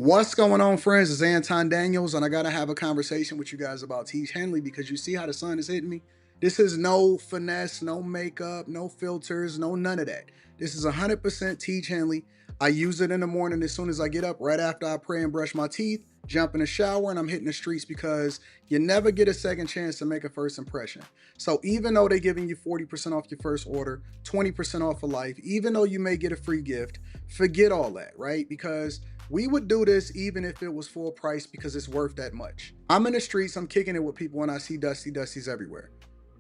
What's going on, friends? It's Anton Daniels, and I gotta have a conversation with you guys about Teach Henley because you see how the sun is hitting me. This is no finesse, no makeup, no filters, no none of that. This is 100% Teach Henley. I use it in the morning as soon as I get up, right after I pray and brush my teeth, jump in the shower, and I'm hitting the streets because you never get a second chance to make a first impression. So even though they're giving you 40% off your first order, 20% off for life, even though you may get a free gift, forget all that, right? Because we would do this even if it was full price because it's worth that much. I'm in the streets, I'm kicking it with people, and I see Dusties everywhere.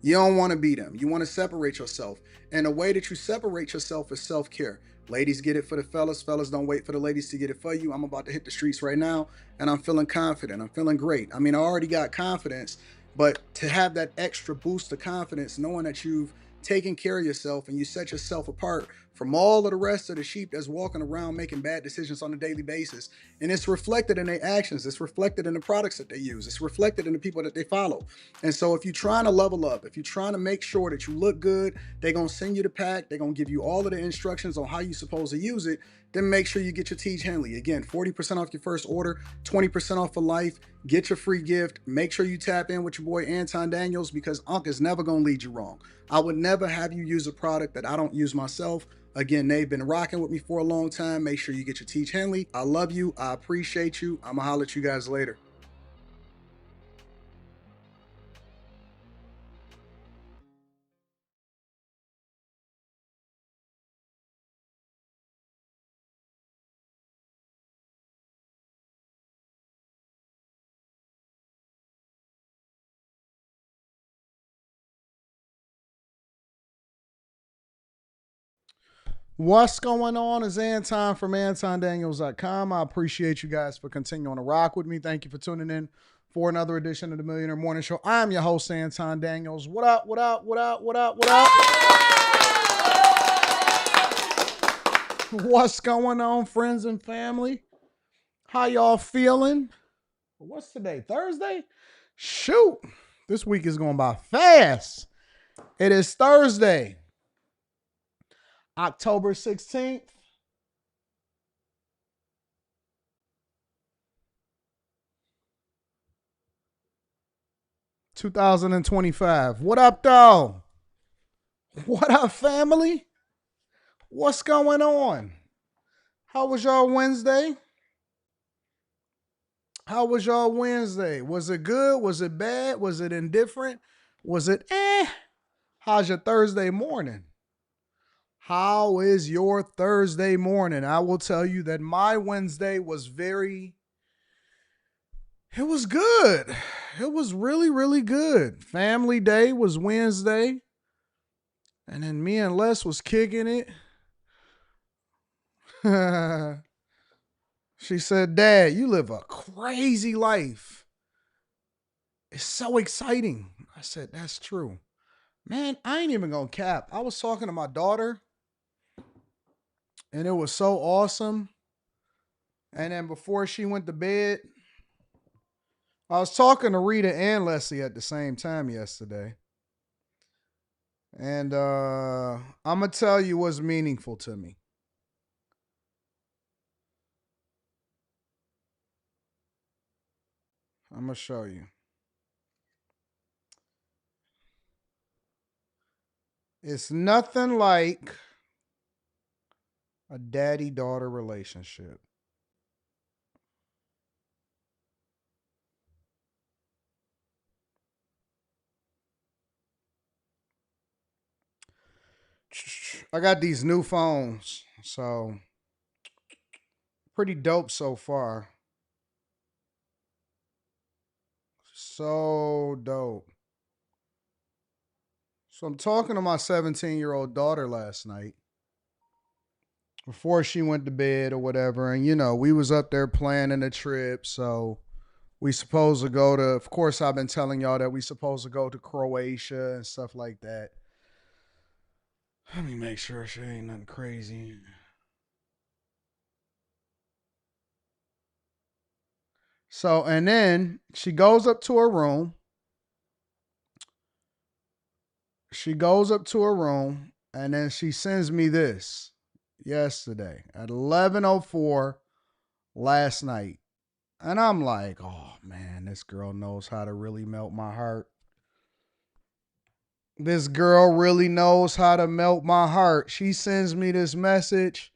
You don't want to be them. You want to separate yourself. And the way that you separate yourself is self-care. Ladies get it for the fellas. Fellas don't wait for the ladies to get it for you. I'm about to hit the streets right now, and I'm feeling confident. I'm feeling great. I mean, I already got confidence, but to have that extra boost of confidence, knowing that you've taken care of yourself and you set yourself apart from all of the rest of the sheep that's walking around making bad decisions on a daily basis. And it's reflected in their actions. It's reflected in the products that they use. It's reflected in the people that they follow. And so if you're trying to level up, if you're trying to make sure that you look good, they're going to send you the pack. They're going to give you all of the instructions on how you're supposed to use it. Then make sure you get your Teach Henley. Again, 40% off your first order, 20% off for life. Get your free gift. Make sure you tap in with your boy Anton Daniels because Unc is never going to lead you wrong. I would never have you use a product that I don't use myself. Again, they've been rocking with me for a long time. Make sure you get your Teach Henley. I love you. I appreciate you. I'm going to holler at you guys later. What's going on? Is Anton from AntonDaniels.com. I appreciate you guys for continuing to rock with me. Thank you for tuning in for another edition of the Millionaire Morning Show. I'm your host, Anton Daniels. What up, what up, what up, what up, what up? What's going on, friends and family? How y'all feeling? What's today? Thursday? Shoot. This week is going by fast. It is Thursday, October 16th. 2025. What up, though? What up, family? What's going on? How was y'all Wednesday? How was y'all Wednesday? Was it good? Was it bad? Was it indifferent? Was it eh? How's your Thursday morning? How is your Thursday morning? I will tell you that my Wednesday was it was good. It was really, really good. Family day was Wednesday. And then me and Les was kicking it. She said, Dad, you live a crazy life. It's so exciting. I said, that's true. Man, I ain't even gonna cap. I was talking to my daughter, and it was so awesome. And then before she went to bed, I was talking to Rita and Leslie at the same time yesterday. And I'm gonna tell you what's meaningful to me. I'm gonna show you. It's nothing like a daddy-daughter relationship. I got these new phones, so pretty dope so far. So dope. So I'm talking to my 17-year-old daughter last night before she went to bed or whatever, and we was up there planning a trip, so we supposed to go to. Of course, I've been telling y'all that we supposed to go to Croatia and stuff like that. Let me make sure she ain't nothing crazy. So, and then she goes up to her room. She goes up to her room and then she sends me this yesterday at 11:04 last night. And I'm like, oh man, this girl knows how to really melt my heart. This girl really knows how to melt my heart. She sends me this message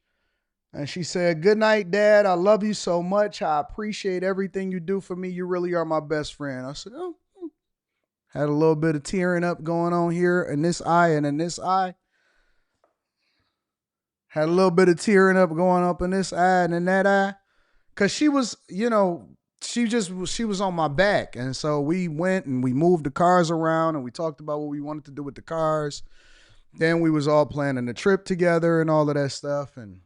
and she said, "Good night, Dad. I love you so much. I appreciate everything you do for me. You really are my best friend." I said, "Oh." Had a little bit of tearing up going on here in this eye and in this eye. Had a little bit of tearing up going up in this eye and in that eye. Cause she was, she was on my back. And so we went and we moved the cars around and we talked about what we wanted to do with the cars. Then we was all planning the trip together and all of that stuff and,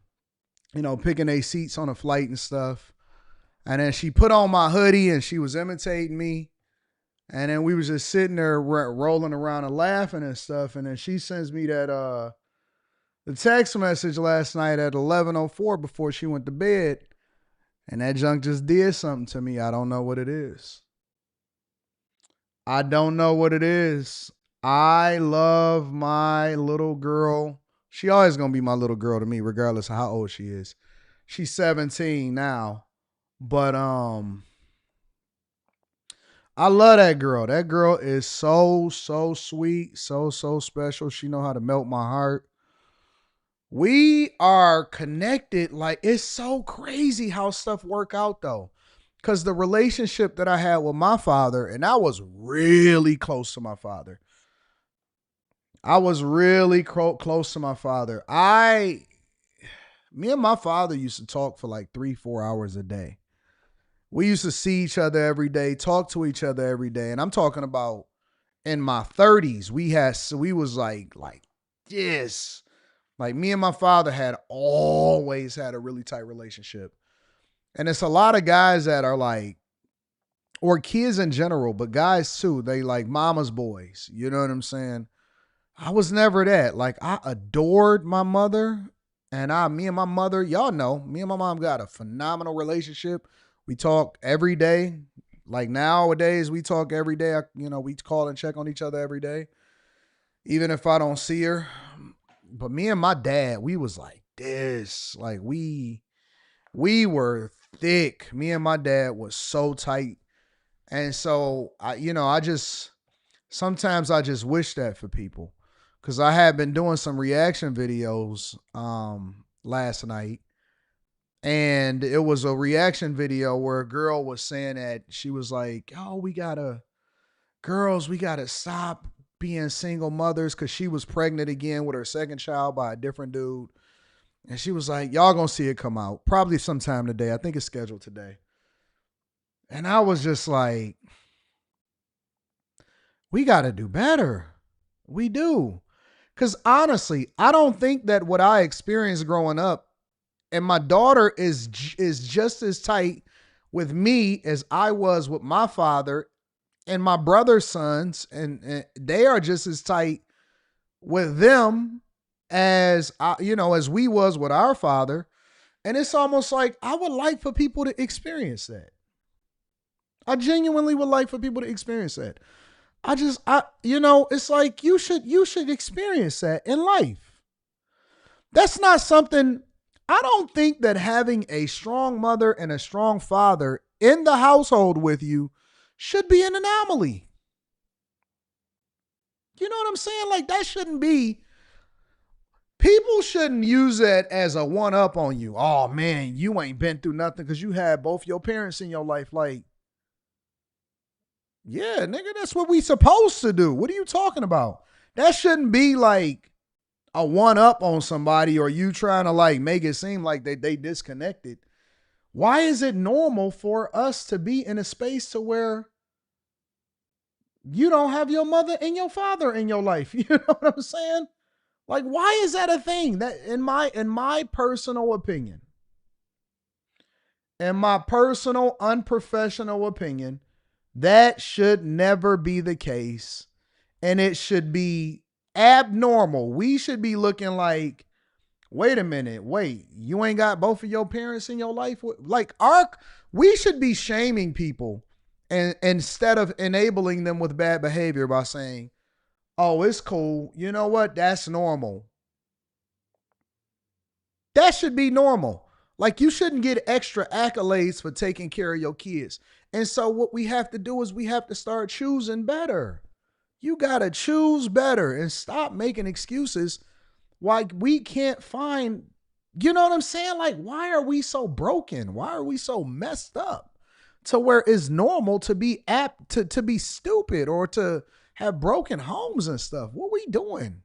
picking a seats on a flight and stuff. And then she put on my hoodie and she was imitating me. And then we was just sitting there rolling around and laughing and stuff. And then she sends me the text message last night at 11:04 before she went to bed. And that junk just did something to me. I don't know what it is. I don't know what it is. I love my little girl. She always going to be my little girl to me, regardless of how old she is. She's 17 now. But I love that girl. That girl is so, so sweet, so, so special. She know how to melt my heart. We are connected. Like, it's so crazy how stuff work out though. Because the relationship that I had with my father, and I was really close to my father. I was really close to my father. Me and my father used to talk for like 3-4 hours a day. We used to see each other every day, talk to each other every day. And I'm talking about in my 30s. We was like this. Like me and my father had always had a really tight relationship. And it's a lot of guys that are like, or kids in general, but guys too, they like mama's boys. You know what I'm saying? I was never that. Like I adored my mother me and my mother, y'all know, me and my mom got a phenomenal relationship. We talk every day. Like nowadays we talk every day. We call and check on each other every day. Even if I don't see her. But me and my dad, we was like this. Like we were thick. Me and my dad was so tight. And so sometimes I just wish that for people. Cause I had been doing some reaction videos last night. And it was a reaction video where a girl was saying that she was like, "Oh, we gotta stop being single mothers," because she was pregnant again with her second child by a different dude. And she was like, "Y'all gonna see it come out probably sometime today. I think it's scheduled today." And I was just like, we gotta do better. We do. Because honestly, I don't think that what I experienced growing up, and my daughter is just as tight with me as I was with my father and my brother's sons, and they are just as tight with them as as we was with our father. And it's almost like I would like for people to experience that. I genuinely would like for people to experience that. It's like you should experience that in life. That's not something. I don't think that having a strong mother and a strong father in the household with you should be an anomaly. You know what I'm saying? Like that shouldn't be. People shouldn't use that as a one up on you. Oh man, you ain't been through nothing because you had both your parents in your life. Like, yeah, nigga, that's what we supposed to do. What are you talking about? That shouldn't be like a one up on somebody or you trying to like make it seem like they disconnected. Why is it normal for us to be in a space to where you don't have your mother and your father in your life? You know what I'm saying? Like, why is that a thing? That in my personal opinion, in my personal unprofessional opinion, that should never be the case. And it should be abnormal. We should be looking like, wait a minute, you ain't got both of your parents in your life? Like we should be shaming people and instead of enabling them with bad behavior by saying, "Oh, it's cool. You know what? That's normal." That should be normal. Like, you shouldn't get extra accolades for taking care of your kids. And so what we have to do is we have to start choosing better. You got to choose better and stop making excuses why we can't find, you know what I'm saying? Like, why are we so broken? Why are we so messed up to where it's normal to be apt to be stupid or to have broken homes and stuff? What we doing?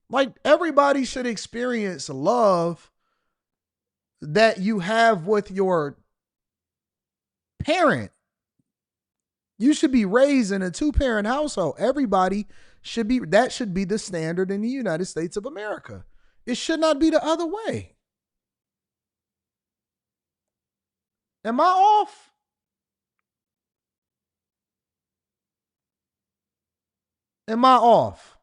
Like, everybody should experience love that you have with your parent. You should be raised in a two-parent household. Everybody should be, that should be the standard in the United States of America. It should not be the other way. Am I off? Am I off?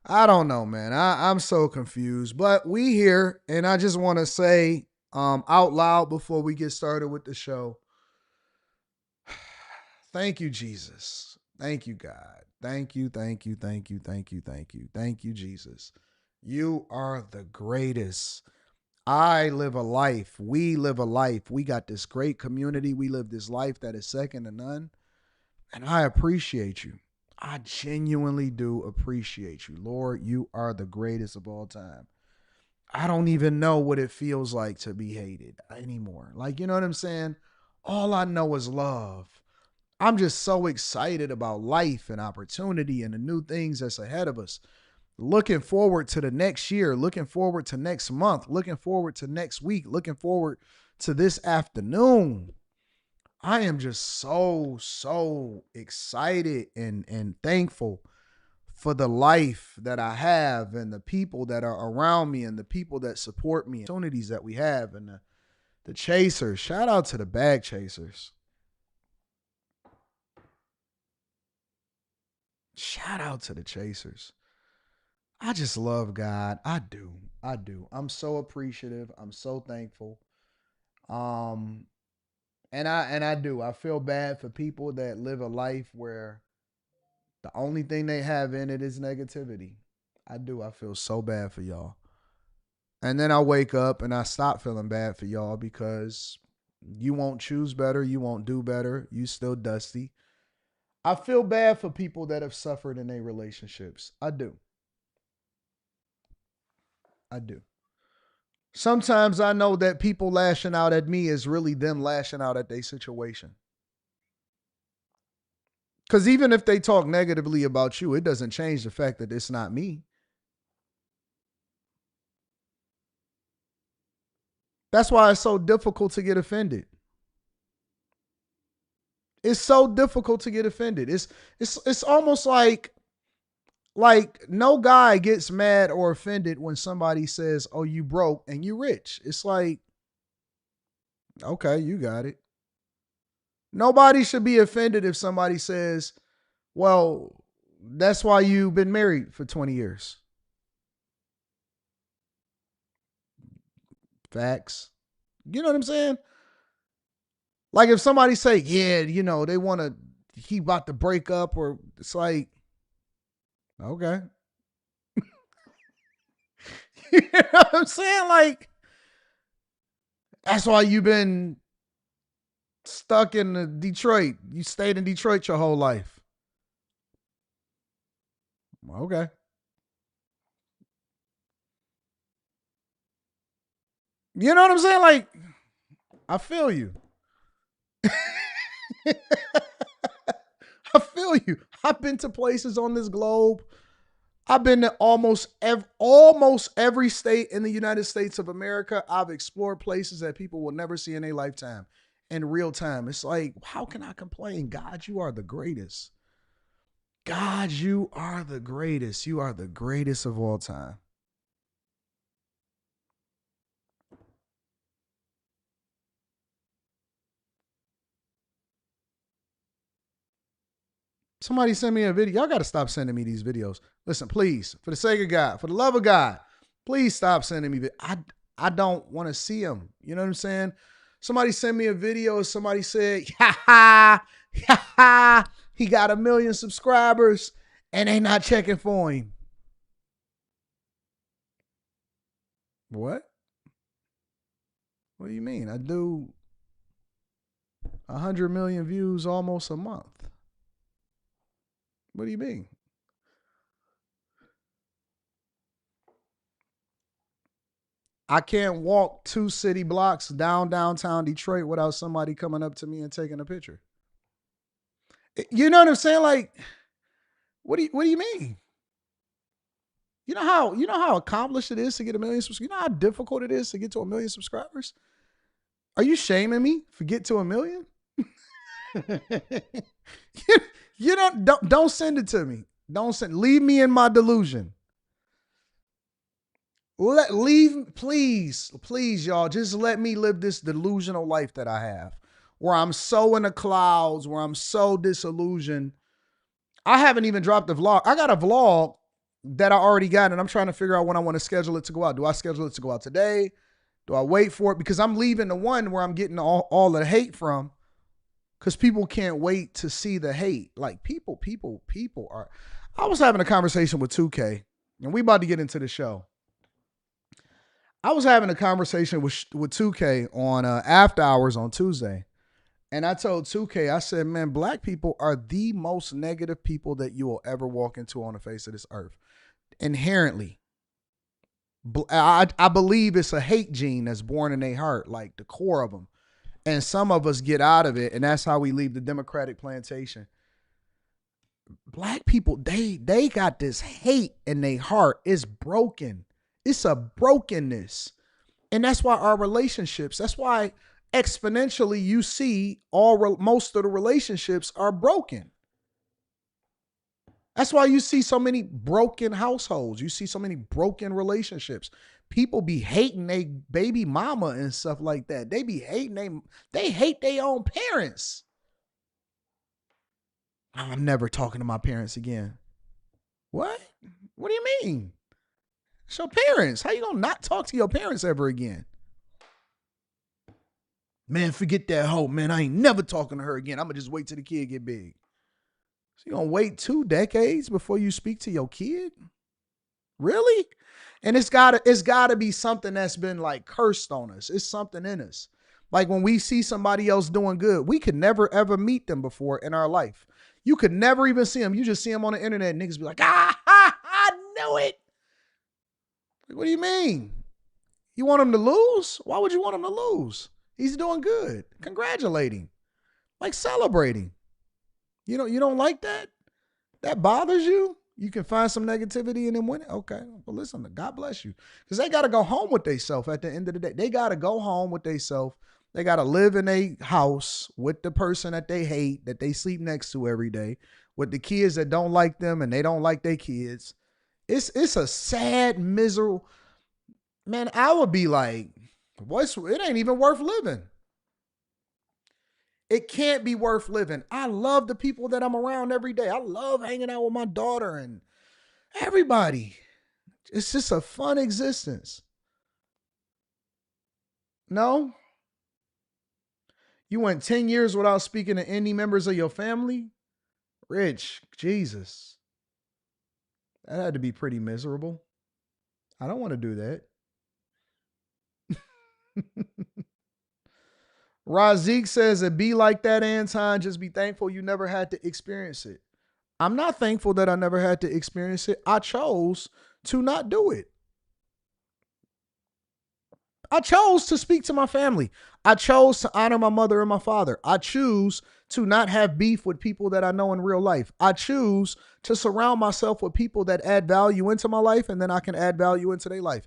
I don't know, man. I'm so confused. But we here, and I just want to say out loud before we get started with the show, thank you, Jesus. Thank you, God. Thank you, thank you, thank you, thank you, thank you. Thank you, Jesus. You are the greatest. I live a life. We live a life. We got this great community. We live this life that is second to none. And I appreciate you. I genuinely do appreciate you. Lord, you are the greatest of all time. I don't even know what it feels like to be hated anymore. Like, you know what I'm saying? All I know is love. I'm just so excited about life and opportunity and the new things that's ahead of us. Looking forward to the next year, looking forward to next month, looking forward to next week, looking forward to this afternoon. I am just so excited and thankful for the life that I have and the people that are around me and the people that support me, opportunities that we have, and the chasers. Shout out to the bag chasers. Shout out to the chasers. I just love God. I do. I do. I'm so appreciative. I'm so thankful. Um, and I do. I feel bad for people that live a life where the only thing they have in it is negativity. I do. I feel so bad for y'all. And then I wake up and I stop feeling bad for y'all because you won't choose better. You won't do better. You still dusty. I feel bad for people that have suffered in their relationships. I do. I do. Sometimes I know that people lashing out at me is really them lashing out at their situation. Because even if they talk negatively about you, it doesn't change the fact that it's not me. That's why it's so difficult to get offended. It's so difficult to get offended. It's almost like no guy gets mad or offended when somebody says, "Oh, you broke and you rich." It's like, okay, you got it. Nobody should be offended if somebody says, "Well, that's why you've been married for 20 years." Facts. You know what I'm saying? Like, if somebody say, "Yeah, they want to he about to break up," or it's like, okay. You know what I'm saying? Like, that's why you've been stuck in Detroit. You stayed in Detroit your whole life. Okay. You know what I'm saying? Like, I feel you. I feel you. I've been to places on this globe. I've been to almost every state in the United States of America. I've explored places that people will never see in their lifetime in real time. It's like, how can I complain? God, you are the greatest. God, you are the greatest. You are the greatest of all time. Somebody send me a video. Y'all got to stop sending me these videos. Listen, please, for the sake of God, for the love of God, please stop sending me. I don't want to see them. You know what I'm saying? Somebody sent me a video. Somebody said, ha ha, ha ha. He got 1 million subscribers And they not checking for him. What? What do you mean? I do 100 million views almost a month. What do you mean? I can't walk 2 city blocks downtown Detroit without somebody coming up to me and taking a picture. You know what I'm saying? Like, what do you mean? You know how accomplished it is to get a million subscribers? You know how difficult it is to get to 1 million subscribers? Are you shaming me for get to 1 million? you don't send it to me. Don't send. Leave me in my delusion. Please, y'all. Just let me live this delusional life that I have, where I'm so in the clouds, where I'm so disillusioned. I haven't even dropped the vlog. I got a vlog that I already got, and I'm trying to figure out when I want to schedule it to go out. Do I schedule it to go out today? Do I wait for it? Because I'm leaving the one where I'm getting all the hate from, because people can't wait to see the hate. Like people are. I was having a conversation with 2K, and we about to get into the show. I was having a conversation with 2K on After Hours on Tuesday. And I told 2K, I said, man, black people are the most negative people that you will ever walk into on the face of this earth. Inherently. I believe it's a hate gene that's born in their heart, like the core of them. And some of us get out of it, and that's how we leave the Democratic plantation. Black people, they got this hate in their heart. It's broken. It's a brokenness. And that's why our relationships, that's why exponentially you see most of the relationships are broken. That's why you see so many broken households. You see so many broken relationships. People be hating their baby mama and stuff like that. They be hating they hate their own parents. I'm never talking to my parents again. What? What do you mean? It's your parents. How you gonna not talk to your parents ever again? Man, forget that hoe. Man, I ain't never talking to her again. I'm gonna just wait till the kid get big. So you gonna wait 2 decades before you speak to your kid? Really? And it's gotta be something that's been like cursed on us. It's something in us. Like when we see somebody else doing good, we could never ever meet them before in our life. You could never even see them. You just see them on the internet. Niggas be like, I knew it. Like, what do you mean? You want him to lose? Why would you want him to lose? He's doing good. Congratulating. Like celebrating. You don't like that? That bothers you? You can find some negativity in them winning? Okay. Well, listen, God bless you. Because they got to go home with themselves at the end of the day. They got to go home with themselves. They got to live in a house with the person that they hate, that they sleep next to every day, with the kids that don't like them and they don't like their kids. It's a sad, miserable. Man, I would be like, it ain't even worth living. It can't be worth living. I love the people that I'm around every day. I love hanging out with my daughter and everybody. It's just a fun existence. No? You went 10 years without speaking to any members of your family? Rich, Jesus. That had to be pretty miserable. I don't want to do that. Razik says, it be like that, Anton. Just be thankful you never had to experience it. I'm not thankful that I never had to experience it. I chose to not do it. I chose to speak to my family. I chose to honor my mother and my father. I choose to not have beef with people that I know in real life. I choose to surround myself with people that add value into my life, and then I can add value into their life.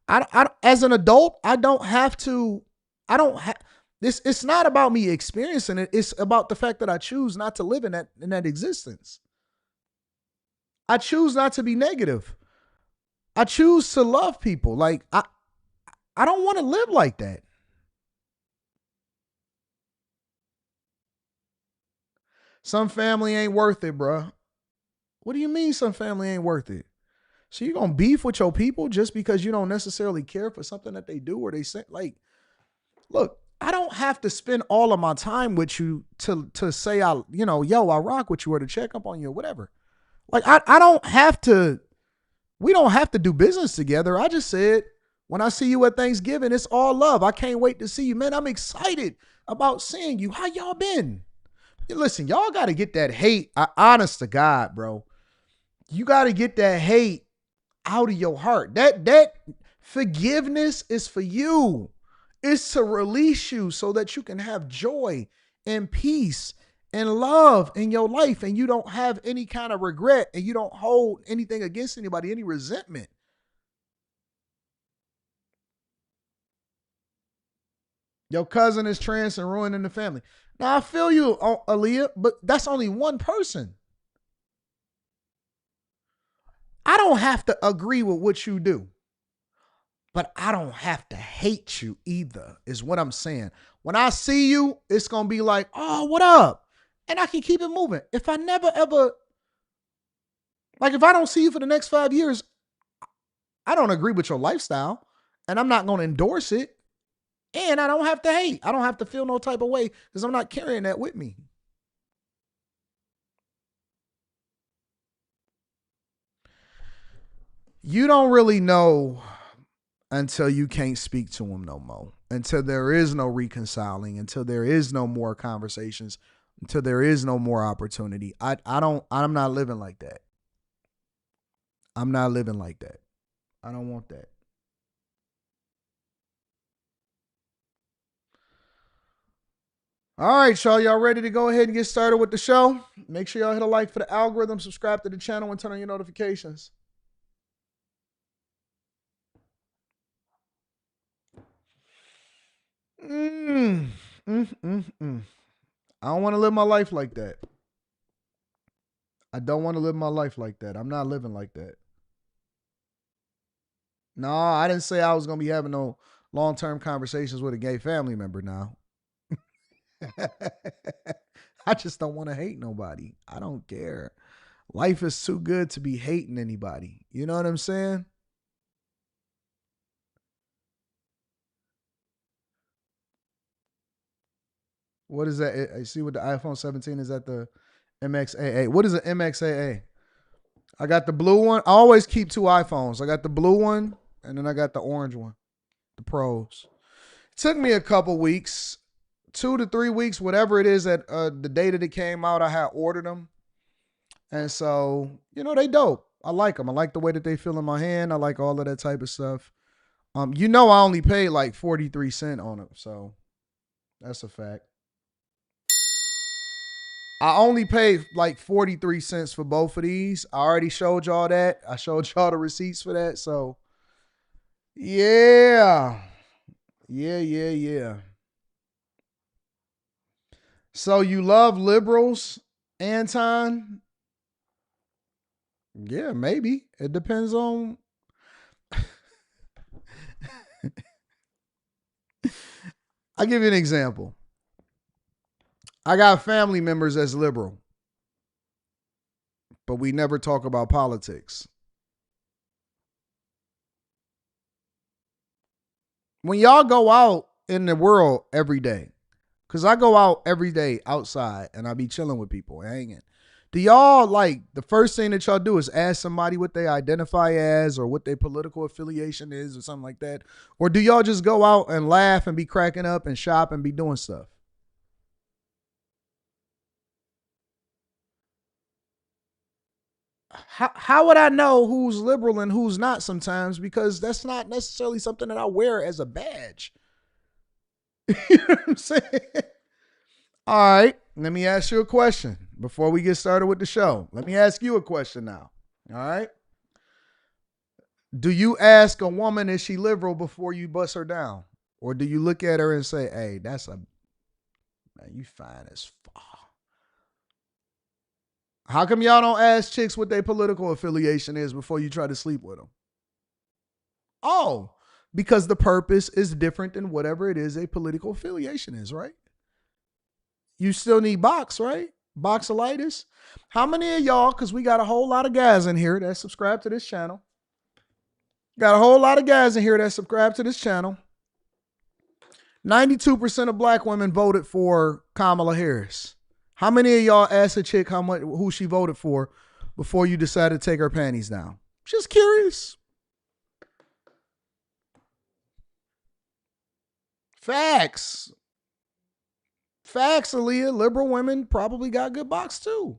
As an adult, I don't have to. I don't have this. It's not about me experiencing it. It's about the fact that I choose not to live in that existence. I choose not to be negative. I choose to love people. Like I don't want to live like that. Some family ain't worth it, bro. What do you mean some family ain't worth it? So you gonna beef with your people just because you don't necessarily care for something that they do or they say? Like, look, I don't have to spend all of my time with you to say I rock with you or to check up on you or whatever. Like, I don't have to, we don't have to do business together. I just said, when I see you at Thanksgiving, it's all love. I can't wait to see you, man. I'm excited about seeing you. How y'all been? Listen, y'all got to get that hate. Honest to God, bro. You got to get that hate out of your heart. That forgiveness is for you. It's to release you so that you can have joy and peace and love in your life, and you don't have any kind of regret, and you don't hold anything against anybody, any resentment. Your cousin is trans and ruining the family. Now I feel you, Aaliyah, but that's only one person. I don't have to agree with what you do, but I don't have to hate you either, is what I'm saying. When I see you, it's going to be like, oh, what up? And I can keep it moving. If I never ever, like if I don't see you for the next 5 years, I don't agree with your lifestyle and I'm not going to endorse it. And I don't have to hate. I don't have to feel no type of way because I'm not carrying that with me. You don't really know until you can't speak to him no more, until there is no reconciling, until there is no more conversations, until there is no more opportunity. I'm not living like that. I'm not living like that. I don't want that. All right, y'all ready to go ahead and get started with the show? Make sure y'all hit a like for the algorithm, subscribe to the channel, and turn on your notifications. Mm, mm, mm, mm. I don't want to live my life like that. I don't want to live my life like that. I'm not living like that. No, I didn't say I was going to be having no long-term conversations with a gay family member now. I just don't want to hate nobody. I don't care. Life is too good to be hating anybody. You know what I'm saying? What is that? I see what the iPhone 17 is at the MXAA. What is an MXAA? I got the blue one. I always keep two iPhones. I got the blue one and then I got the orange one, the pros. It took me a couple weeks, 2 to 3 weeks, whatever it is that the day that it came out, I had ordered them. And so, they dope. I like them. I like the way that they feel in my hand. I like all of that type of stuff. I only paid like 43 cents on them. So that's a fact. I only paid like 43 cents for both of these. I already showed y'all that. I showed y'all the receipts for that. So yeah. Yeah. So you love liberals, Anton? Yeah, maybe. It depends on. I'll give you an example. I got family members that's liberal, but we never talk about politics. When y'all go out in the world every day, because I go out every day outside and I be chilling with people, hanging. Do y'all like the first thing that y'all do is ask somebody what they identify as or what their political affiliation is or something like that? Or do y'all just go out and laugh and be cracking up and shop and be doing stuff? How would I know who's liberal and who's not sometimes? Because that's not necessarily something that I wear as a badge. You know what I'm saying? All right, let me ask you a question before we get started with the show. Let me ask you a question now. All right. Do you ask a woman is she liberal before you bust her down? Or do you look at her and say, hey, man, you fine as fuck. How come y'all don't ask chicks what their political affiliation is before you try to sleep with them? Oh, because the purpose is different than whatever it is a political affiliation is, right? You still need box, right? Boxolitis. How many of y'all, because we got a whole lot of guys in here that subscribe to this channel. Got a whole lot of guys in here that subscribe to this channel. 92% of black women voted for Kamala Harris. How many of y'all asked a chick who she voted for before you decide to take her panties down? Just curious. Facts. Facts, Aaliyah. Liberal women probably got good box too.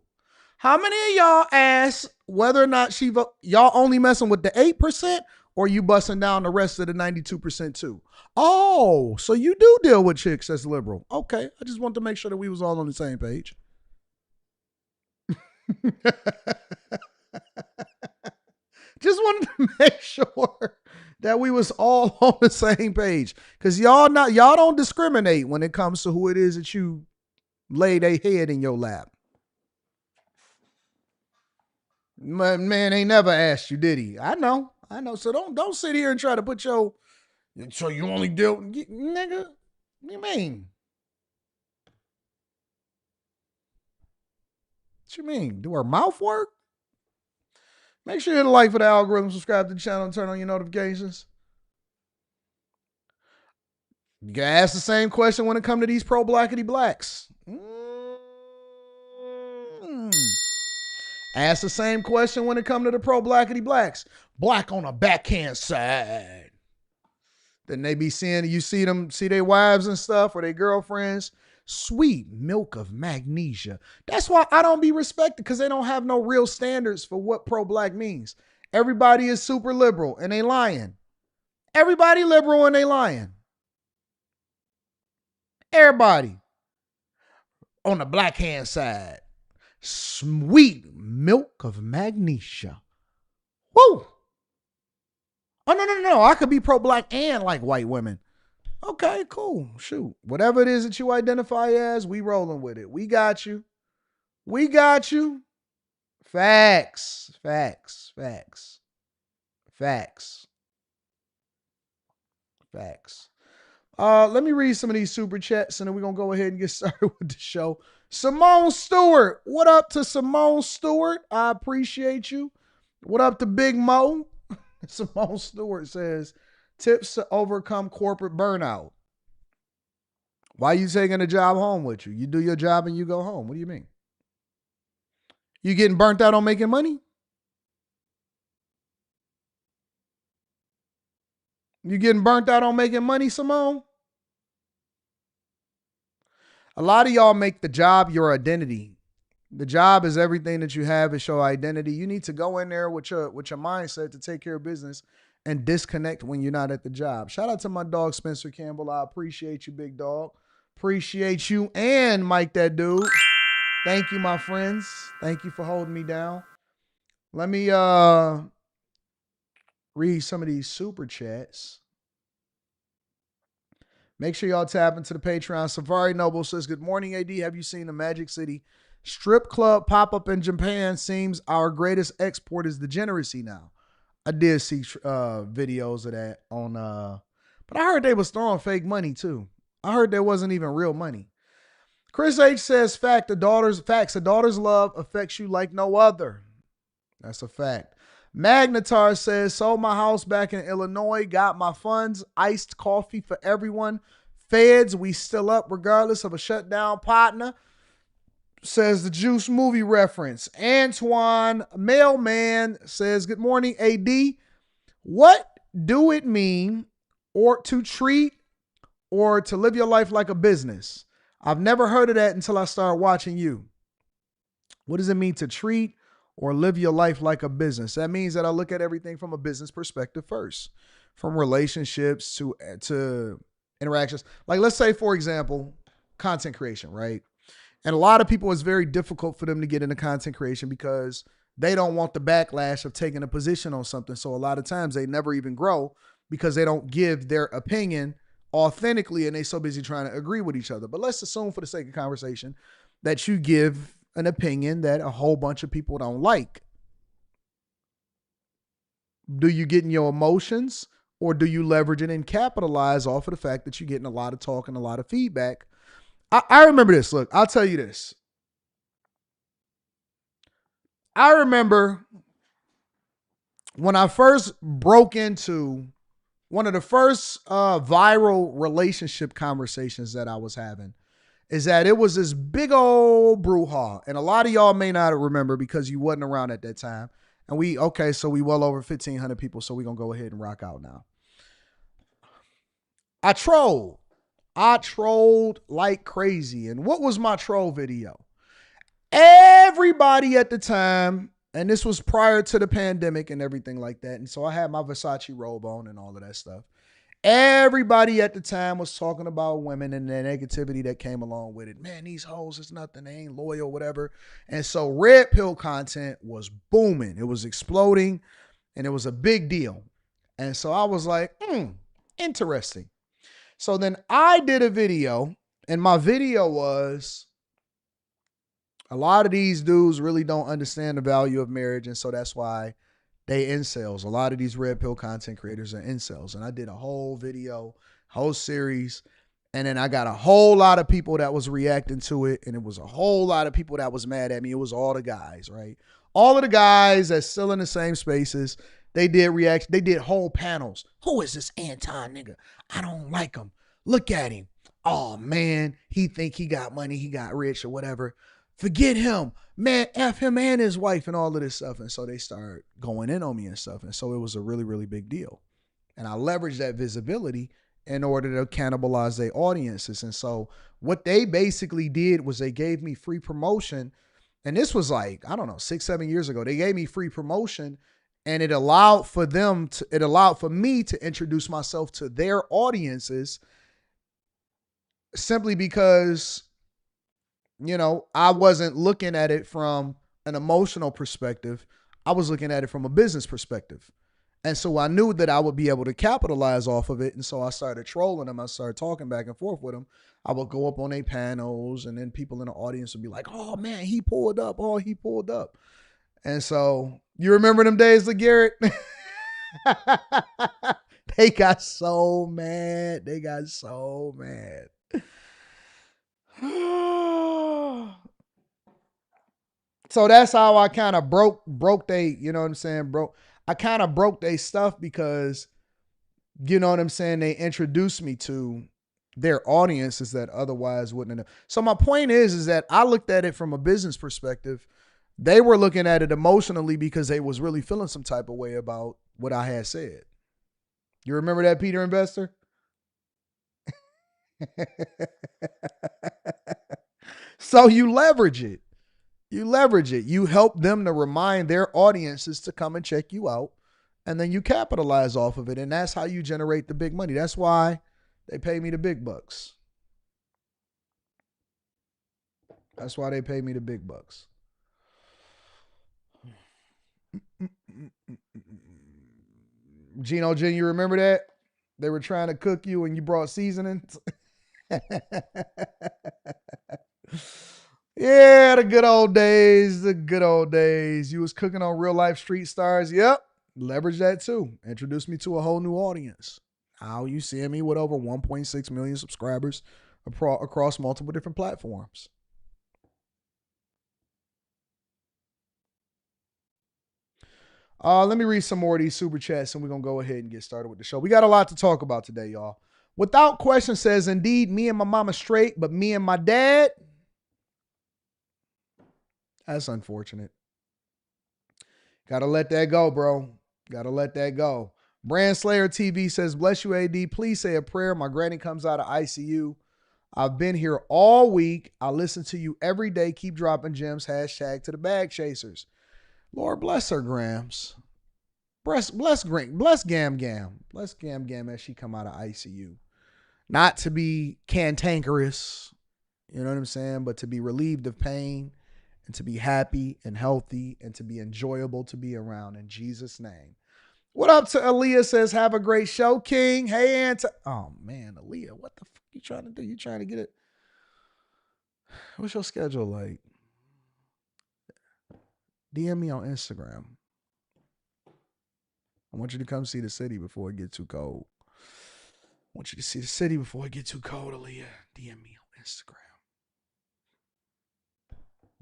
How many of y'all asked whether or not y'all only messing with the 8% or you busting down the rest of the 92% too? Oh, so you do deal with chicks that's liberal. Okay. I just wanted to make sure that we was all on the same page. Just wanted to make sure that we was all on the same page. Cause y'all don't discriminate when it comes to who it is that you lay their head in your lap. Man ain't never asked you, did he? I know. So don't sit here and try to put your, so you only deal, nigga. What you mean? What you mean? Do her mouth work? Make sure you hit a like for the algorithm, subscribe to the channel, and turn on your notifications. You can ask the same question when it comes to these pro-blackity blacks. Ask the same question when it comes to the pro-blackity blacks. Black on the backhand side. Then they be seeing, you see them, see their wives and stuff or their girlfriends. Sweet milk of magnesia. That's why I don't be respected, because they don't have no real standards for what pro-black means. Everybody is super liberal and they lying. Everybody liberal and they lying. Everybody on the black hand side. Sweet milk of magnesia. Woo! Oh, no. I could be pro-black and like white women. Okay, cool. Shoot. Whatever it is that you identify as, we rolling with it. We got you. Facts. Let me read some of these super chats and then we're going to go ahead and get started with the show. Simone Stewart. What up to Simone Stewart? I appreciate you. What up to Big Mo? Simone Stewart says, tips to overcome corporate burnout. Why are you taking a job home with you? You do your job and you go home. What do you mean? You getting burnt out on making money? You getting burnt out on making money, Simone? A lot of y'all make the job your identity. The job is everything that you have. It's your identity. You need to go in there with your mindset to take care of business and disconnect when you're not at the job. Shout out to my dog, Spencer Campbell. I appreciate you, big dog. Appreciate you and Mike, that dude. Thank you, my friends. Thank you for holding me down. Let me read some of these super chats. Make sure y'all tap into the Patreon. Safari Noble says, good morning, AD. Have you seen the Magic City strip club pop-up in Japan? Seems our greatest export is degeneracy now. I did see videos of that on, but I heard they was throwing fake money too. I heard there wasn't even real money. Chris H says, facts, a daughter's love affects you like no other. That's a fact. Magnetar says, sold my house back in Illinois, got my funds, iced coffee for everyone. Feds, we still up regardless of a shutdown partner. Says the Juice movie reference. Antoine Mailman says, good morning, AD. What do it mean or to treat or to live your life like a business? I've never heard of that until I started watching you. What does it mean to treat or live your life like a business? That means that I look at everything from a business perspective first, from relationships to interactions. Like, let's say, for example, content creation, right? And a lot of people, it's very difficult for them to get into content creation because they don't want the backlash of taking a position on something. So a lot of times they never even grow because they don't give their opinion authentically and they so busy trying to agree with each other. But let's assume, for the sake of conversation, that you give an opinion that a whole bunch of people don't like. Do you get in your emotions or do you leverage it and capitalize off of the fact that you're getting a lot of talk and a lot of feedback? I remember this. Look, I'll tell you this. I remember when I first broke into one of the first viral relationship conversations that I was having. is that it was this big old brouhaha. And a lot of y'all may not remember because you wasn't around at that time. And we well over 1,500 people, so we're going to go ahead and rock out now. I trolled like crazy. And what was my troll video? Everybody at the time, and this was prior to the pandemic and everything like that. And so I had my Versace robe on and all of that stuff. Everybody at the time was talking about women and the negativity that came along with it. Man, these hoes is nothing. They ain't loyal, whatever. And so red pill content was booming. It was exploding and it was a big deal. And so I was like, interesting. So then I did a video, and my video was, a lot of these dudes really don't understand the value of marriage, and so that's why they incels. A lot of these red pill content creators are incels. And I did a whole video, whole series, and then I got a whole lot of people that was reacting to it, and it was a whole lot of people that was mad at me. It was all the guys, right? All of the guys that's still in the same spaces. They did react. They did whole panels. Who is this Anton nigga? I don't like him. Look at him. Oh man, he think he got money, he got rich or whatever. Forget him, man. F him and his wife and all of this stuff. And so they start going in on me and stuff. And so it was a really, really big deal. And I leveraged that visibility in order to cannibalize their audiences. And so what they basically did was they gave me free promotion. And this was like, I don't know, 6-7 years ago. They gave me free promotion. And it allowed for me to introduce myself to their audiences simply because, you know, I wasn't looking at it from an emotional perspective. I was looking at it from a business perspective. And so I knew that I would be able to capitalize off of it. And so I started trolling them. I started talking back and forth with them. I would go up on their panels, and then people in the audience would be like, oh man, he pulled up. Oh, he pulled up. And so you remember them days, LeGarrette? They got so mad. They got so mad. So that's how I kind of broke they, you know what I'm saying? I kind of broke they stuff because, you know what I'm saying? They introduced me to their audiences that otherwise wouldn't have. So my point is that I looked at it from a business perspective. They were looking at it emotionally because they was really feeling some type of way about what I had said. You remember that, Peter Investor? So you leverage it. You help them to remind their audiences to come and check you out. And then you capitalize off of it. And that's how you generate the big money. That's why they pay me the big bucks. That's why they pay me the big bucks. Gino Jr., you remember that? They were trying to cook you and you brought seasonings. Yeah, the good old days. You was cooking on real life street stars. Yep. Leverage that too. Introduced me to a whole new audience. Now you see me with over 1.6 million subscribers across multiple different platforms. Let me read some more of these super chats and we're going to go ahead and get started with the show. We got a lot to talk about today, y'all. Without question says, indeed, me and my mama straight, but me and my dad, that's unfortunate. Got to let that go, bro. Got to let that go. Brand Slayer TV says, bless you, AD. Please say a prayer. My granny comes out of ICU. I've been here all week. I listen to you every day. Keep dropping gems. Hashtag to the bag chasers. Lord bless her, Grams. Bless Gam Gam. Bless Gam Gam as she come out of ICU. Not to be cantankerous, you know what I'm saying, but to be relieved of pain and to be happy and healthy and to be enjoyable to be around in Jesus' name. What up to Aaliyah says, have a great show, King. Hey, Anton. Oh, man, Aaliyah, what the fuck you trying to do? You trying to get it? What's your schedule like? DM me on Instagram. I want you to come see the city before it gets too cold. I want you to see the city before it gets too cold, Aaliyah. DM me on Instagram.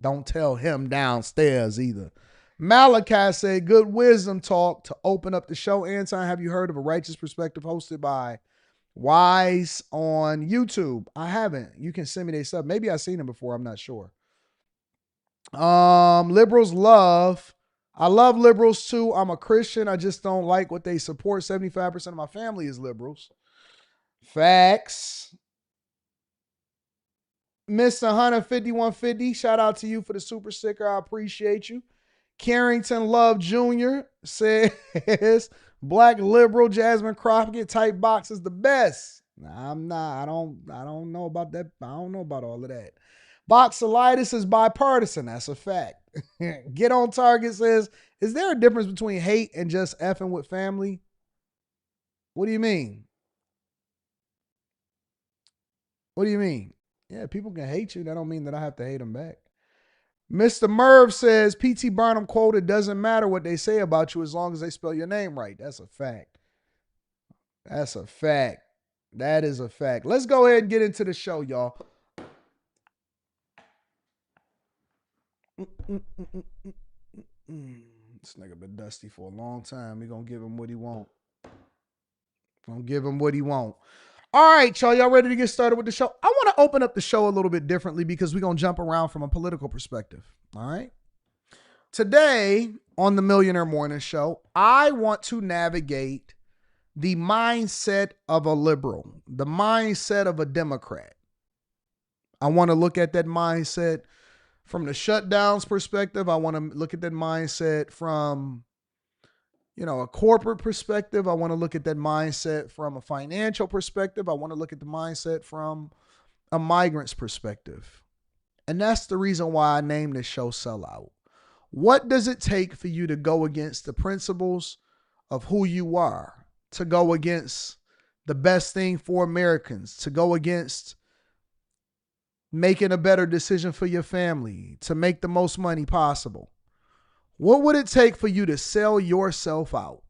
Don't tell him downstairs either. Malachi said, good wisdom talk to open up the show. Anton, have you heard of a Righteous Perspective hosted by Wise on YouTube. I haven't. You can send me their stuff. Maybe I've seen them before. I'm not sure. Liberals love. I love liberals too. I'm a Christian. I just don't like what they support. 75% of my family is liberals. Facts. Mr. Hunter 5150, shout out to you for the super sticker. I appreciate you. Carrington Love Jr. says black liberal Jasmine Crockett type box is the best. Nah, I'm not. I don't know about that. I don't know about all of that. Boxelitis is bipartisan. That's a fact. Get on Target says, is there a difference between hate and just effing with family? What do you mean? What do you mean? Yeah, people can hate you. That don't mean that I have to hate them back. Mr. Merv says, P.T. Barnum quote, it doesn't matter what they say about you as long as they spell your name right. That's a fact. That's a fact. That is a fact. Let's go ahead and get into the show, y'all. This nigga been dusty for a long time. We gonna give him what he want. Gonna give him what he want. All right, y'all ready to get started with the show? I want to open up the show a little bit differently because we're going to jump around from a political perspective. All right. Today on the Millionaire Morning Show, I want to navigate the mindset of a liberal, the mindset of a Democrat. I want to look at that mindset from the shutdowns perspective. I want to look at that mindset from a corporate perspective. I want to look at that mindset from a financial perspective. I want to look at the mindset from a migrant's perspective. And that's the reason why I named this show Sellout. What does it take for you to go against the principles of who you are, to go against the best thing for Americans, to go against making a better decision for your family, to make the most money possible? What would it take for you to sell yourself out?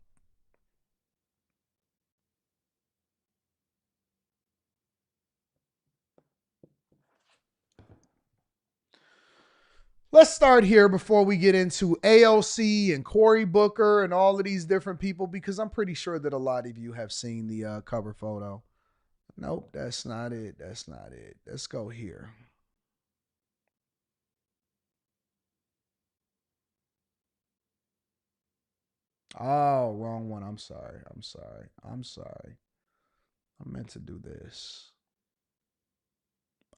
Let's start here before we get into AOC and Cory Booker and all of these different people, because I'm pretty sure that a lot of you have seen the cover photo. Nope, that's not it. That's not it. Let's go here. Oh, wrong one. I'm sorry. I meant to do this.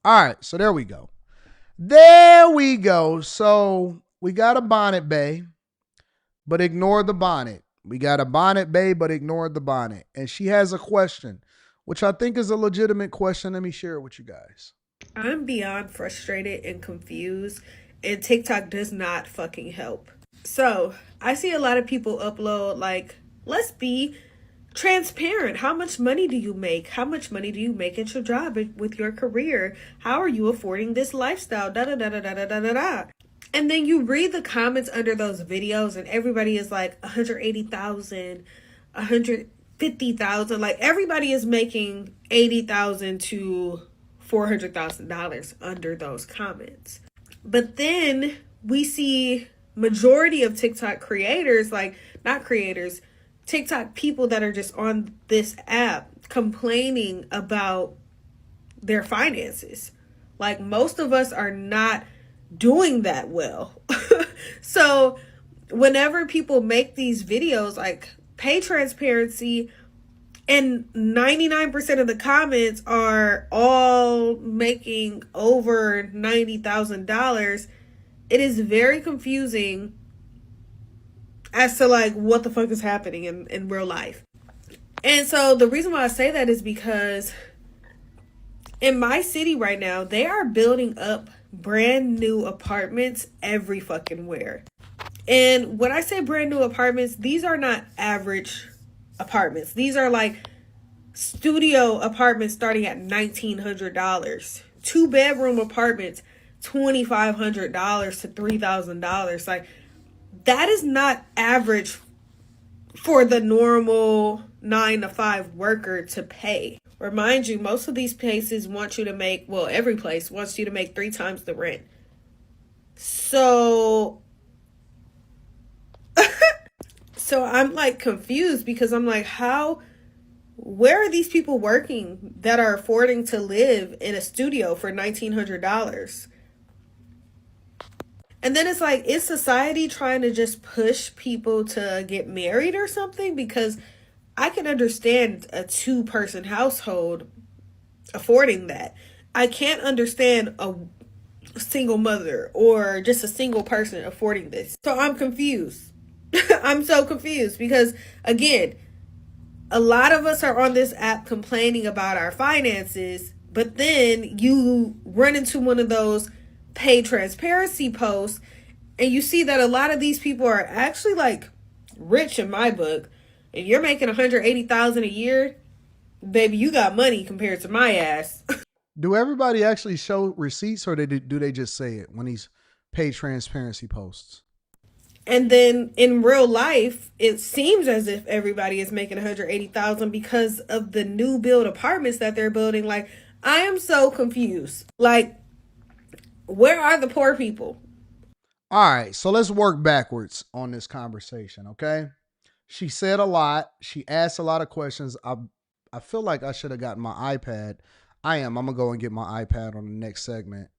All right, so there we go. So we got a bonnet bay, but ignore the bonnet. We got a bonnet bay, but ignore the bonnet. And she has a question, which I think is a legitimate question. Let me share it with you guys. I'm beyond frustrated and confused, and TikTok does not fucking help. So, I see a lot of people upload, like, let's be transparent. How much money do you make? How much money do you make at your job with your career? How are you affording this lifestyle? Da da da da da da da da. And then you read the comments under those videos, and everybody is like 180,000, 150,000. Like, everybody is making 80,000 to $400,000 under those comments. But then we see majority of TikTok creators, like, not creators, TikTok people that are just on this app complaining about their finances. Like, most of us are not doing that well. So whenever people make these videos, like, pay transparency, and 99% of the comments are all making over $90,000, it is very confusing as to, like, what the fuck is happening in real life. And so the reason why I say that is because in my city right now, they are building up brand new apartments every fucking where. And when I say brand new apartments, these are not average apartments. These are like studio apartments starting at $1,900. 2-bedroom apartments, $2,500 to $3,000. Like, that is not average for the normal 9 to 5 worker to pay. Remind you, most of these places want you to make, well, every place wants you to make 3 times the rent. So I'm like confused, because I'm like, how where are these people working that are affording to live in a studio for $1,900? And then it's like, is society trying to just push people to get married or something? Because I can understand a two-person household affording that. I can't understand a single mother or just a single person affording this. So I'm confused. I'm so confused because, again, a lot of us are on this app complaining about our finances, but then you run into one of those pay transparency posts and you see that a lot of these people are actually like rich in my book. If you're making 180,000 a year, baby, you got money compared to my ass. Do everybody actually show receipts, or do they just say it when these pay transparency posts? And then in real life, it seems as if everybody is making 180,000 because of the new build apartments that they're building. Like, I am so confused. Like, where are the poor people? All right, so let's work backwards on this conversation, okay? She said a lot. She asked a lot of questions. I feel like I should have gotten my iPad. I am. I'm gonna go and get my iPad on the next segment,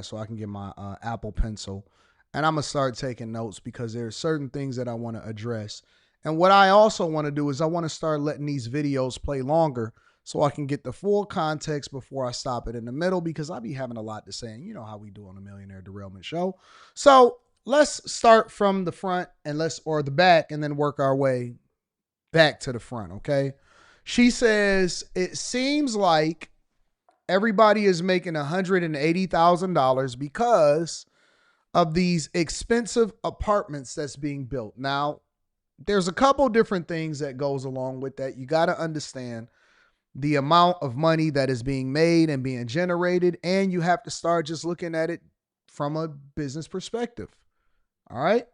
so I can get my Apple Pencil, and I'm gonna start taking notes because there are certain things that I want to address. And what I also want to do is I want to start letting these videos play longer so I can get the full context before I stop it in the middle, because I be having a lot to say, and you know how we do on the Millionaire Derailment Show. So let's start from the front or the back, and then work our way back to the front, okay? She says it seems like everybody is making $180,000 because of these expensive apartments that's being built. Now, there's a couple different things that goes along with that. You got to understand the amount of money that is being made and being generated, and you have to start just looking at it from a business perspective. All right.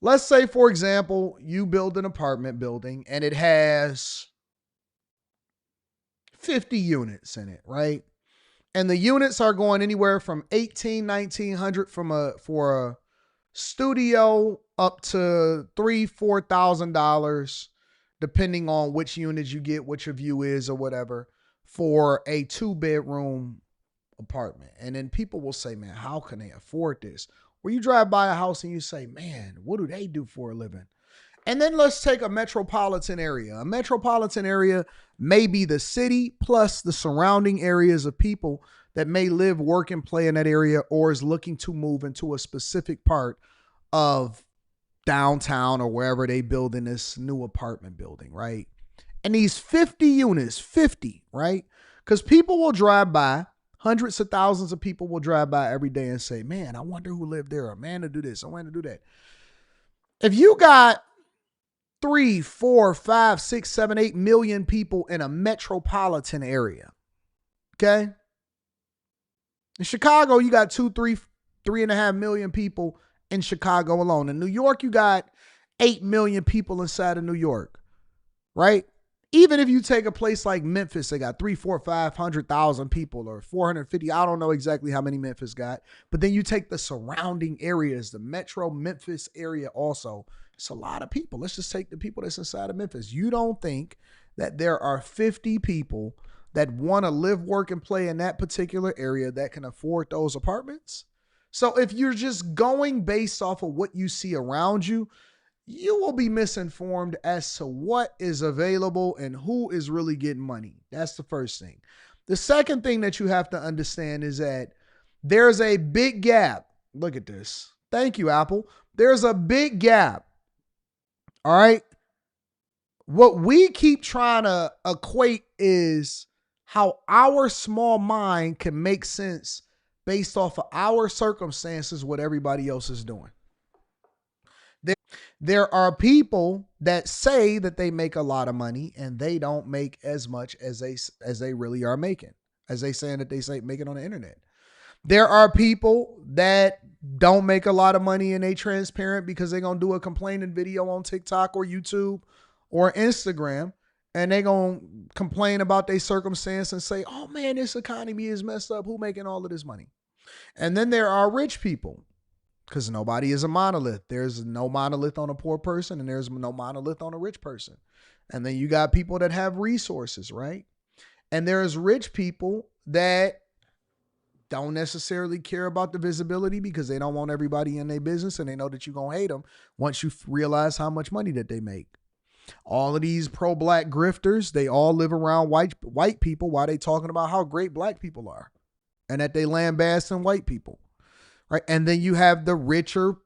Let's say, for example, you build an apartment building and it has 50 units in it, right? And the units are going anywhere from 1900 for a studio up to $3,000-$4,000, depending on which units you get, what your view is or whatever, for a 2-bedroom apartment. And then people will say, man, how can they afford this? Where you drive by a house and you say, man, what do they do for a living? And then let's take a metropolitan area. A metropolitan area may be the city plus the surrounding areas of people that may live, work, and play in that area, or is looking to move into a specific part of downtown or wherever they build in this new apartment building, right? And these 50 units, 50, right? Because people will drive by, hundreds of thousands of people will drive by every day and say, man, I wonder who lived there, or man, to do this, I want to do that. If you got 3, 4, 5, 6, 7, 8 million people in a metropolitan area, okay? In Chicago, you got 2, 3, 3.5 million people in Chicago alone. In New York, you got 8 million people inside of New York, right? Even if you take a place like Memphis, they got 3, 4, 500,000 people, or 450. I don't know exactly how many Memphis got, but then you take the surrounding areas, the metro Memphis area also. It's a lot of people. Let's just take the people that's inside of Memphis. You don't think that there are 50 people that want to live, work, and play in that particular area that can afford those apartments? So if you're just going based off of what you see around you, you will be misinformed as to what is available and who is really getting money. That's the first thing. The second thing that you have to understand is that there's a big gap. Look at this. Thank you, Apple. There's a big gap. All right. What we keep trying to equate is how our small mind can make sense based off of our circumstances, what everybody else is doing. There are people that say that they make a lot of money and they don't make as much as they really are making, as they saying that they say make it on the internet. There are people that don't make a lot of money and they transparent because they're going to do a complaining video on TikTok or YouTube or Instagram, and they're going to complain about their circumstance and say, oh man, this economy is messed up. Who making all of this money? And then there are rich people, because nobody is a monolith. There's no monolith on a poor person and there's no monolith on a rich person. And then you got people that have resources, right? And there's rich people that don't necessarily care about the visibility because they don't want everybody in their business and they know that you're going to hate them once you realize how much money that they make. All of these pro-black grifters, they all live around white people while they talking about how great black people are and that they lambasting white people, right? And then you have the richer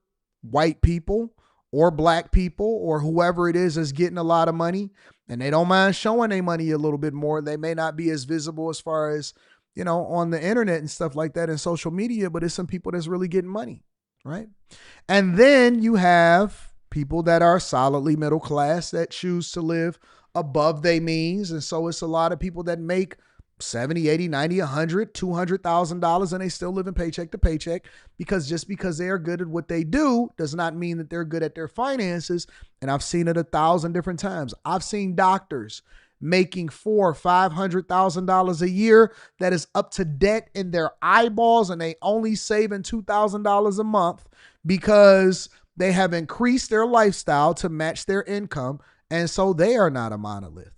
white people or black people or whoever it is that's getting a lot of money and they don't mind showing their money a little bit more. They may not be as visible as far as, on the internet and stuff like that and social media, but it's some people that's really getting money, right? And then you have people that are solidly middle class that choose to live above their means. And so it's a lot of people that make 70, 80, 90, 100, $200,000 and they still living paycheck to paycheck because just because they are good at what they do does not mean that they're good at their finances. And I've seen it 1,000 different times. I've seen doctors making $400,000-$500,000 a year that is up to debt in their eyeballs and they only saving $2,000 a month because they have increased their lifestyle to match their income. And so they are not a monolith.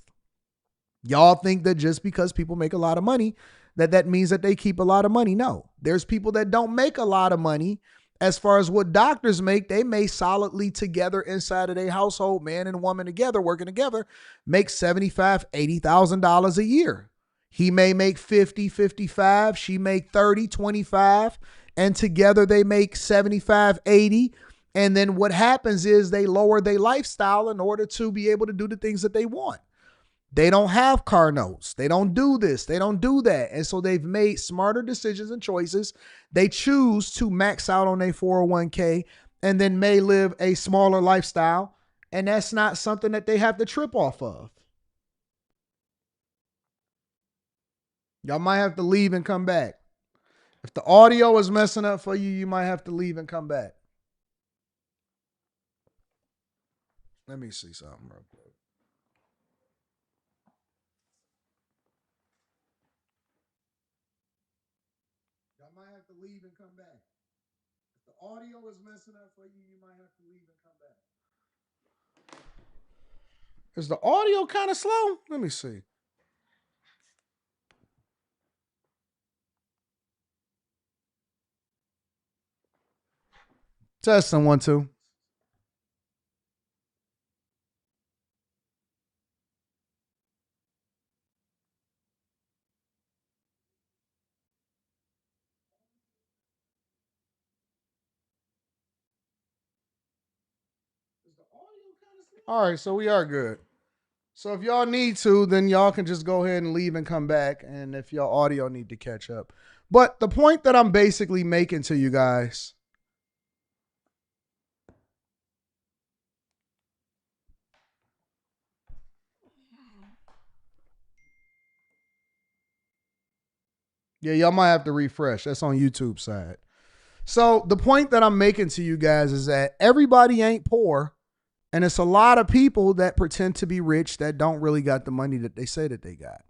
Y'all think that just because people make a lot of money, that means that they keep a lot of money. No, there's people that don't make a lot of money. As far as what doctors make, they may solidly together inside of their household, man and woman together, working together, make $75,000, $80,000 a year. He may make 50, 55, she make 30, 25, and together they make 75, 80. And then what happens is they lower their lifestyle in order to be able to do the things that they want. They don't have car notes. They don't do this. They don't do that. And so they've made smarter decisions and choices. They choose to max out on a 401k and then may live a smaller lifestyle. And that's not something that they have to trip off of. Y'all might have to leave and come back. If the audio is messing up for you, you might have to leave and come back. Let me see something real quick. Y'all might have to leave and come back. If the audio is messing up for you, you might have to leave and come back. Is the audio kind of slow? Let me see. Testing 1, 2. All right, so we are good. So if y'all need to, then y'all can just go ahead and leave and come back. And if your audio need to catch up. But the point that I'm basically making to you guys. Yeah, y'all might have to refresh. That's on YouTube side. So the point that I'm making to you guys is that everybody ain't poor. And it's a lot of people that pretend to be rich that don't really got the money that they say that they got.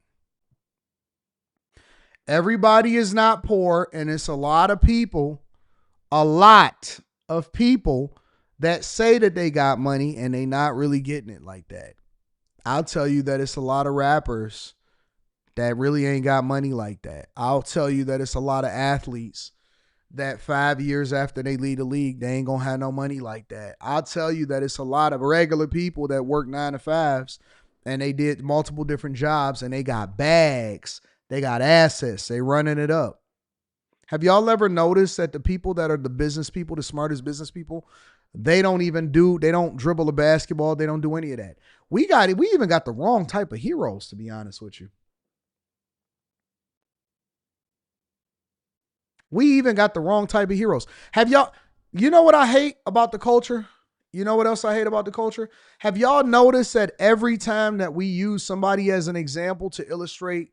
Everybody is not poor, and it's a lot of people that say that they got money and they not really getting it like that. I'll tell you that it's a lot of rappers that really ain't got money like that. I'll tell you that it's a lot of athletes that 5 years after they leave the league, they ain't gonna have no money like that. I'll tell you that it's a lot of regular people that work 9 to 5s and they did multiple different jobs and they got bags, they got assets, they running it up. Have y'all ever noticed that the people that are the business people, the smartest business people, they don't dribble a basketball, they don't do any of that. We even got the wrong type of heroes, to be honest with you. We even got the wrong type of heroes. You know what I hate about the culture? You know what else I hate about the culture? Have y'all noticed that every time that we use somebody as an example to illustrate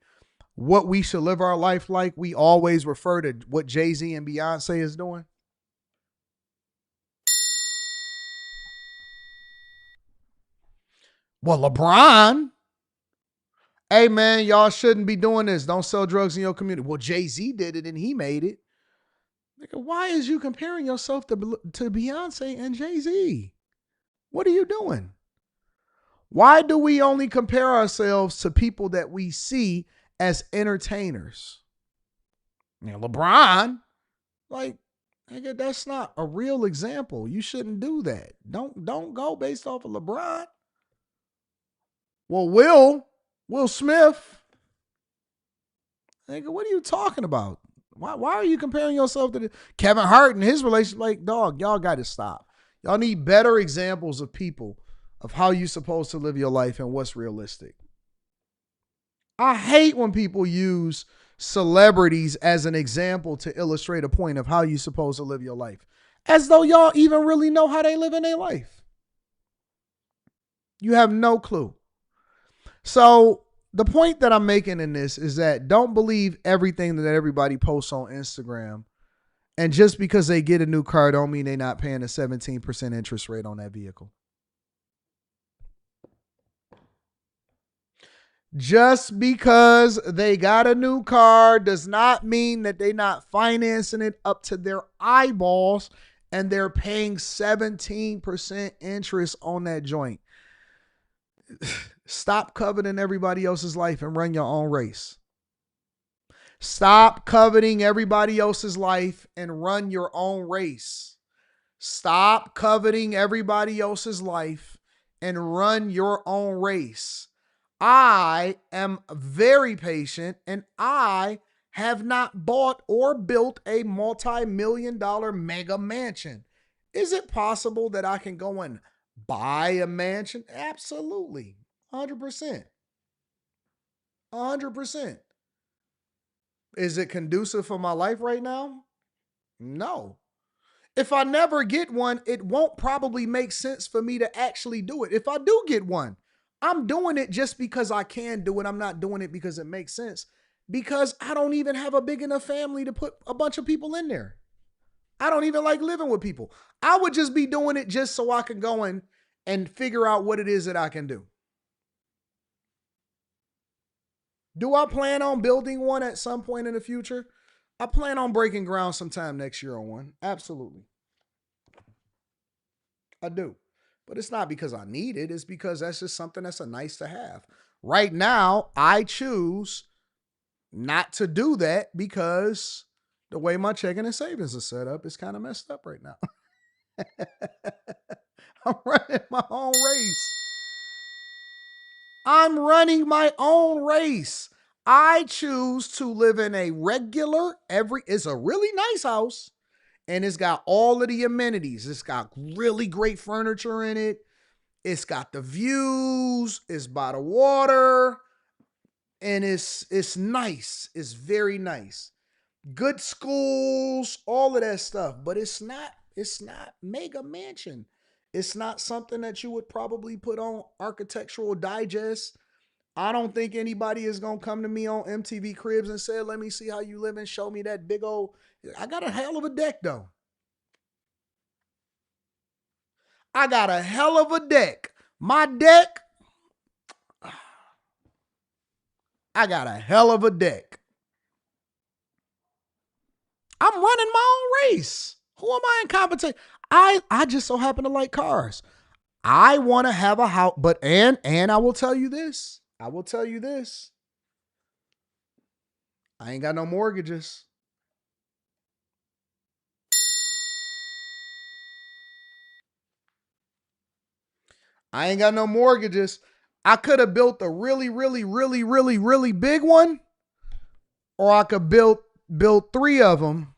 what we should live our life like, we always refer to what Jay-Z and Beyonce is doing? Well, LeBron, hey man, y'all shouldn't be doing this. Don't sell drugs in your community. Well, Jay-Z did it and he made it. Why is you comparing yourself to Beyonce and Jay-Z? What are you doing? Why do we only compare ourselves to people that we see as entertainers? You know, LeBron, like, nigga, that's not a real example. You shouldn't do that. Don't go based off of LeBron. Well, Will Smith, nigga, what are you talking about? Why are you comparing yourself to Kevin Hart and his relationship? Like, dog, y'all got to stop. Y'all need better examples of people of how you're supposed to live your life and what's realistic. I hate when people use celebrities as an example to illustrate a point of how you're supposed to live your life, as though y'all even really know how they live in their life. You have no clue. So the point that I'm making in this is that don't believe everything that everybody posts on Instagram. And just because they get a new car don't mean they're not paying a 17% interest rate on that vehicle. Just because they got a new car does not mean that they're not financing it up to their eyeballs and they're paying 17% interest on that joint. Stop coveting everybody else's life and run your own race. Stop coveting everybody else's life and run your own race. Stop coveting everybody else's life and run your own race. I am very patient and I have not bought or built a multi-million-dollar mega mansion. Is it possible that I can go and buy a mansion? Absolutely. 100%. 100%. Is it conducive for my life right now? No. If I never get one, it won't probably make sense for me to actually do it. If I do get one, I'm doing it just because I can do it. I'm not doing it because it makes sense, because I don't even have a big enough family to put a bunch of people in there. I don't even like living with people. I would just be doing it just so I can go in and figure out what it is that I can do. Do I plan on building one at some point in the future? I plan on breaking ground sometime next year on one. Absolutely. I do. But it's not because I need it. It's because that's just something that's a nice to have. Right now, I choose not to do that because the way my checking and savings is set up is kind of messed up right now. I'm running my own race. I'm running my own race. I choose to live in a regular, it's a really nice house, and it's got all of the amenities. It's got really great furniture in it. It's got the views. It's by the water, and it's nice. It's very nice. Good schools, all of that stuff. But it's not mega mansion. It's not something that you would probably put on Architectural Digest. I don't think anybody is going to come to me on MTV Cribs and say, let me see how you live and show me that big old. I got a hell of a deck, though. I got a hell of a deck. My deck, I got a hell of a deck. I'm running my own race. Who am I in competition? I just so happen to like cars. I want to have a house, but and I will tell you this. I ain't got no mortgages. I could have built a really, really, really, really, really big one, or I could build three of them,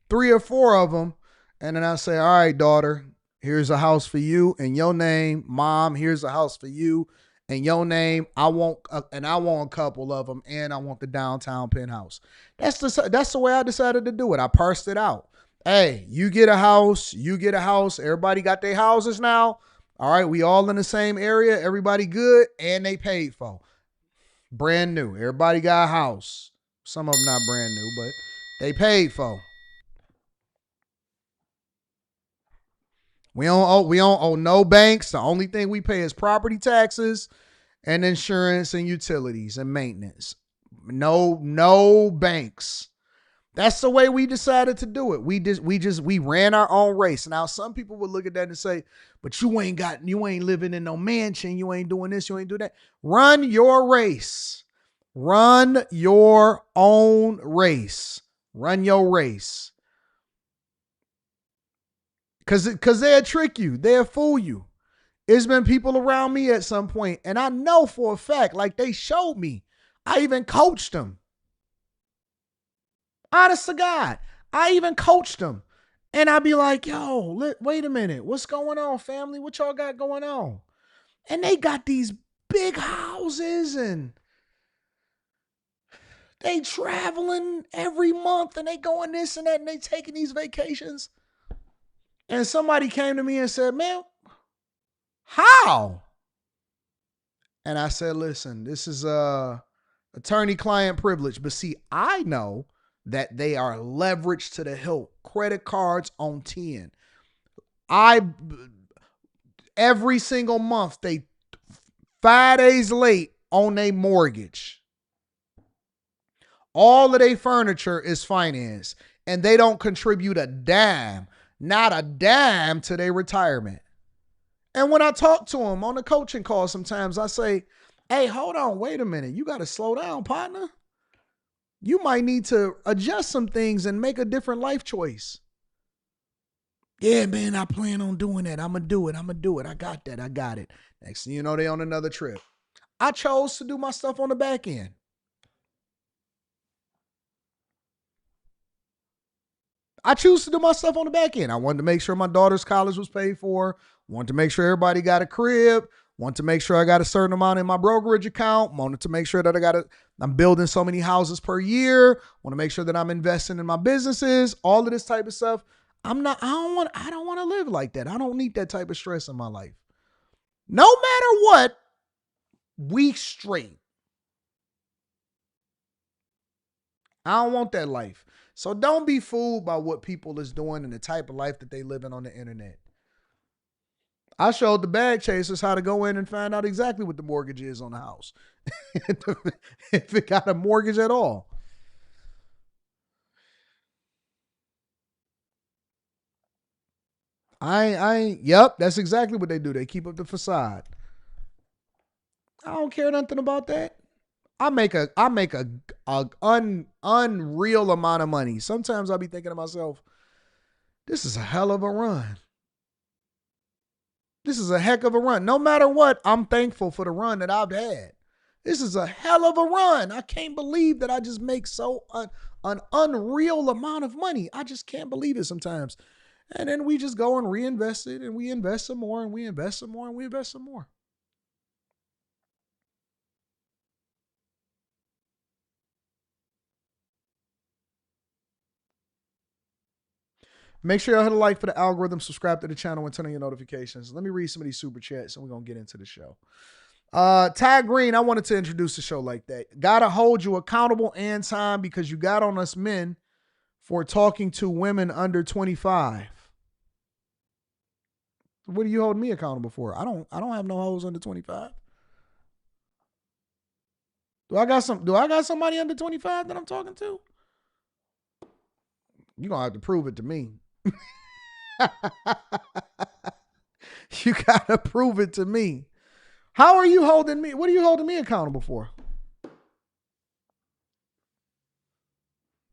3 or 4 of them, and then I say, all right, daughter, here's a house for you in your name. Mom, here's a house for you in your name. I want a couple of them, and I want the downtown penthouse. That's the way I decided to do it. I parsed it out. Hey, you get a house. Everybody got their houses now. All right, we all in the same area. Everybody good, and they paid for. Brand new. Everybody got a house. Some of them not brand new, but they paid for. We don't owe no banks. The only thing we pay is property taxes and insurance and utilities and maintenance. No banks. That's the way we decided to do it. We ran our own race. Now, some people would look at that and say, but you ain't living in no mansion. You ain't doing this. You ain't doing that. Run your race. Run your own race. Run your race. Cause they'll trick you. They'll fool you. It's been people around me at some point, and I know for a fact, like they showed me. I even coached them. Honest to God, I even coached them. And I'd be like, yo, wait a minute. What's going on, family? What y'all got going on? And they got these big houses and they traveling every month and they going this and that and they taking these vacations. And somebody came to me and said, man, how? And I said, listen, this is attorney-client privilege. But see, I know that they are leveraged to the hilt. Credit cards on 10. Every single month, they 5 days late on their mortgage. All of their furniture is financed. And they don't contribute a dime, not a dime to their retirement. And when I talk to them on the coaching call, sometimes I say, hey, hold on, wait a minute. You got to slow down, partner. You might need to adjust some things and make a different life choice. Yeah, man, I plan on doing that. I'm going to do it. I got that. I got it. Next thing you know, they on another trip. I chose to do my stuff on the back end. I choose to do my stuff on the back end. I wanted to make sure my daughter's college was paid for. Wanted to make sure everybody got a crib. Wanted to make sure I got a certain amount in my brokerage account. Wanted to make sure that I'm building so many houses per year. Want to make sure that I'm investing in my businesses. All of this type of stuff. I don't want to live like that. I don't need that type of stress in my life. No matter what, we straight. I don't want that life. So don't be fooled by what people is doing and the type of life that they living on the internet. I showed the bag chasers how to go in and find out exactly what the mortgage is on the house. If it got a mortgage at all. Yep, that's exactly what they do. They keep up the facade. I don't care nothing about that. I make a unreal amount of money. Sometimes I'll be thinking to myself, this is a hell of a run. This is a heck of a run. No matter what, I'm thankful for the run that I've had. This is a hell of a run. I can't believe that I just make an unreal amount of money. I just can't believe it sometimes. And then we just go and reinvest it, and we invest some more, and we invest some more, and we invest some more. Make sure you hit a like for the algorithm, subscribe to the channel, and turn on your notifications. Let me read some of these super chats, and we're going to get into the show. Ty Green, I wanted to introduce the show like that. Gotta hold you accountable, Anton, because you got on us men for talking to women under 25. What are you holding me accountable for? I don't have no hoes under 25. Do I got somebody under 25 that I'm talking to? You're gonna have to prove it to me. You gotta prove it to me. How are you holding me? What are you holding me accountable for?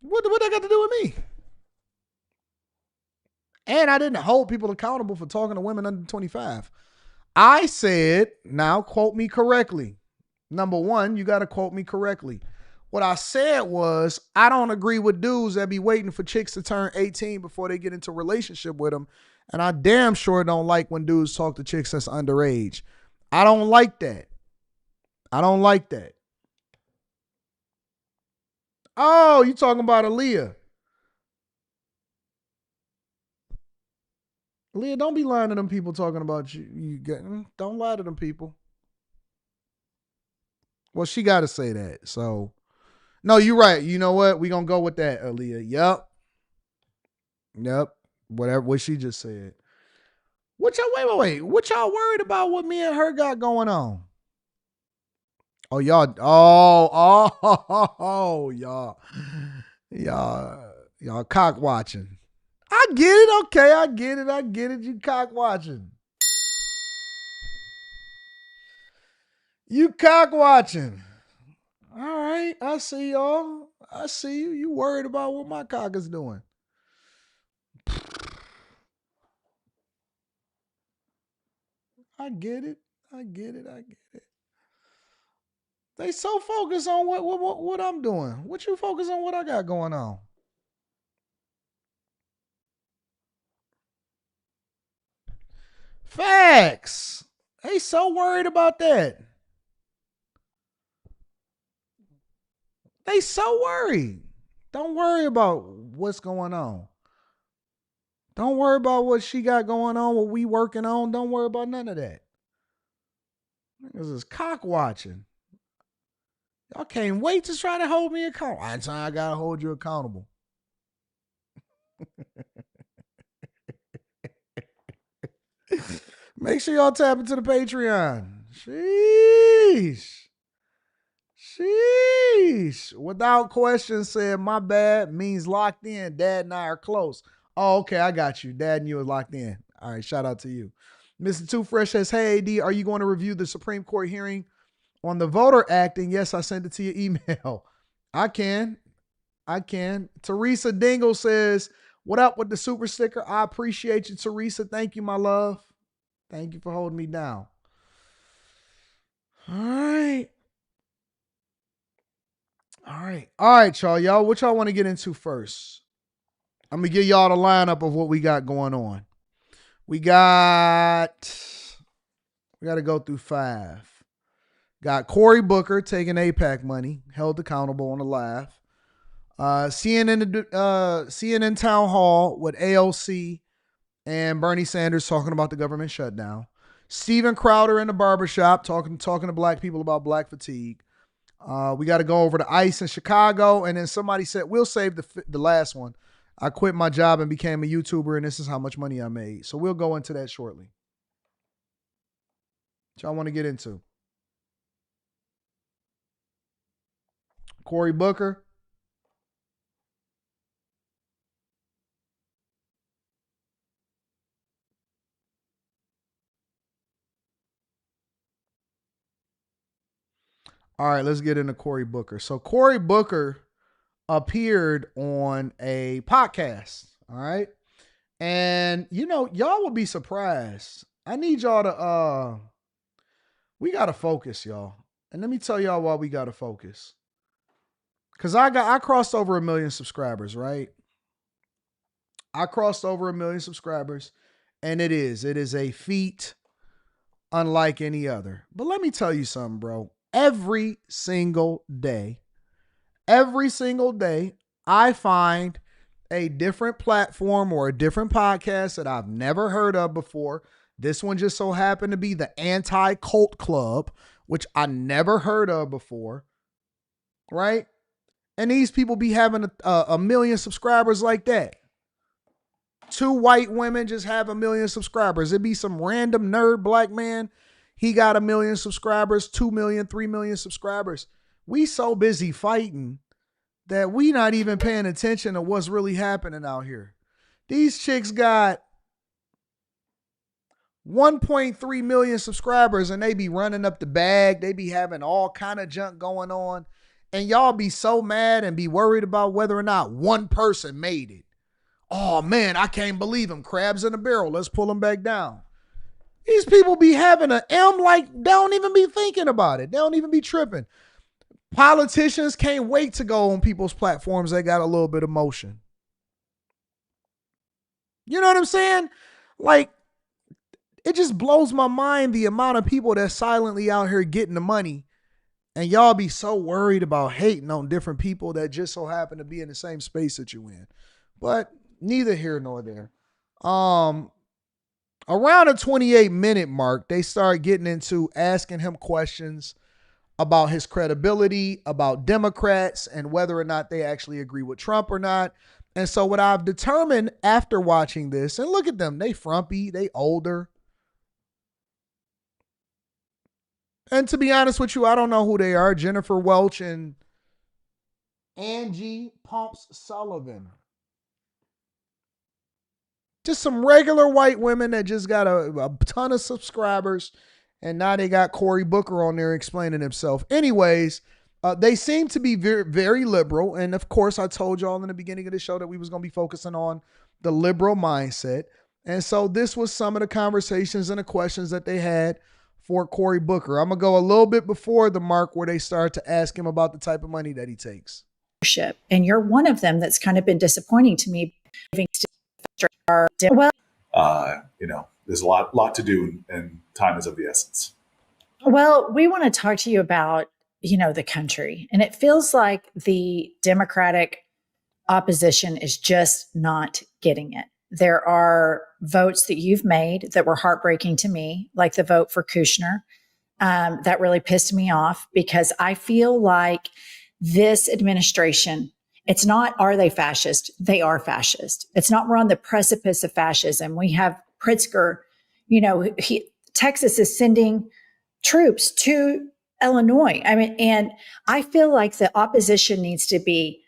What that got to do with me? And I didn't hold people accountable for talking to women under 25. I said, now quote me correctly. Number one, you got to quote me correctly. What I said was, I don't agree with dudes that be waiting for chicks to turn 18 before they get into a relationship with them. And I damn sure don't like when dudes talk to chicks that's underage. I don't like that. I don't like that. Oh, you talking about Aaliyah. Aaliyah, don't be lying to them people talking about you. Don't lie to them people. Well, she got to say that. So, no, you're right. You know what? We're going to go with that, Aaliyah. Yep. Whatever, what she just said. Wait. What y'all worried about what me and her got going on? Oh, y'all. Oh, y'all. Y'all cock watching. I get it. Okay, I get it. I get it. You cock watching. You cock watching. All right. I see y'all. I see you. You worried about what my cock is doing. I get it. I get it. I get it. They so focused on what I'm doing. What you focus on what I got going on? Facts. They so worried about that. They so worried. Don't worry about what's going on. Don't worry about what she got going on, what we working on. Don't worry about none of that. This is cock watching. Y'all can't wait to try to hold me accountable. I gotta hold you accountable. Make sure y'all tap into the Patreon. Sheesh. Sheesh. Without question said, my bad means locked in. Dad and I are close. Oh, okay. I got you. Dad and you are locked in. All right. Shout out to you. Mr. Too Fresh says, hey, AD, are you going to review the Supreme Court hearing on the Voter Act? And yes, I sent it to your email. I can. Teresa Dingle says, what up with the super sticker? I appreciate you, Teresa. Thank you, my love. Thank you for holding me down. All right. All right, y'all. Y'all, what y'all want to get into first? I'm going to give y'all the lineup of what we got going on. We got to go through 5. Got Cory Booker taking AIPAC money, held accountable on the live. CNN Town Hall with AOC and Bernie Sanders talking about the government shutdown. Steven Crowder in the barbershop talking to black people about black fatigue. We got to go over to ICE in Chicago. And then somebody said, we'll save the last one. I quit my job and became a YouTuber, and this is how much money I made. So we'll go into that shortly. What y'all want to get into? Cory Booker. All right, let's get into Cory Booker. So Cory Booker appeared on a podcast. All right. And y'all will be surprised. I need y'all to we gotta focus, y'all. And let me tell y'all why we gotta focus. Cause I crossed over 1 million subscribers, right? I crossed over 1 million subscribers, and it is a feat unlike any other. But let me tell you something, bro. Every single day, I find a different platform or a different podcast that I've never heard of before. This one just so happened to be the Anti-Cult Club, which I never heard of before, right? And these people be having a million subscribers like that. 2 white women just have 1 million subscribers. It'd be some random nerd black man. He got 1 million subscribers, 2 million, 3 million subscribers. We so busy fighting that we not even paying attention to what's really happening out here. These chicks got 1.3 million subscribers and they be running up the bag. They be having all kind of junk going on. And y'all be so mad and be worried about whether or not one person made it. Oh man, I can't believe them. Crabs in a barrel. Let's pull them back down. These people be having an M like they don't even be thinking about it. They don't even be tripping. Politicians can't wait to go on people's platforms that got a little bit of motion. You know what I'm saying? Like, it just blows my mind the amount of people that's silently out here getting the money. And y'all be so worried about hating on different people that just so happen to be in the same space that you in. But neither here nor there. Around the 28-minute mark, they start getting into asking him questions about his credibility, about Democrats, and whether or not they actually agree with Trump or not. And so what I've determined after watching this, and look at them, they frumpy, they older. And to be honest with you, I don't know who they are. Jennifer Welch and Angie Pumps Sullivan. Just some regular white women that just got a ton of subscribers, and now they got Cory Booker on there explaining himself. Anyways, they seem to be very, very liberal, and of course, I told y'all in the beginning of the show that we was going to be focusing on the liberal mindset, and so this was some of the conversations and the questions that they had for Cory Booker. I'm gonna go a little bit before the mark where they start to ask him about the type of money that he takes. And you're one of them that's kind of been disappointing to me. Well, there's a lot to do, and time is of the essence. Well, we want to talk to you about, the country. And it feels like the Democratic opposition is just not getting it. There are votes that you've made that were heartbreaking to me, like the vote for Kushner. That really pissed me off because I feel like this administration, it's not, are they fascist? They are fascist. It's not, we're on the precipice of fascism. We have Pritzker, Texas is sending troops to Illinois. And I feel like the opposition needs to be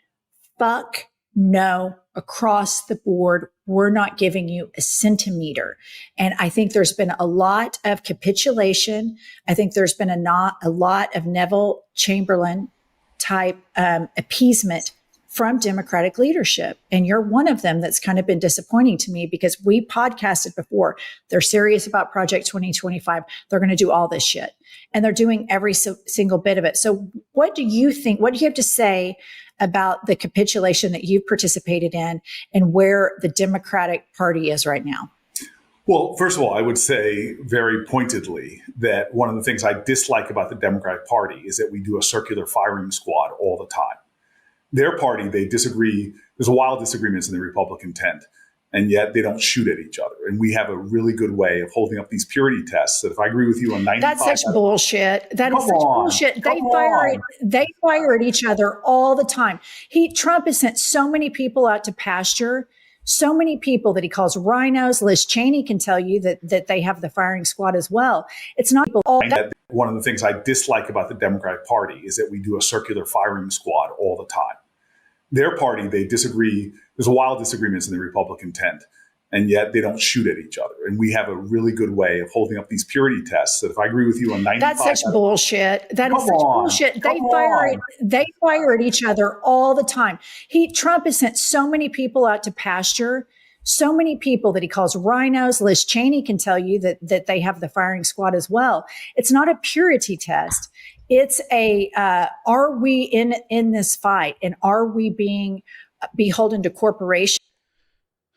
fuck no across the board. We're not giving you a centimeter. And I think there's been a lot of capitulation. I think there's been a lot of Neville Chamberlain type appeasement from Democratic leadership. And you're one of them that's kind of been disappointing to me because we podcasted before. They're serious about Project 2025. They're going to do all this shit. And they're doing every single bit of it. So what do you think? What do you have to say about the capitulation that you've participated in and where the Democratic Party is right now? Well, first of all, I would say very pointedly that one of the things I dislike about the Democratic Party is that we do a circular firing squad all the time. Their party, they disagree. There's wild disagreements in the Republican tent, and yet they don't shoot at each other. And we have a really good way of holding up these purity tests that if I agree with you on 95... That's such bullshit. That is such bullshit. They fire at each other all the time. Trump has sent so many people out to pasture, so many people that he calls rhinos. Liz Cheney can tell you that they have the firing squad as well. It's not all that. One of the things I dislike about the Democratic Party is that we do a circular firing squad all the time. Their party, they disagree. There's wild disagreements in the Republican tent, and yet they don't shoot at each other. And we have a really good way of holding up these purity tests that if I agree with you on 95... That's such bullshit. That is such bullshit. They fire at each other all the time. Trump has sent so many people out to pasture, so many people that he calls rhinos. Liz Cheney can tell you that they have the firing squad as well. It's not a purity test. It's are we in this fight, and are we being beholden to corporations?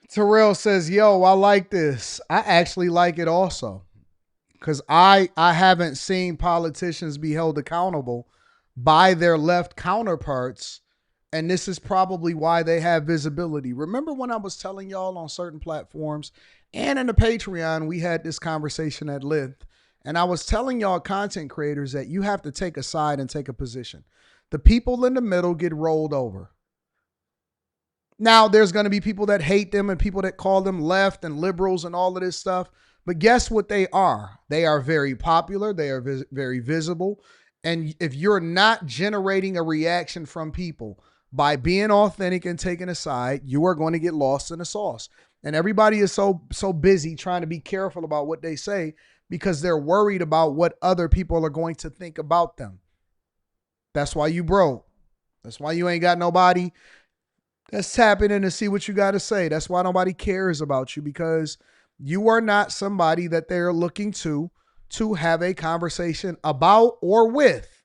Terrell says, yo, I like this. I actually like it also because I haven't seen politicians be held accountable by their left counterparts. And this is probably why they have visibility. Remember when I was telling y'all on certain platforms and in the Patreon, we had this conversation at length. And I was telling y'all content creators that you have to take a side and take a position. The people in the middle get rolled over. Now, there's going to be people that hate them and people that call them left and liberals and all of this stuff. But guess what they are? They are very popular. They are very visible. And if you're not generating a reaction from people by being authentic and taking a side, you are going to get lost in the sauce. And everybody is so busy trying to be careful about what they say because they're worried about what other people are going to think about them. That's why you broke. That's why you ain't got nobody that's tapping in to see what you got to say. That's why nobody cares about you, because you are not somebody that they're looking to have a conversation about or with.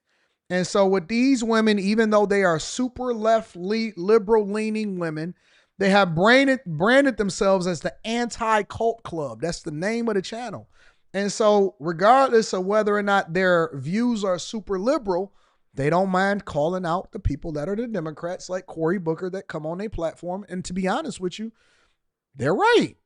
And so with these women, even though they are super left liberal leaning women, they have branded themselves as the anti-cult club. That's the name of the channel. And so regardless of whether or not their views are super liberal, they don't mind calling out the people that are the Democrats like Cory Booker that come on their platform. And to be honest with you, they're right.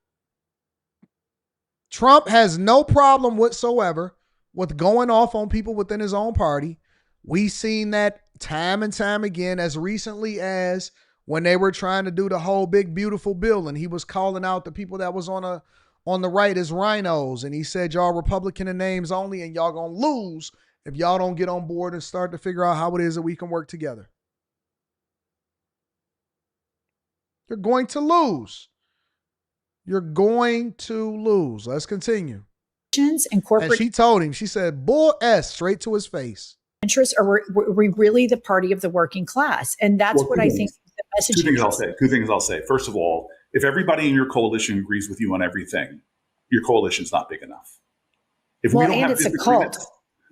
Trump has no problem whatsoever with going off on people within his own party. We've seen that time and time again, as recently as when they were trying to do the whole big, beautiful bill. And he was calling out the people that was on the right as rhinos. And he said, y'all Republican in names only, and y'all going to lose if y'all don't get on board and start to figure out how it is that we can work together. You're going to lose. You're going to lose. Let's continue. And corporate And she told him, she said, bull S straight to his face. interests, or were we really the party of the working class? And that's what I think the message Two things I'll say. First of all, if everybody in your coalition agrees with you on everything, your coalition's not big enough. If we don't have it's a cult.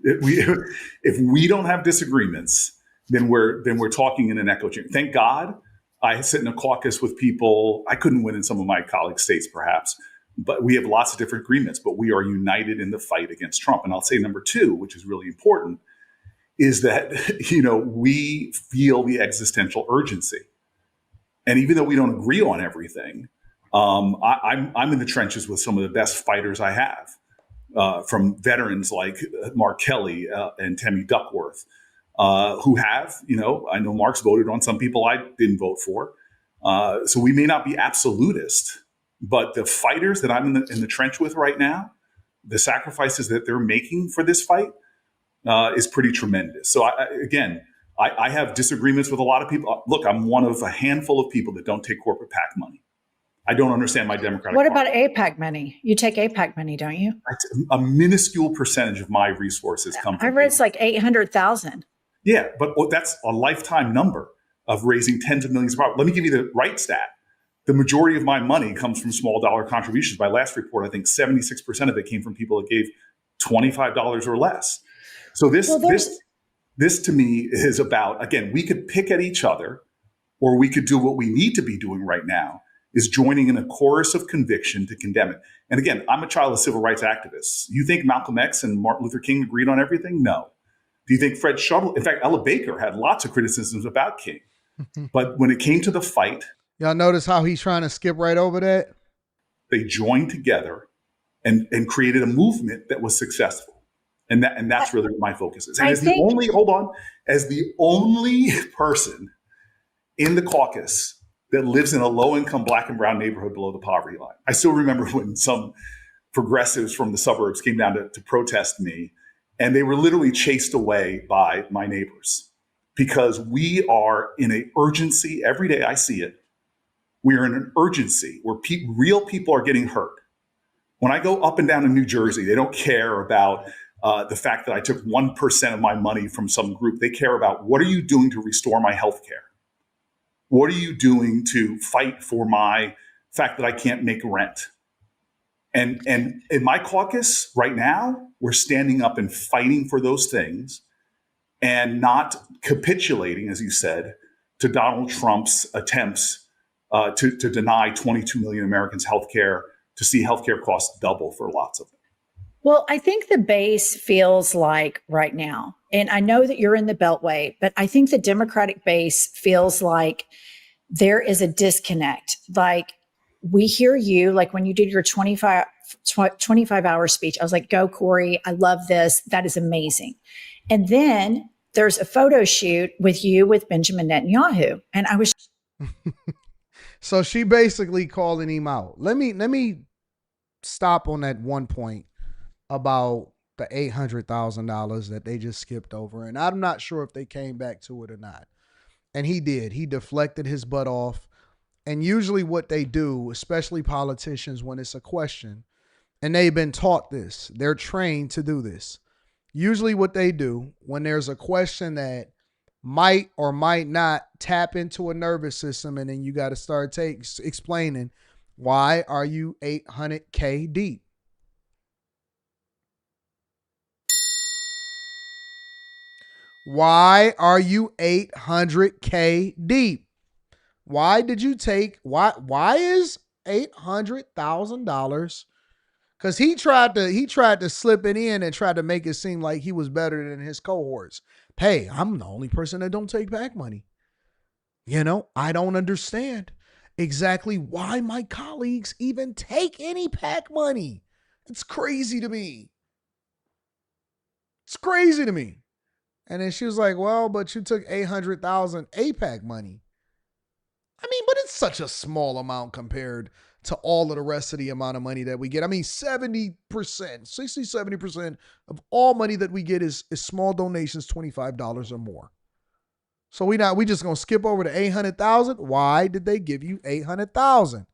If we don't have disagreements, then we're talking in an echo chamber. Thank God I sit in a caucus with people. I couldn't win in some of my colleague states, perhaps, but we have lots of different agreements, but we are united in the fight against Trump. And I'll say number two, which is really important, is that, we feel the existential urgency. And even though we don't agree on everything, I'm in the trenches with some of the best fighters I have, from veterans like Mark Kelly and Tammy Duckworth, who have, I know Mark's voted on some people I didn't vote for. So we may not be absolutist, but the fighters that I'm in the trench with right now, the sacrifices that they're making for this fight is pretty tremendous. So I have disagreements with a lot of people. Look, I'm one of a handful of people that don't take corporate PAC money. I don't understand my Democratic What Party. about AIPAC money? You take AIPAC money, don't you? A minuscule percentage of my resources come from I read it's like 800,000. Yeah, but that's a lifetime number of raising tens of millions of dollars. Let me give you the right stat. The majority of my money comes from small dollar contributions. My last report, I think 76% of it came from people that gave $25 or less. So this to me is about, again, we could pick at each other, or we could do what we need to be doing right now, is joining in a chorus of conviction to condemn it. And again, I'm a child of civil rights activists. You think Malcolm X and Martin Luther King agreed on everything? No. Do you think Fred Shuttle, in fact, Ella Baker had lots of criticisms about King. But when it came to the fight, y'all notice how he's trying to skip right over that? They joined together and created a movement that was successful. And that's really what my focus is. And as the only person in the caucus that lives in a low-income Black and brown neighborhood below the poverty line. I still remember when some progressives from the suburbs came down to protest me, and they were literally chased away by my neighbors, because we are in an urgency. Every day I see it. We are in an urgency where real people are getting hurt. When I go up and down in New Jersey, they don't care about the fact that I took 1% of my money from some group. They care about, what are you doing to restore my health care? What are you doing to fight for my fact that I can't make rent? And in my caucus right now, we're standing up and fighting for those things and not capitulating, as you said, to Donald Trump's attempts to deny 22 million Americans health care, to see healthcare costs double for lots of them. Well, I think the base feels like right now, and I know that you're in the Beltway, but I think the Democratic base feels like there is a disconnect. Like, we hear you, like when you did your 25-hour speech, I was like, go, Cory. I love this. That is amazing. And then there's a photo shoot with you with Benjamin Netanyahu. And I was. So she basically calling him out. Let me stop on that one point about the $800,000 that they just skipped over. And I'm not sure if they came back to it or not. And he did. He deflected his butt off. And usually what they do, especially politicians, when it's a question, and they've been taught this, they're trained to do this. Usually what they do when there's a question that might or might not tap into a nervous system, and then you got to start explaining, why are you 800K deep? Why are you 800K deep? Why did you take, why is $800,000? Because he tried to slip it in and tried to make it seem like he was better than his cohorts. Hey, I'm the only person that don't take PAC money. I don't understand exactly why my colleagues even take any PAC money. It's crazy to me. It's crazy to me. And then she was like, well, but you took 800,000 AIPAC money. I mean, but it's such a small amount compared to all of the rest of the amount of money that we get. I mean, 70% of all money that we get is small donations, $25 or more. So we just gonna skip over to 800,000. Why did they give you 800,000?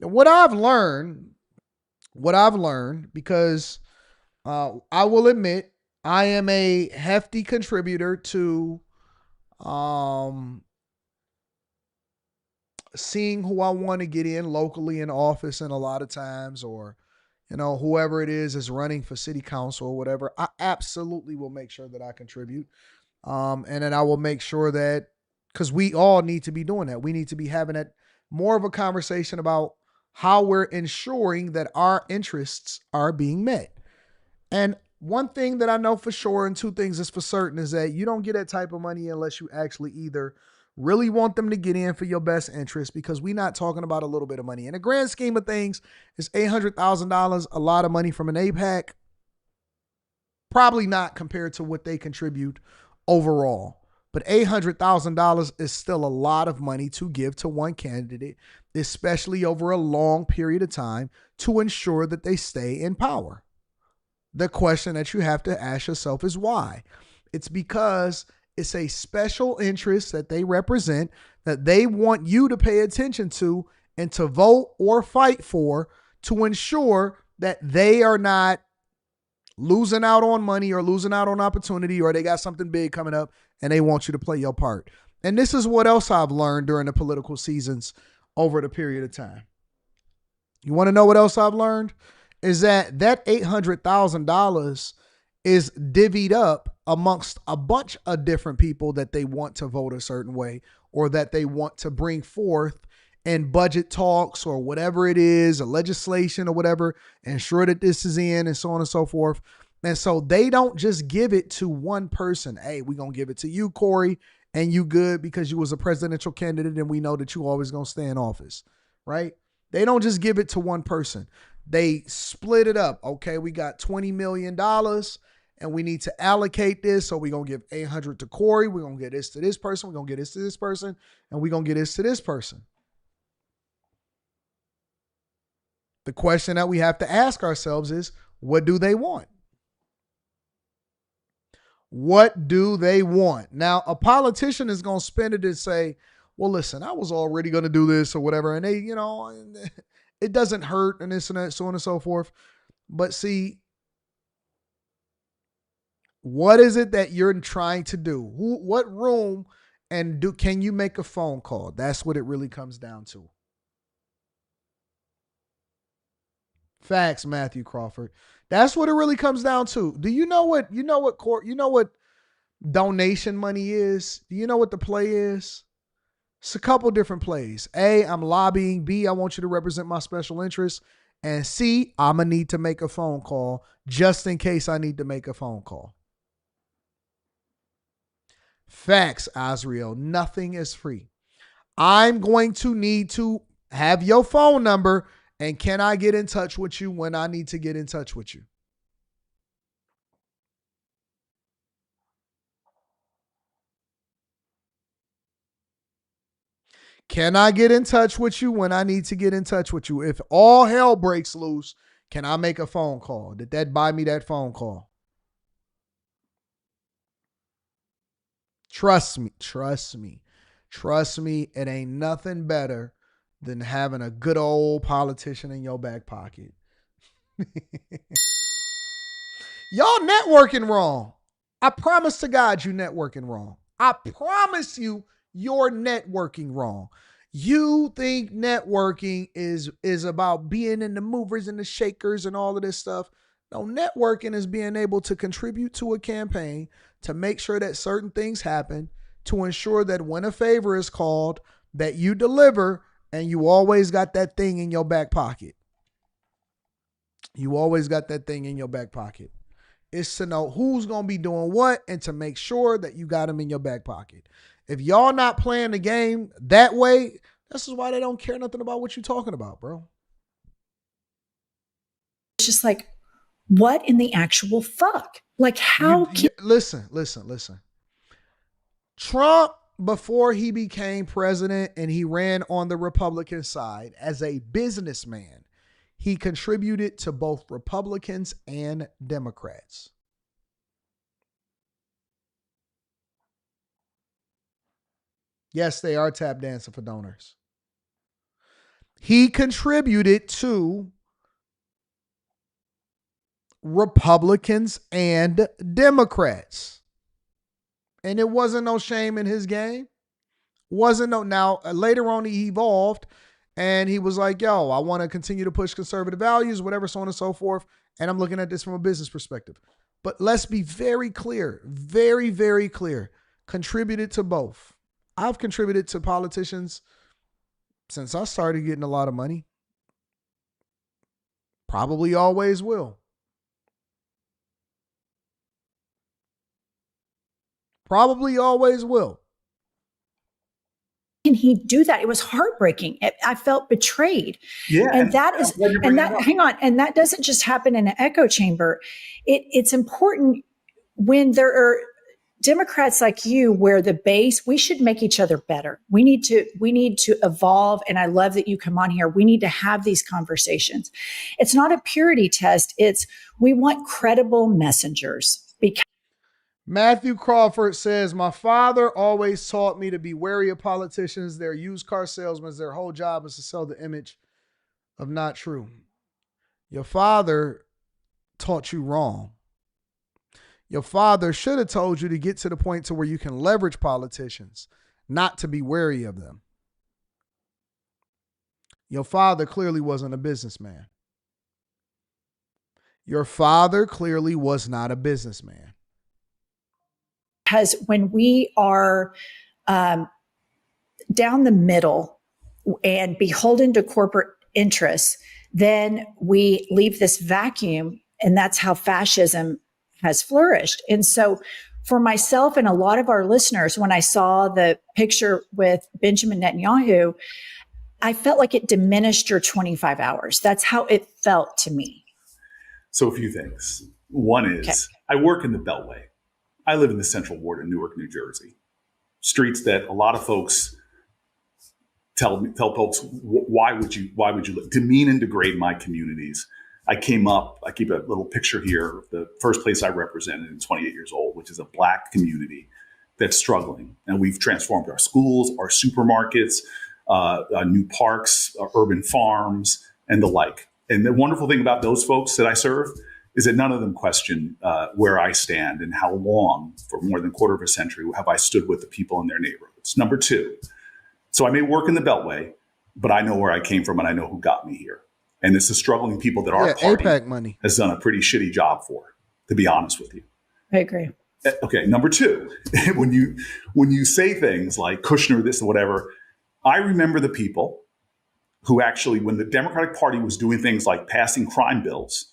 And what I've learned, because I will admit I am a hefty contributor to seeing who I want to get in locally in office, and a lot of times, or whoever it is running for city council or whatever, I absolutely will make sure that I contribute. And then I will make sure that, because we all need to be doing that. We need to be having that more of a conversation about how we're ensuring that our interests are being met. And one thing that I know for sure, and two things is for certain, is that you don't get that type of money unless you actually either really want them to get in for your best interest, because we're not talking about a little bit of money. In the grand scheme of things, is $800,000 a lot of money from an AIPAC? Probably not, compared to what they contribute overall. But $800,000 is still a lot of money to give to one candidate, especially over a long period of time, to ensure that they stay in power. The question that you have to ask yourself is why. It's because it's a special interest that they represent, that they want you to pay attention to and to vote or fight for, to ensure that they are not losing out on money or losing out on opportunity, or they got something big coming up and they want you to play your part. And this is what else I've learned during the political seasons over the period of time. You want to know what else I've learned? Is that $800,000 is divvied up amongst a bunch of different people that they want to vote a certain way, or that they want to bring forth in budget talks or whatever it is, a legislation or whatever, ensure that this is in, and so on and so forth. And so they don't just give it to one person. Hey, we're going to give it to you, Cory, and you good because you was a presidential candidate and we know that you always going to stay in office, right? They don't just give it to one person. They split it up. Okay, we got $20 million and we need to allocate this. So we're going to give 800 to Cory. We're going to get this to this person. We're going to get this to this person. And we're going to get this to this person. The question that we have to ask ourselves is, what do they want? What do they want? Now, a politician is going to spend it and say, well, listen, I was already going to do this or whatever. And they, it doesn't hurt and this and that, so on and so forth. But see, what is it that you're trying to do? What room can you make a phone call? That's what it really comes down to. Facts, Matthew Crawford. That's what it really comes down to. Do you know what donation money is? Do you know what the play is? It's a couple different plays. A, I'm lobbying. B, I want you to represent my special interests. And C, I'm going to need to make a phone call just in case I need to make a phone call. Facts, Azriel. Nothing is free. I'm going to need to have your phone number, and can I get in touch with you when I need to get in touch with you? Can I get in touch with you when I need to get in touch with you? If all hell breaks loose, can I make a phone call? Did that buy me that phone call? Trust me. It ain't nothing better than having a good old politician in your back pocket. Y'all networking wrong. I promise to God you networking wrong. I promise you you're networking wrong. You think networking is about being in the movers and the shakers and all of this stuff. No, networking is being able to contribute to a campaign to make sure that certain things happen, to ensure that when a favor is called, that you deliver, and you always got that thing in your back pocket. You always got that thing in your back pocket. It's to know who's going to be doing what and to make sure that you got them in your back pocket. If y'all not playing the game that way, this is why they don't care nothing about what you're talking about, bro. It's just like, what in the actual fuck? Like, how Listen. Trump, before he became president and he ran on the Republican side as a businessman, he contributed to both Republicans and Democrats. Yes, they are tap dancing for donors. He contributed to Republicans and Democrats. And it wasn't no shame in his game. Wasn't no. Now, later on, he evolved and he was like, yo, I want to continue to push conservative values, whatever, so on and so forth. And I'm looking at this from a business perspective. But let's be very clear, very, very clear. Contributed to both. I've contributed to politicians since I started getting a lot of money. Probably always will. Probably always will. Can he do that? It was heartbreaking. I felt betrayed. Yeah. And hang on. And that doesn't just happen in an echo chamber. It's important when there are Democrats like you, where the base, we should make each other better. We need to evolve. And I love that you come on here. We need to have these conversations. It's not a purity test. We want credible messengers. Because Matthew Crawford says, my father always taught me to be wary of politicians. They're used car salesmen. Their whole job is to sell the image of not true. Your father taught you wrong. Your father should have told you to get to the point to where you can leverage politicians, not to be wary of them. Your father clearly wasn't a businessman. Your father clearly was not a businessman. Because when we are down the middle and beholden to corporate interests, then we leave this vacuum, and that's how fascism has flourished. And so for myself and a lot of our listeners, when I saw the picture with Benjamin Netanyahu, I felt like it diminished your 25 hours. That's how it felt to me. So a few things. One is, I work in the Beltway. I live in the Central Ward in Newark, New Jersey. Streets that a lot of folks tell folks, why would you demean and degrade my communities? I keep a little picture here of the first place I represented in 28 years old, which is a Black community that's struggling. And we've transformed our schools, our supermarkets, new parks, urban farms, and the like. And the wonderful thing about those folks that I serve is that none of them question where I stand and how long, for more than a quarter of a century, have I stood with the people in their neighborhoods. Number two, so I may work in the Beltway, but I know where I came from and I know who got me here. And it's the struggling people that our party AIPAC money has done a pretty shitty job for, to be honest with you. I agree. Okay, number two, when you say things like Kushner, this and whatever, I remember the people who actually, when the Democratic Party was doing things like passing crime bills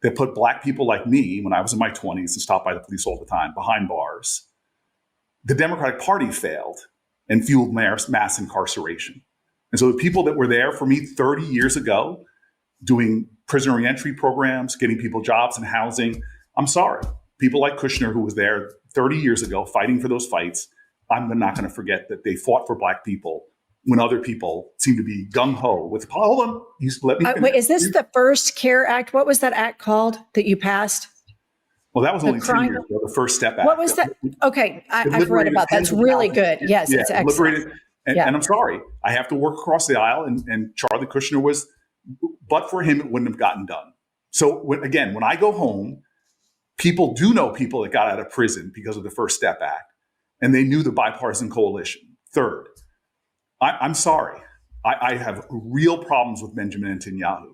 that put Black people like me, when I was in my 20s and stopped by the police all the time, behind bars, the Democratic Party failed and fueled mass incarceration. And so the people that were there for me 30 years ago, doing prisoner reentry programs, getting people jobs and housing, I'm sorry. People like Kushner, who was there 30 years ago fighting for those fights, I'm not going to forget that they fought for Black people when other people seem to be gung-ho with, hold on, let me finish. Wait, is this the first CARE Act? What was that act called that you passed? Well, that was only 10 years ago, the First Step Act. What was that? Okay, I've read about that. It's really good. Yes, it's excellent. And I'm sorry, I have to work across the aisle, and Charlie Kushner was, but for him, it wouldn't have gotten done. So when I go home, people do know people that got out of prison because of the First Step Act, and they knew the bipartisan coalition. Third, I'm sorry. I have real problems with Benjamin Netanyahu.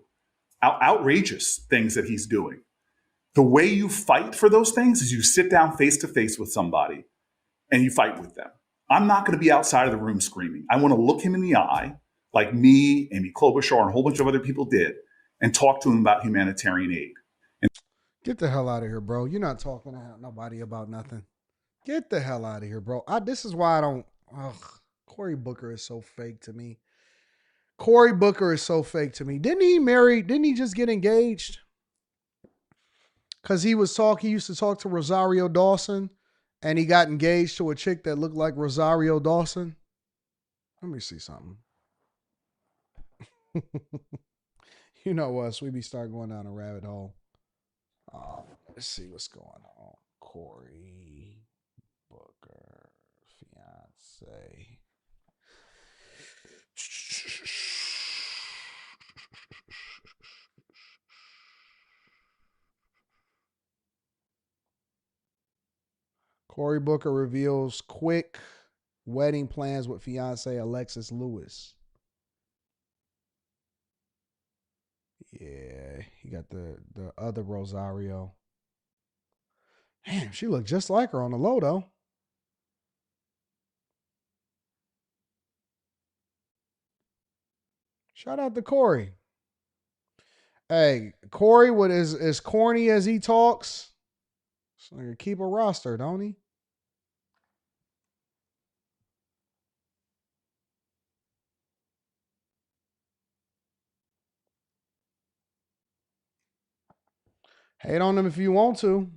Outrageous things that he's doing. The way you fight for those things is you sit down face to face with somebody and you fight with them. I'm not going to be outside of the room screaming. I want to look him in the eye, like me, Amy Klobuchar, and a whole bunch of other people did, and talk to him about humanitarian aid. Get the hell out of here, bro. You're not talking to nobody about nothing. Get the hell out of here, bro. This is why I don't. Cory Booker is so fake to me. Cory Booker is so fake to me. Didn't he just get engaged? Because he used to talk to Rosario Dawson, and he got engaged to a chick that looked like Rosario Dawson. Let me see something. You know us, we be start going down a rabbit hole. Let's see what's going on. Cory Booker, fiance. Cory Booker reveals quick wedding plans with fiance Alexis Lewis. Yeah, he got the other Rosario. Damn, she looked just like her on the low, though. Shout out to Cory. Hey, Cory, what is as corny as he talks, so you keep a roster, don't he? Hate on him if you want to.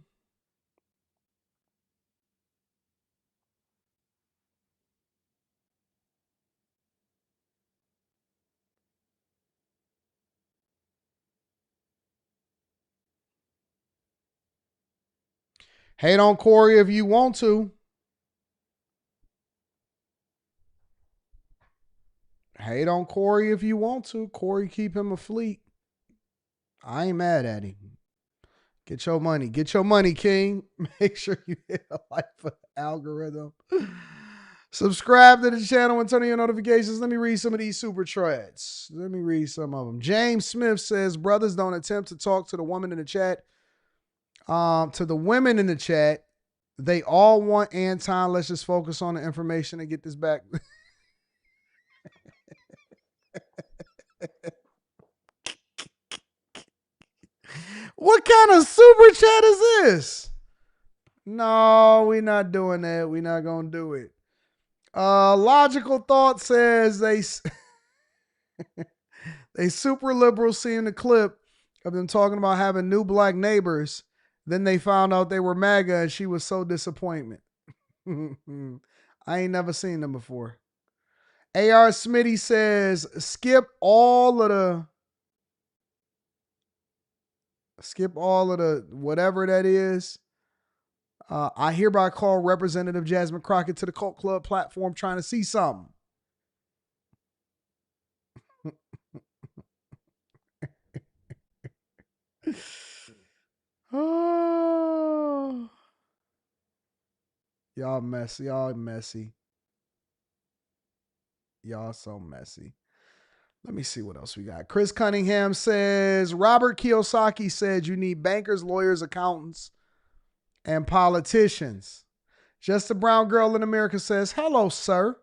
Hate on Cory if you want to. Hate on Cory if you want to. Cory, keep him a fleet. I ain't mad at him. Get your money. Get your money, King. Make sure you hit a like for the algorithm. Subscribe to the channel and turn on your notifications. Let me read some of these super threads. Let me read some of them. James Smith says, brothers don't attempt to talk to the woman in the chat. To the women in the chat, they all want Anton. Let's just focus on the information and get this back. What kind of super chat is this? No, we're not doing that. We're not going to do it. Logical Thought says they super liberals seeing the clip of them talking about having new black neighbors. Then they found out they were MAGA and she was so disappointment. I ain't never seen them before. AR Smitty says, skip all of the whatever that is. I hereby call Representative Jasmine Crockett to the Cult Club platform trying to see something. Oh. Y'all messy. Y'all messy. Y'all so messy. Let me see what else we got. Chris Cunningham says, Robert Kiyosaki said you need bankers, lawyers, accountants, and politicians. Just a Brown Girl in America says, hello, sir.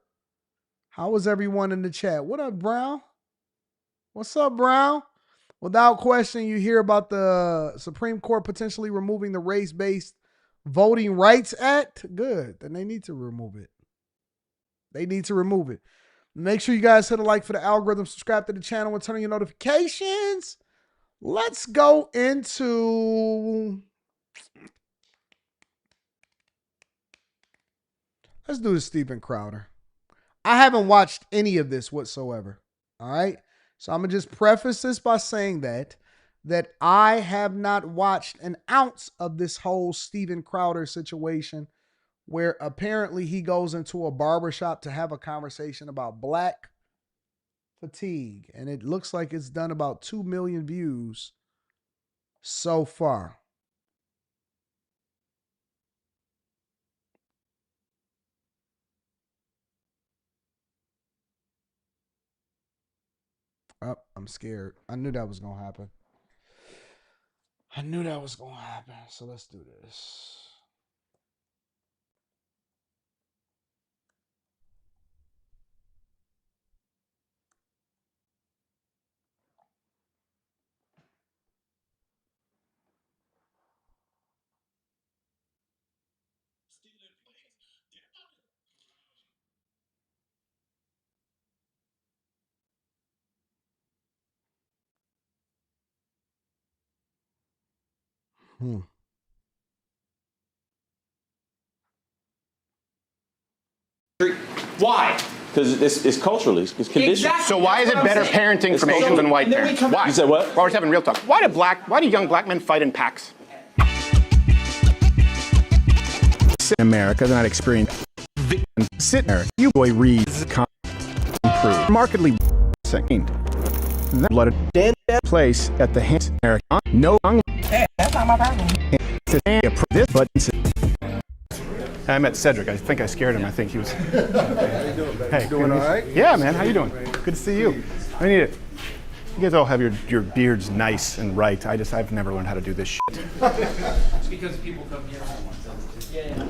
How is everyone in the chat? What up, Brown? What's up, Brown? Without question, you hear about the Supreme Court potentially removing the Race-Based Voting Rights Act. Good. Then they need to remove it. They need to remove it. Make sure you guys hit a like for the algorithm, subscribe to the channel, and turn on your notifications. Let's go into... Let's do the Steven Crowder. I haven't watched any of this whatsoever. All right? So I'm going to just preface this by saying that I have not watched an ounce of this whole Steven Crowder situation where apparently he goes into a barbershop to have a conversation about black fatigue. And it looks like it's done about 2 million views so far. Oh, I'm scared. I knew that was going to happen. I knew that was going to happen. So let's do this. Why? Because it's culturally, it's conditioned. Exactly. So why is it better parenting from Asians than white parents? Why? You said what? Well, we're having real talk. Why do young black men fight in packs? In America, they're not experienced. Sit there. You boy reads improve. Markedly second. That blooded dead place at the hands America. No. Hey, that's not my problem. This button. I met Cedric. I think I scared him. I think he was. How you doing, man? Hey, you doing all right? Yeah, man. How you doing? Good to see you. I need it. You guys all have your beards nice and right. I've never learned how to do this shit. It's because people come here. Yeah.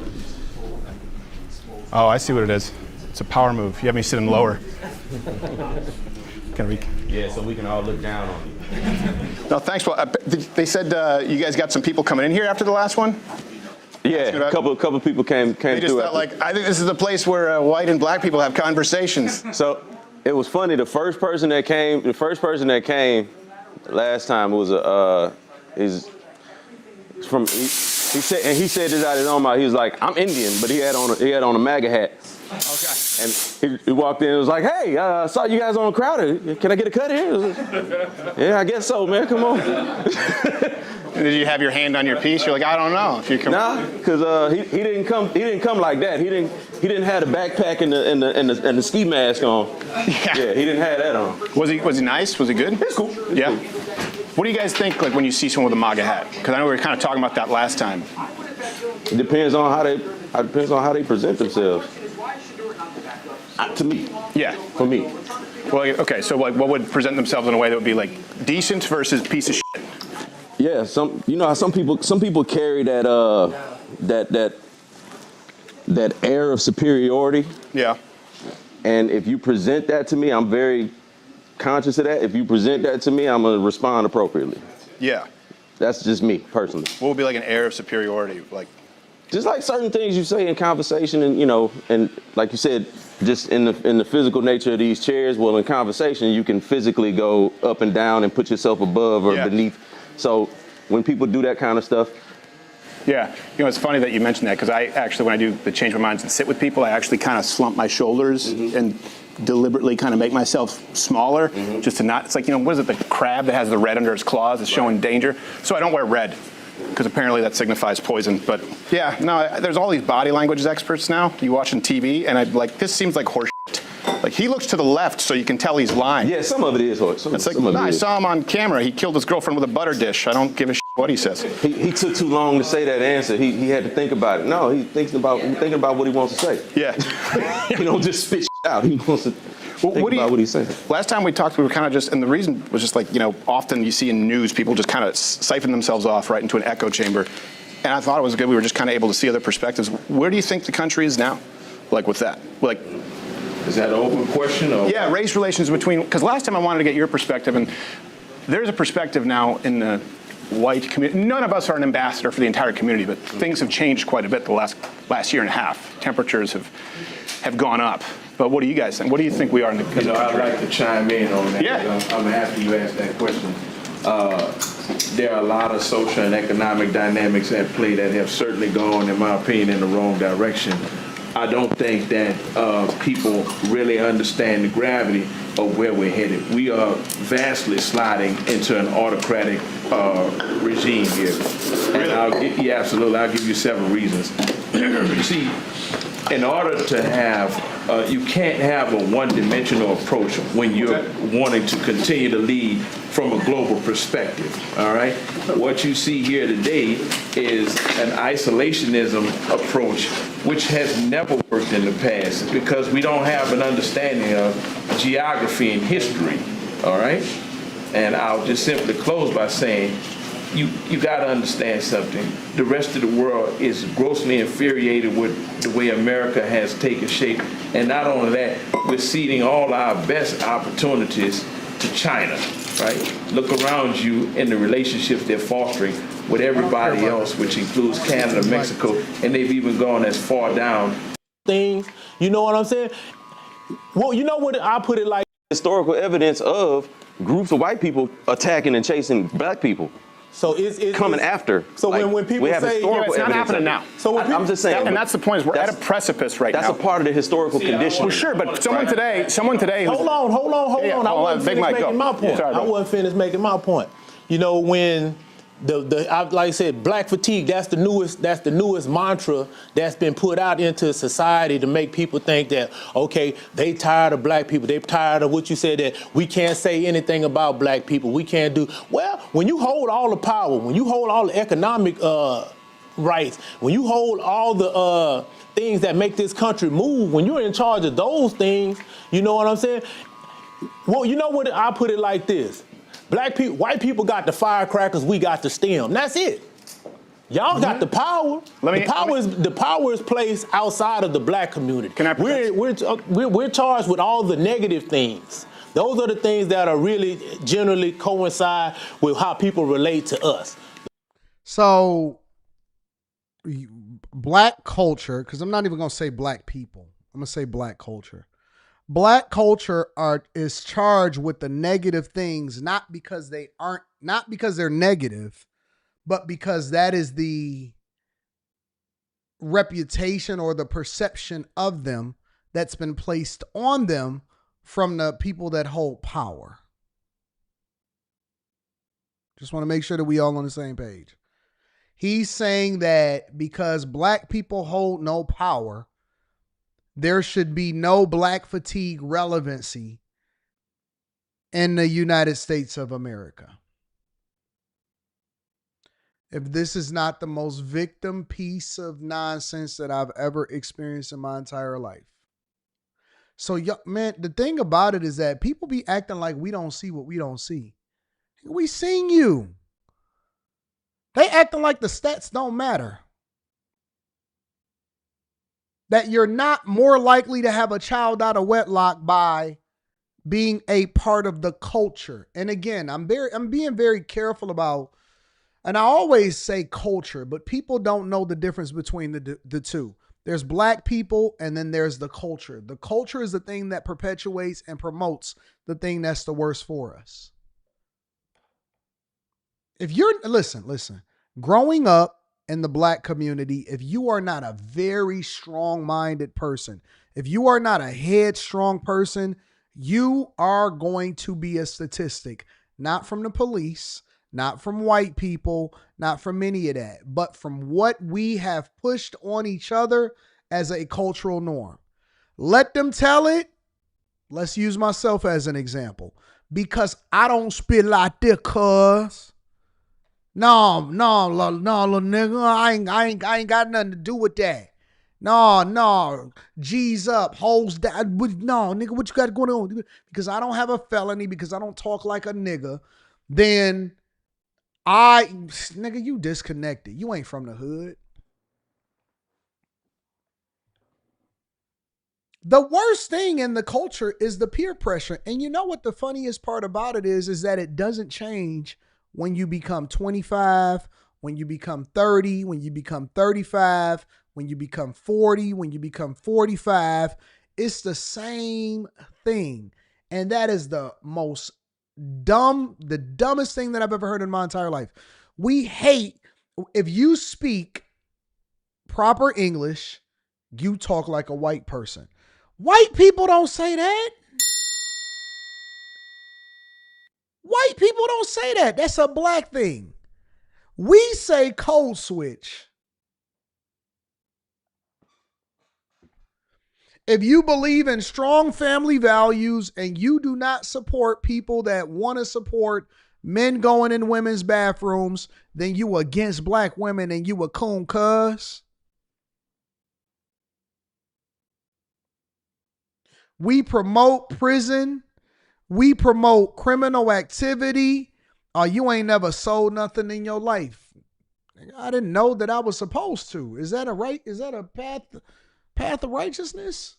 Oh, I see what it is. It's a power move. You have me sitting lower. Yeah, so we can all look down on you. No, thanks. Well, they said you guys got some people coming in here after the last one? Yeah, a couple people came They just through. felt like, I think this is the place where white and black people have conversations. So it was funny. The first person that came last time was he said this out of his own mouth. He was like, I'm Indian, but he had on a MAGA hat. Okay. And he walked in and was like, hey, I saw you guys on Crowder. Can I get a cut here? Yeah, I guess so, man. Come on. Did you have your hand on your piece? You're like, I don't know if you come. Nah, because he didn't come like that. He didn't have the backpack and the ski mask on. Yeah, he didn't have that on. Was he nice? Was he good? It's cool. Yeah. Cool. What do you guys think like when you see someone with a MAGA hat? Because I know we were kind of talking about that last time. It depends on how they present themselves. To me. Yeah. For me. Well, okay. So like, what would present themselves in a way that would be like decent versus piece of shit? Yeah. You know how some people carry that air of superiority. Yeah. And if you present that to me, I'm very conscious of that. If you present that to me, I'm gonna respond appropriately. Yeah. That's just me personally. What would be like an air of superiority, like? Just like certain things you say in conversation, and like you said, just in the physical nature of these chairs. Well, in conversation, you can physically go up and down and put yourself above or beneath. So when people do that kind of stuff. Yeah, it's funny that you mentioned that because I actually, when I do the change my minds and sit with people, I actually kind of slump my shoulders and deliberately kind of make myself smaller just to not. It's like what is it? The crab that has the red under its claws is showing danger. So I don't wear red. Because apparently that signifies poison. But yeah, no, there's all these body languages experts now. You watch on TV, and I'm like, this seems like horse shit. Like he looks to the left, so you can tell he's lying. Yeah, some of it is horse. It's like, I saw him on camera. He killed his girlfriend with a butter dish. I don't give a shit what he says. He took too long to say that answer. He had to think about it. No, he's thinking about what he wants to say. Yeah. He don't just spit shit out. He wants to. Think about what he's saying. Last time we talked, we were kind of just, and the reason was just like, often you see in news, people just kind of siphon themselves off right into an echo chamber. And I thought it was good. We were just kind of able to see other perspectives. Where do you think the country is now? Like with that? Like, is that an open question? Or? Yeah, race relations between, because last time I wanted to get your perspective, and there's a perspective now in the white community. None of us are an ambassador for the entire community, but things have changed quite a bit the last year and a half. Temperatures have gone up. But what do you guys think? What do you think we are in the country? I'd like to chime in on that. Yeah. I'm happy you asked that question. There are a lot of social and economic dynamics at play that have certainly gone, in my opinion, in the wrong direction. I don't think that people really understand the gravity of where we're headed. We are vastly sliding into an autocratic regime here. And absolutely. I'll give you several reasons. You see, in order to have, you can't have a one-dimensional approach when you're wanting to continue to lead from a global perspective, all right? What you see here today is an isolationism approach which has never worked in the past because we don't have an understanding of geography and history, all right? And I'll just simply close by saying, you got to understand something. The rest of the world is grossly infuriated with the way America has taken shape. And not only that, we're ceding all our best opportunities to China, right? Look around you in the relationships they're fostering with everybody else, which includes Canada, Mexico, and they've even gone as far down. Things, you know what I'm saying? Well, you know what, I put it like historical evidence of groups of white people attacking and chasing black people. So it's coming after. So like, when people say it's not happening now. So I'm just saying, and that's the point. Is we're at a precipice right now. That's a part of the historical condition. Well, sure, but someone today. Hold on. I wasn't finished making my point. I wasn't finished making my point. When like I said, black fatigue, that's the newest mantra that's been put out into society to make people think that, okay, they tired of black people. They tired of what you said, that we can't say anything about black people. We can't do, well, when you hold all the power, when you hold all the economic rights, when you hold all the things that make this country move, when you're in charge of those things, you know what I'm saying? Well, you know what? I put it like this. White people got the firecrackers, we got the stem. That's it. Y'all got the power. The power is placed outside of the black community. We're charged with all the negative things. Those are the things that are really generally coincide with how people relate to us. So, black culture, because I'm not even going to say black people. I'm going to say black culture. Black culture is charged with the negative things, not because they're negative, but because that is the reputation or the perception of them that's been placed on them from the people that hold power. Just want to make sure that we all on the same page. He's saying that because black people hold no power, there should be no black fatigue relevancy in the United States of America. If this is not the most victim piece of nonsense that I've ever experienced in my entire life. So, man, the thing about it is that people be acting like we don't see what we don't see. We seen you. They acting like the stats don't matter. That you're not more likely to have a child out of wedlock by being a part of the culture. And again, I'm being very careful about, and I always say culture, but people don't know the difference between the two. There's black people and then there's the culture. The culture is the thing that perpetuates and promotes the thing that's the worst for us. Listen, growing up in the black community, if you are not a very strong-minded person, if you are not a headstrong person, you are going to be a statistic, not from the police, not from white people, not from any of that, but from what we have pushed on each other as a cultural norm. Let them tell it. Let's use myself as an example. Because I don't spit like this, cuz. No, little nigga, I ain't got nothing to do with that. No, G's up, hoes down. No, nigga, what you got going on? Because I don't have a felony, because I don't talk like a nigga, then nigga, you disconnected. You ain't from the hood. The worst thing in the culture is the peer pressure. And you know what the funniest part about it is that it doesn't change when you become 25, when you become 30, when you become 35, when you become 40, when you become 45. It's the same thing. And that is the dumbest thing that I've ever heard in my entire life. We hate, if you speak proper English, you talk like a white person. White people don't say that. White people don't say that. That's a black thing. We say code switch. If you believe in strong family values and you do not support people that want to support men going in women's bathrooms, then you against black women and you a coon, cuz. We promote prison. We promote criminal activity. You ain't never sold nothing in your life. I didn't know that I was supposed to. Is that a path of righteousness?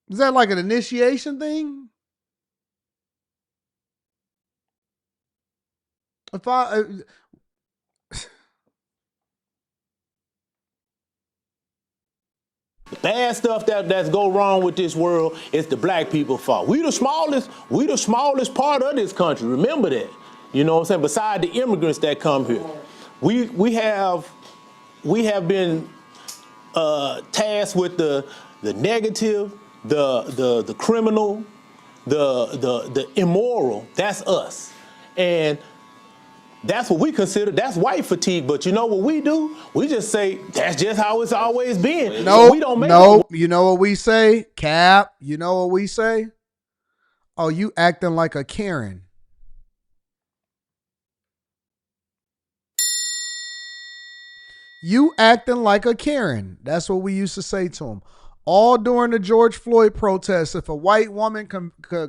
Is that like an initiation thing? The bad stuff that's go wrong with this world is the black people's fault. We the smallest part of this country. Remember that. You know what I'm saying? Beside the immigrants that come here. We have been tasked with the negative, the criminal, the immoral. That's us. And that's what we consider, that's white fatigue. But you know what we do? We just say, that's just how it's always been. No, you know what we say? Cap, you know what we say? Oh, you acting like a Karen. You acting like a Karen. That's what we used to say to him. All during the George Floyd protests, if a white woman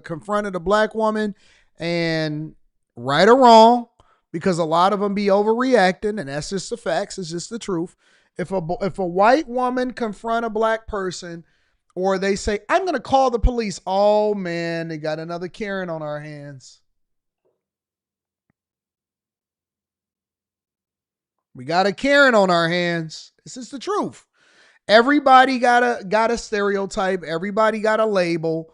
confronted a black woman, and right or wrong, because a lot of them be overreacting, and that's just the facts, it's just the truth. If a white woman confront a black person, or they say, I'm going to call the police, oh man, they got another Karen on our hands. We got a Karen on our hands. This is the truth. Everybody got a stereotype. Everybody got a label.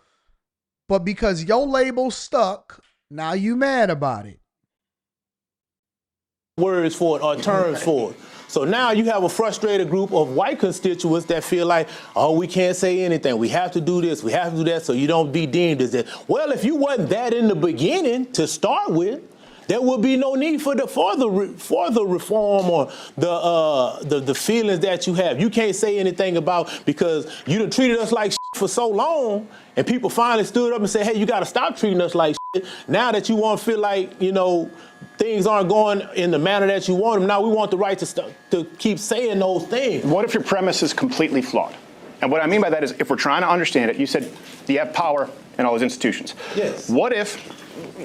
But because your label stuck, now you mad about it. Words for it or terms for it. So now you have a frustrated group of white constituents that feel like, oh, we can't say anything. We have to do this. We have to do that so you don't be deemed as that. Well, if you wasn't that in the beginning to start with, there would be no need for the reform or the feelings that you have. You can't say anything about, because you done treated us like shit for so long, and people finally stood up and said, hey, you got to stop treating us like shit. Now that you want to feel like, things aren't going in the manner that you want them, now we want the right to keep saying those things. What if your premise is completely flawed? And what I mean by that is, if we're trying to understand it, you said you have power in all those institutions. Yes. What if,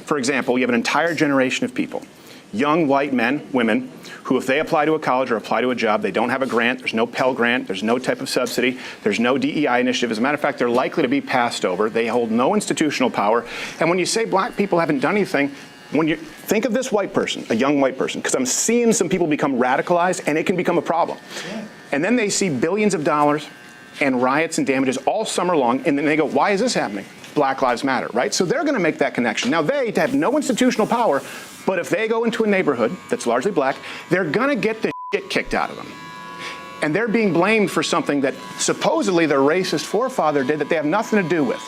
for example, you have an entire generation of people, young white men, women, who if they apply to a college or apply to a job, they don't have a grant, there's no Pell Grant, there's no type of subsidy, there's no DEI initiative. As a matter of fact, they're likely to be passed over. They hold no institutional power. And when you say black people haven't done anything, when you think of this white person, a young white person, because I'm seeing some people become radicalized and it can become a problem. Yeah. And then they see billions of dollars and riots and damages all summer long, and then they go, why is this happening? Black Lives Matter, right? So they're going to make that connection. Now, they have no institutional power, but if they go into a neighborhood that's largely black, they're going to get the shit kicked out of them. And they're being blamed for something that supposedly their racist forefather did that they have nothing to do with.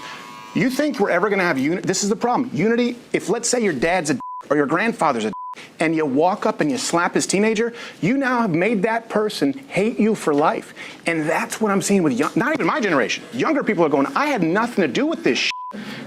You think we're ever going to have unity? This is the problem. Unity, if let's say your dad's a or your grandfather's a and you walk up and you slap his teenager, you now have made that person hate you for life. And that's what I'm seeing with not even my generation. Younger people are going, I had nothing to do with this shit.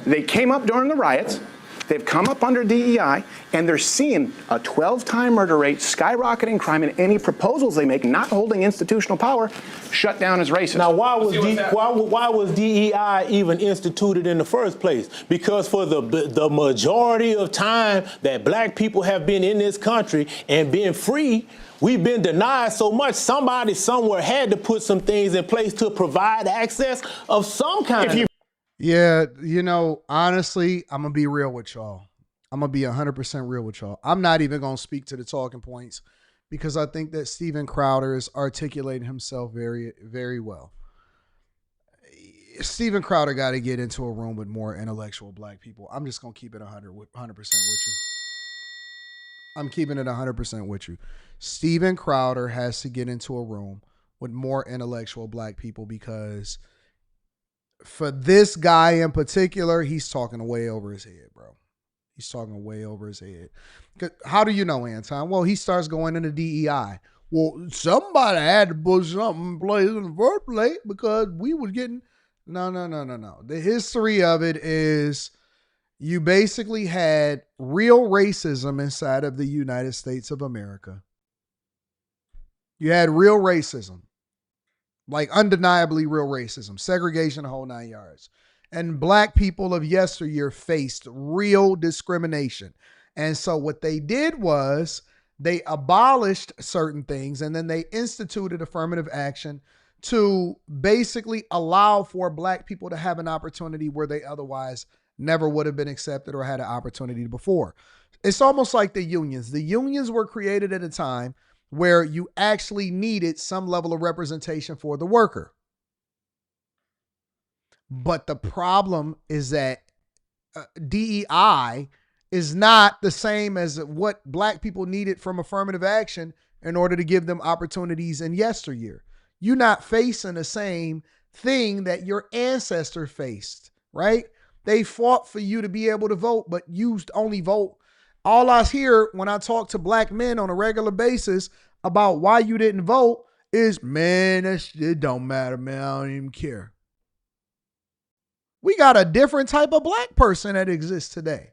They came up during the riots. They've come up under DEI, and they're seeing a 12-time murder rate, skyrocketing crime, and any proposals they make not holding institutional power shut down as racist. Now, why was DEI even instituted in the first place? Because for the majority of time that black people have been in this country and been free, we've been denied so much. Somebody somewhere had to put some things in place to provide access of some kind. Yeah, honestly, I'm going to be real with y'all. I'm going to be 100% real with y'all. I'm not even going to speak to the talking points because I think that Steven Crowder is articulating himself very, very well. Steven Crowder got to get into a room with more intellectual black people. I'm just going to keep it 100% with you. I'm keeping it 100% with you. Steven Crowder has to get into a room with more intellectual black people because for this guy in particular, he's talking way over his head, bro. He's talking way over his head. How do you know, Anton? Well, he starts going into DEI. Well, somebody had to put something in place in the first place because we was getting... No. The history of it is you basically had real racism inside of the United States of America. You had real racism. Like undeniably real racism, segregation, the whole 9 yards. And black people of yesteryear faced real discrimination. And so what they did was they abolished certain things and then they instituted affirmative action to basically allow for black people to have an opportunity where they otherwise never would have been accepted or had an opportunity before. It's almost like the unions. The unions were created at a time where you actually needed some level of representation for the worker. But the problem is that DEI is not the same as what black people needed from affirmative action in order to give them opportunities in yesteryear. You're not facing the same thing that your ancestor faced, right? They fought for you to be able to vote, but you only vote. All I hear when I talk to black men on a regular basis about why you didn't vote is, man, that shit don't matter, man. I don't even care. We got a different type of black person that exists today.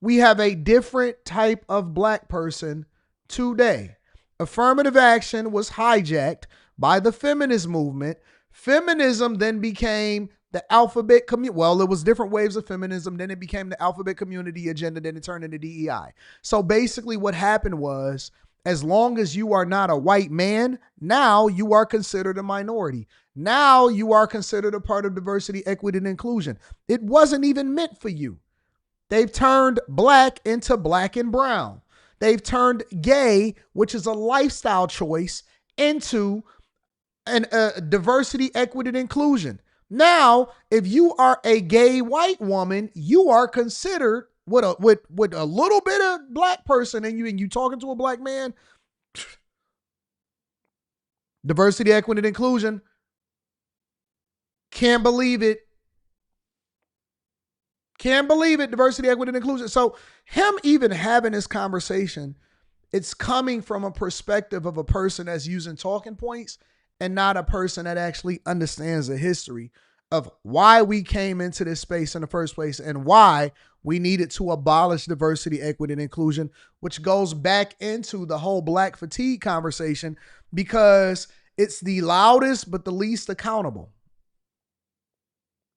We have a different type of black person today. Affirmative action was hijacked by the feminist movement. Feminism then became the alphabet community. Well, it was different waves of feminism. Then it became the alphabet community agenda. Then it turned into DEI. So basically what happened was, as long as you are not a white man, now you are considered a minority. Now you are considered a part of diversity, equity, and inclusion. It wasn't even meant for you. They've turned black into black and brown. They've turned gay, which is a lifestyle choice, into diversity, equity, and inclusion. Now, if you are a gay white woman, you are considered with a little bit of black person in you, and you talking to a black man. Diversity, equity, and inclusion. Can't believe it. Can't believe it. Diversity, equity, and inclusion. So him even having this conversation, it's coming from a perspective of a person that's using talking points and not a person that actually understands the history of why we came into this space in the first place and why we needed to abolish diversity, equity, and inclusion, which goes back into the whole black fatigue conversation, because it's the loudest but the least accountable.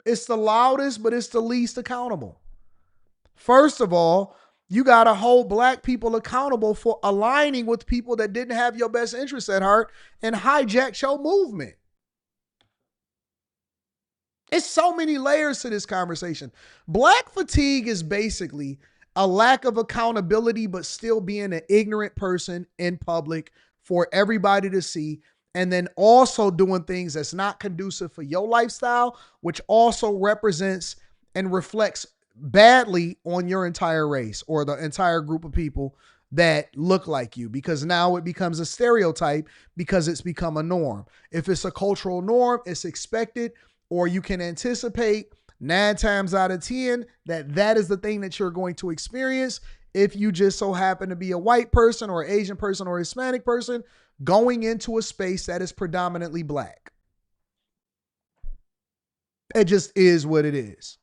It's the loudest, but it's the least accountable. First of all, you got to hold black people accountable for aligning with people that didn't have your best interests at heart and hijacked your movement. It's so many layers to this conversation. Black fatigue is basically a lack of accountability, but still being an ignorant person in public for everybody to see. And then also doing things that's not conducive for your lifestyle, which also represents and reflects badly on your entire race or the entire group of people that look like you, because now it becomes a stereotype because it's become a norm. If it's a cultural norm, it's expected, or you can anticipate 9 times out of 10 that that is the thing that you're going to experience if you just so happen to be a white person or Asian person or Hispanic person going into a space that is predominantly black. It just is what it is.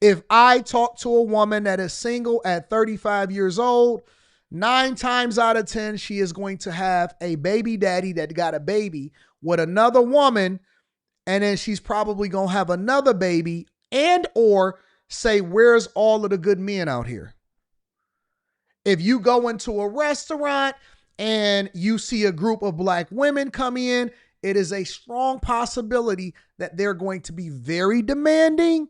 If I talk to a woman that is single at 35 years old, 9 times out of 10, she is going to have a baby daddy that got a baby with another woman, and then she's probably going to have another baby and or say, where's all of the good men out here? If you go into a restaurant and you see a group of black women come in, it is a strong possibility that they're going to be very demanding,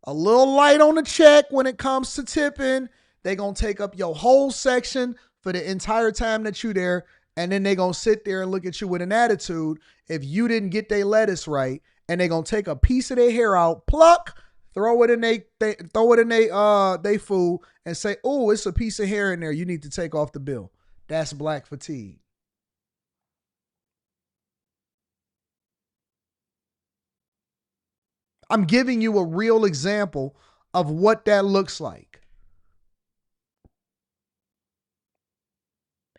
a little light on the check when it comes to tipping. They're going to take up your whole section for the entire time that you're there. And then they're going to sit there and look at you with an attitude if you didn't get their lettuce right. And they're going to take a piece of their hair out, pluck, throw it in they food and say, oh, it's a piece of hair in there. You need to take off the bill. That's black fatigue. I'm giving you a real example of what that looks like.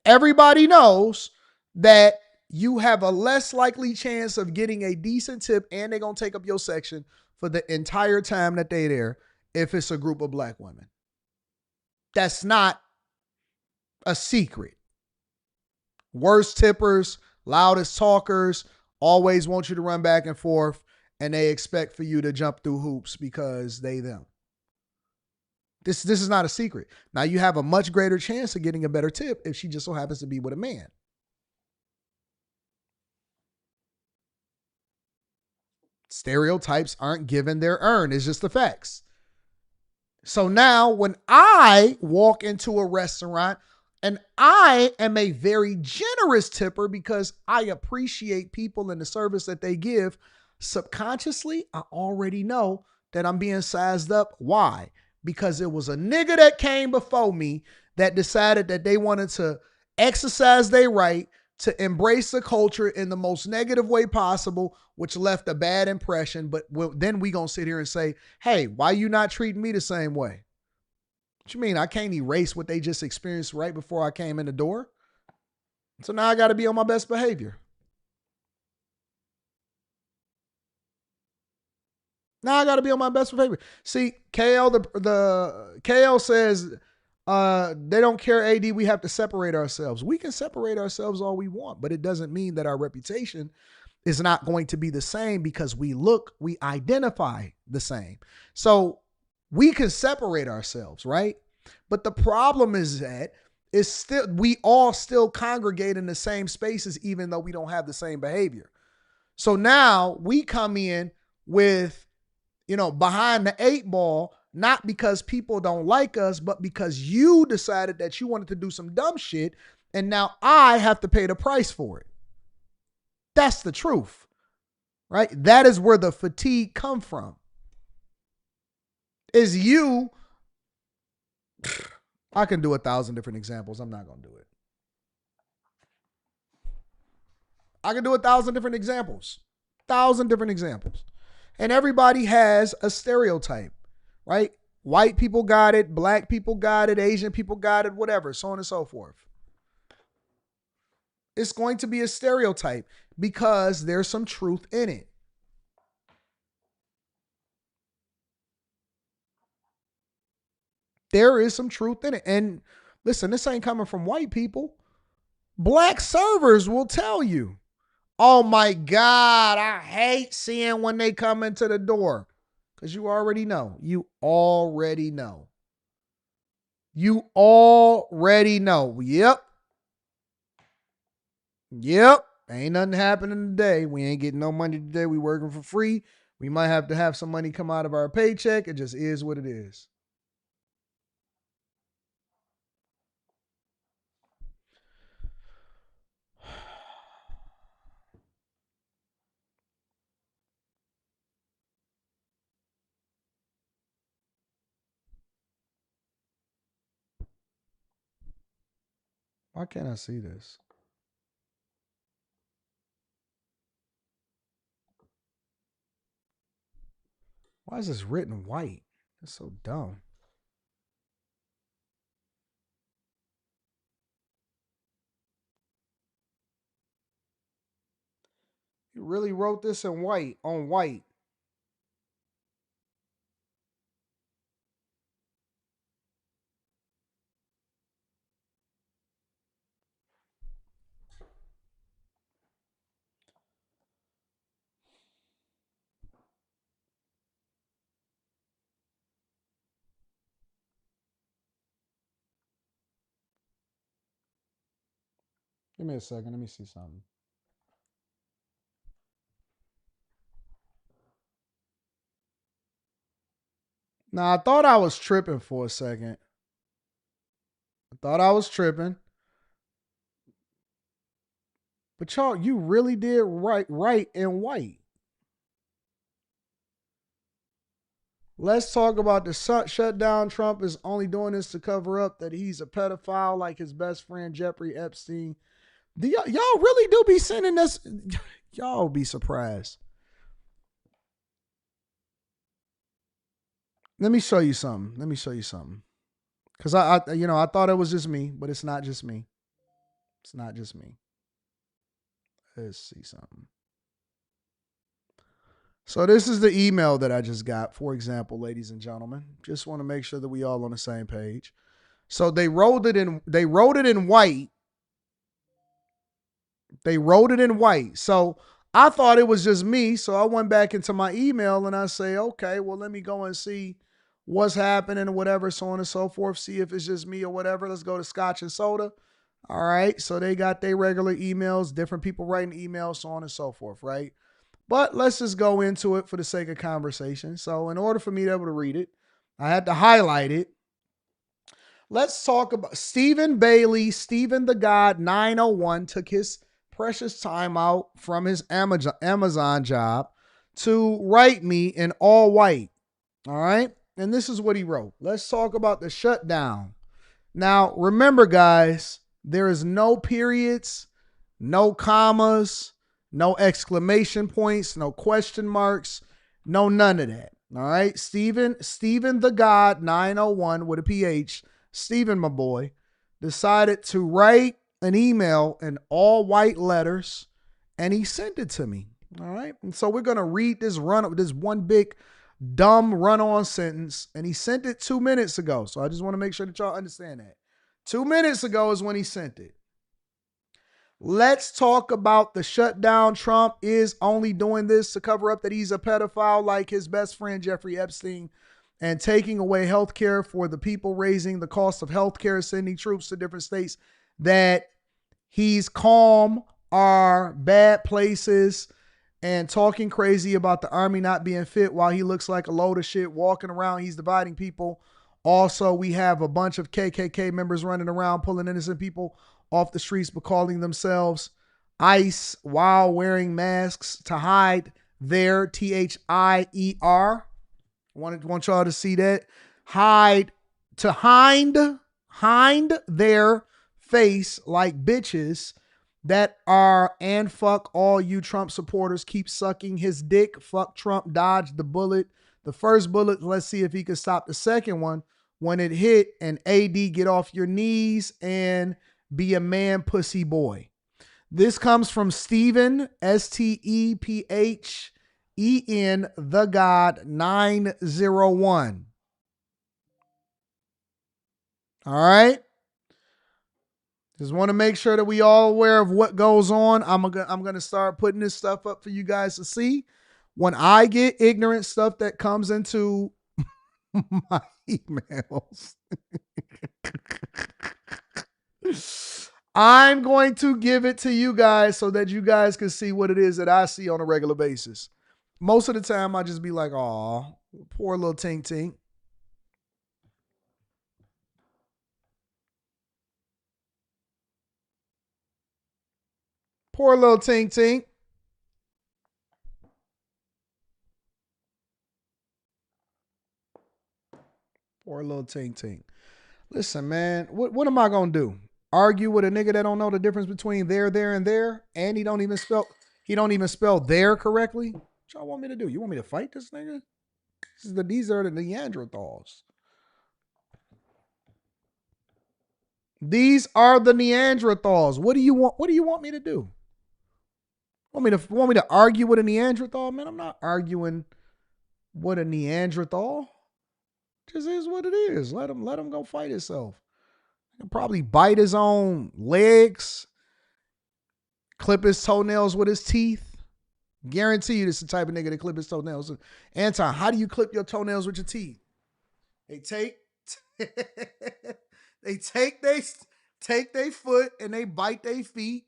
Everybody knows that you have a less likely chance of getting a decent tip, and they're going to take up your section for the entire time that they're there if it's a group of black women. That's not a secret. Worst tippers, loudest talkers, always want you to run back and forth, and they expect for you to jump through hoops because they them. This is not a secret. Now you have a much greater chance of getting a better tip if she just so happens to be with a man. Stereotypes aren't given their earn. It's just the facts. So now when I walk into a restaurant and I am a very generous tipper because I appreciate people and the service that they give, subconsciously, I already know that I'm being sized up. Why? Because it was a nigga that came before me that decided that they wanted to exercise their right to embrace the culture in the most negative way possible, which left a bad impression. But then we gonna sit here and say, hey, why you not treating me the same way? What you mean? I can't erase what they just experienced right before I came in the door. So now I got to be on my best behavior. Now I got to be on my best behavior. See, KL, the KL says They don't care, AD, we have to separate ourselves. We can separate ourselves all we want, but it doesn't mean that our reputation is not going to be the same because we identify the same. So we can separate ourselves, right? But the problem is that we all still congregate in the same spaces, even though we don't have the same behavior. So now we come in with, behind the 8 ball, not because people don't like us, but because you decided that you wanted to do some dumb shit, and now I have to pay the price for it. That's the truth, right? That is where the fatigue come from. Is you, I can do 1,000 different examples. I'm not going to do it. I can do 1,000 different examples. 1,000 different examples. And everybody has a stereotype, right? White people got it, black people got it, Asian people got it, whatever, so on and so forth. It's going to be a stereotype because there's some truth in it. There is some truth in it. And listen, this ain't coming from white people. Black servers will tell you, oh my God, I hate seeing when they come into the door. Because you already know. You already know. You already know. Yep. Ain't nothing happening today. We ain't getting no money today. We working for free. We might have to have some money come out of our paycheck. It just is what it is. Why can't I see this? Why is this written white? That's so dumb. You really wrote this in white, on white. Give me a second. Let me see something. Now, I thought I was tripping for a second. But y'all, you really did write in white. Let's talk about the shutdown. Trump is only doing this to cover up that he's a pedophile like his best friend Jeffrey Epstein. Y'all really do be sending this. Y'all be surprised. Let me show you something. Because I thought it was just me, but it's not just me. Let's see something. So this is the email that I just got, for example, ladies and gentlemen. Just want to make sure that we all on the same page. So they wrote it in white. So I thought it was just me. So I went back into my email and I say, okay, well, let me go and see what's happening or whatever, so on and so forth. See if it's just me or whatever. Let's go to Scotch and Soda. All right. So they got their regular emails, different people writing emails, so on and so forth, right? But let's just go into it for the sake of conversation. So in order for me to be able to read it, I had to highlight it. Let's talk about Stephen Bailey, Stephen the God 901 took his precious time out from his Amazon job to write me in all white. All right. And this is what he wrote. Let's talk about the shutdown. Now, remember, guys, there is no periods, no commas, no exclamation points, no question marks, no none of that. All right. Stephen the God 901 with a PH, Stephen, my boy, decided to write an email in all white letters and he sent it to me. All right. And so we're going to read this one big dumb run-on sentence, and he sent it 2 minutes ago. So I just want to make sure that y'all understand that. 2 minutes ago is when he sent it. Let's talk about the shutdown. Trump is only doing this to cover up that he's a pedophile like his best friend Jeffrey Epstein, and taking away health care for the people, raising the cost of health care, sending troops to different states that he's calm are bad places, and talking crazy about the army not being fit while he looks like a load of shit walking around. He's dividing people. Also, we have a bunch of KKK members running around pulling innocent people off the streets but calling themselves ICE while wearing masks to hide their THIER. Want y'all to see that. Hind their face like bitches that are, and fuck all you Trump supporters, keep sucking his dick. Fuck Trump, dodge the bullet. The first bullet, let's see if he can stop the second one when it hit. And AD, get off your knees and be a man, pussy boy. This comes from Stephen, STEPHEN, the God 901. All right. Just want to make sure that we all aware of what goes on. I'm gonna start putting this stuff up for you guys to see. When I get ignorant stuff that comes into my emails, I'm going to give it to you guys so that you guys can see what it is that I see on a regular basis. Most of the time, I just be like, "Aw, poor little Tink Tink." Poor little Tink Tink. Poor little Tink Tink. Listen, man, what am I gonna do? Argue with a nigga that don't know the difference between there, and there, and he don't even spell there correctly? What y'all want me to do? You want me to fight this nigga? These are the Neanderthals. These are the Neanderthals. What do you want? What do you want me to do? Want me to argue with a Neanderthal? Man, I'm not arguing with a Neanderthal. Just is what it is. Let him go fight himself. He'll probably bite his own legs, clip his toenails with his teeth. Guarantee you this is the type of nigga that clip his toenails. Anton, how do you clip your toenails with your teeth? They take their foot and they bite their feet.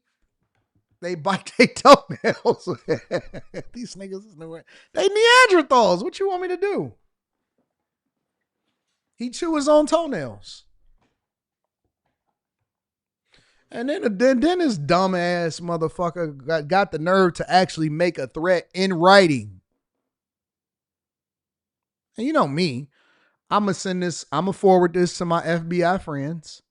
They bite their toenails. These niggas is nowhere. They Neanderthals. What you want me to do? He chew his own toenails. And then this dumbass motherfucker got the nerve to actually make a threat in writing. And you know me, I'm going to forward this to my FBI friends.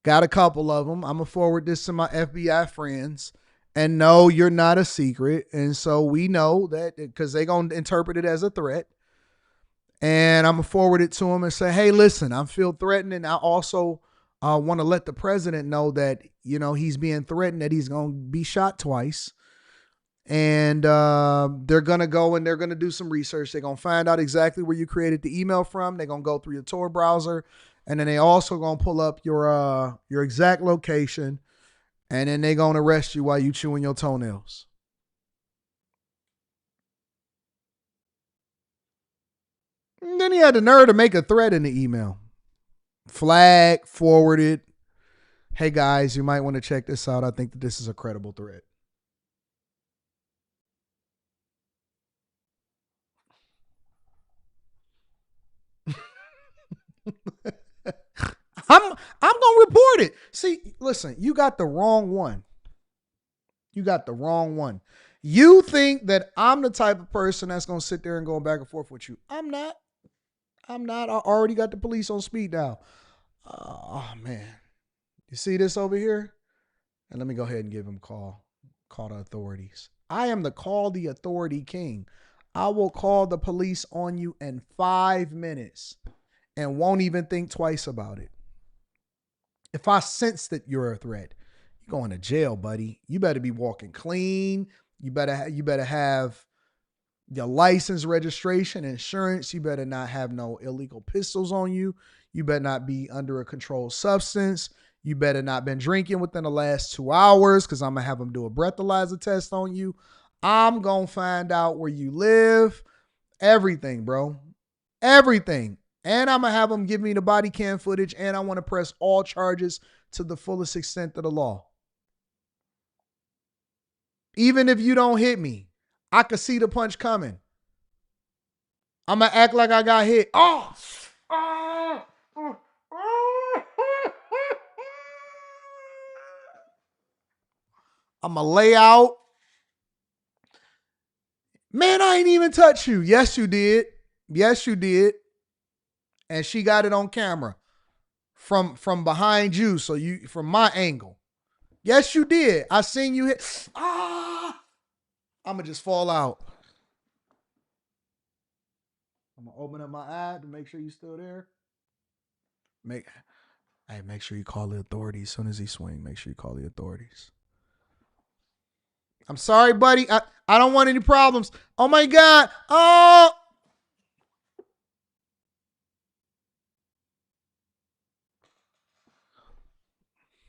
Got a couple of them. I'm going to forward this to my FBI friends. And no, you're not a secret. And so we know that because they're going to interpret it as a threat. And I'm going to forward it to them and say, hey, listen, I feel threatened. And I also want to let the president know that, you know, he's being threatened, that he's going to be shot twice. And they're going to go and they're going to do some research. They're going to find out exactly where you created the email from. They're going to go through your Tor browser. And then they also going to pull up your exact location. And then they're going to arrest you while you chewing your toenails. And then he had the nerve to make a threat in the email. Flag, forwarded. Hey guys, you might want to check this out. I think that this is a credible threat. I'm gonna report it. See, listen, you got the wrong one. You got the wrong one. You think that I'm the type of person that's gonna sit there and go back and forth with you. I'm not. I already got the police on speed dial. Oh man. You see this over here? And let me go ahead and give him a call. Call the authorities. I am the call the authority king. I will call the police on you in 5 minutes and won't even think twice about it. If I sense that you're a threat, you're going to jail, buddy. You better be walking clean. You better have Your license, registration, insurance. You better not have no illegal pistols on you. You better not be under a controlled substance. You better not been drinking within the last 2 hours because I'm going to have them do a breathalyzer test on you. I'm going to find out where you live. Everything, bro. Everything. And I'm going to have them give me the body cam footage, and I want to press all charges to the fullest extent of the law. Even if you don't hit me, I could see the punch coming. I'm going to act like I got hit. Oh! I'm going to lay out. Man, I ain't even touch you. Yes, you did. Yes, you did. And she got it on camera from behind you, so you from my angle. Yes, you did. I seen you hit. I'm going to just fall out. I'm going to open up my eye to make sure you're still there. Make sure you call the authorities as soon as he swing. Make sure you call the authorities. I'm sorry, buddy. I don't want any problems. Oh, my God. Oh.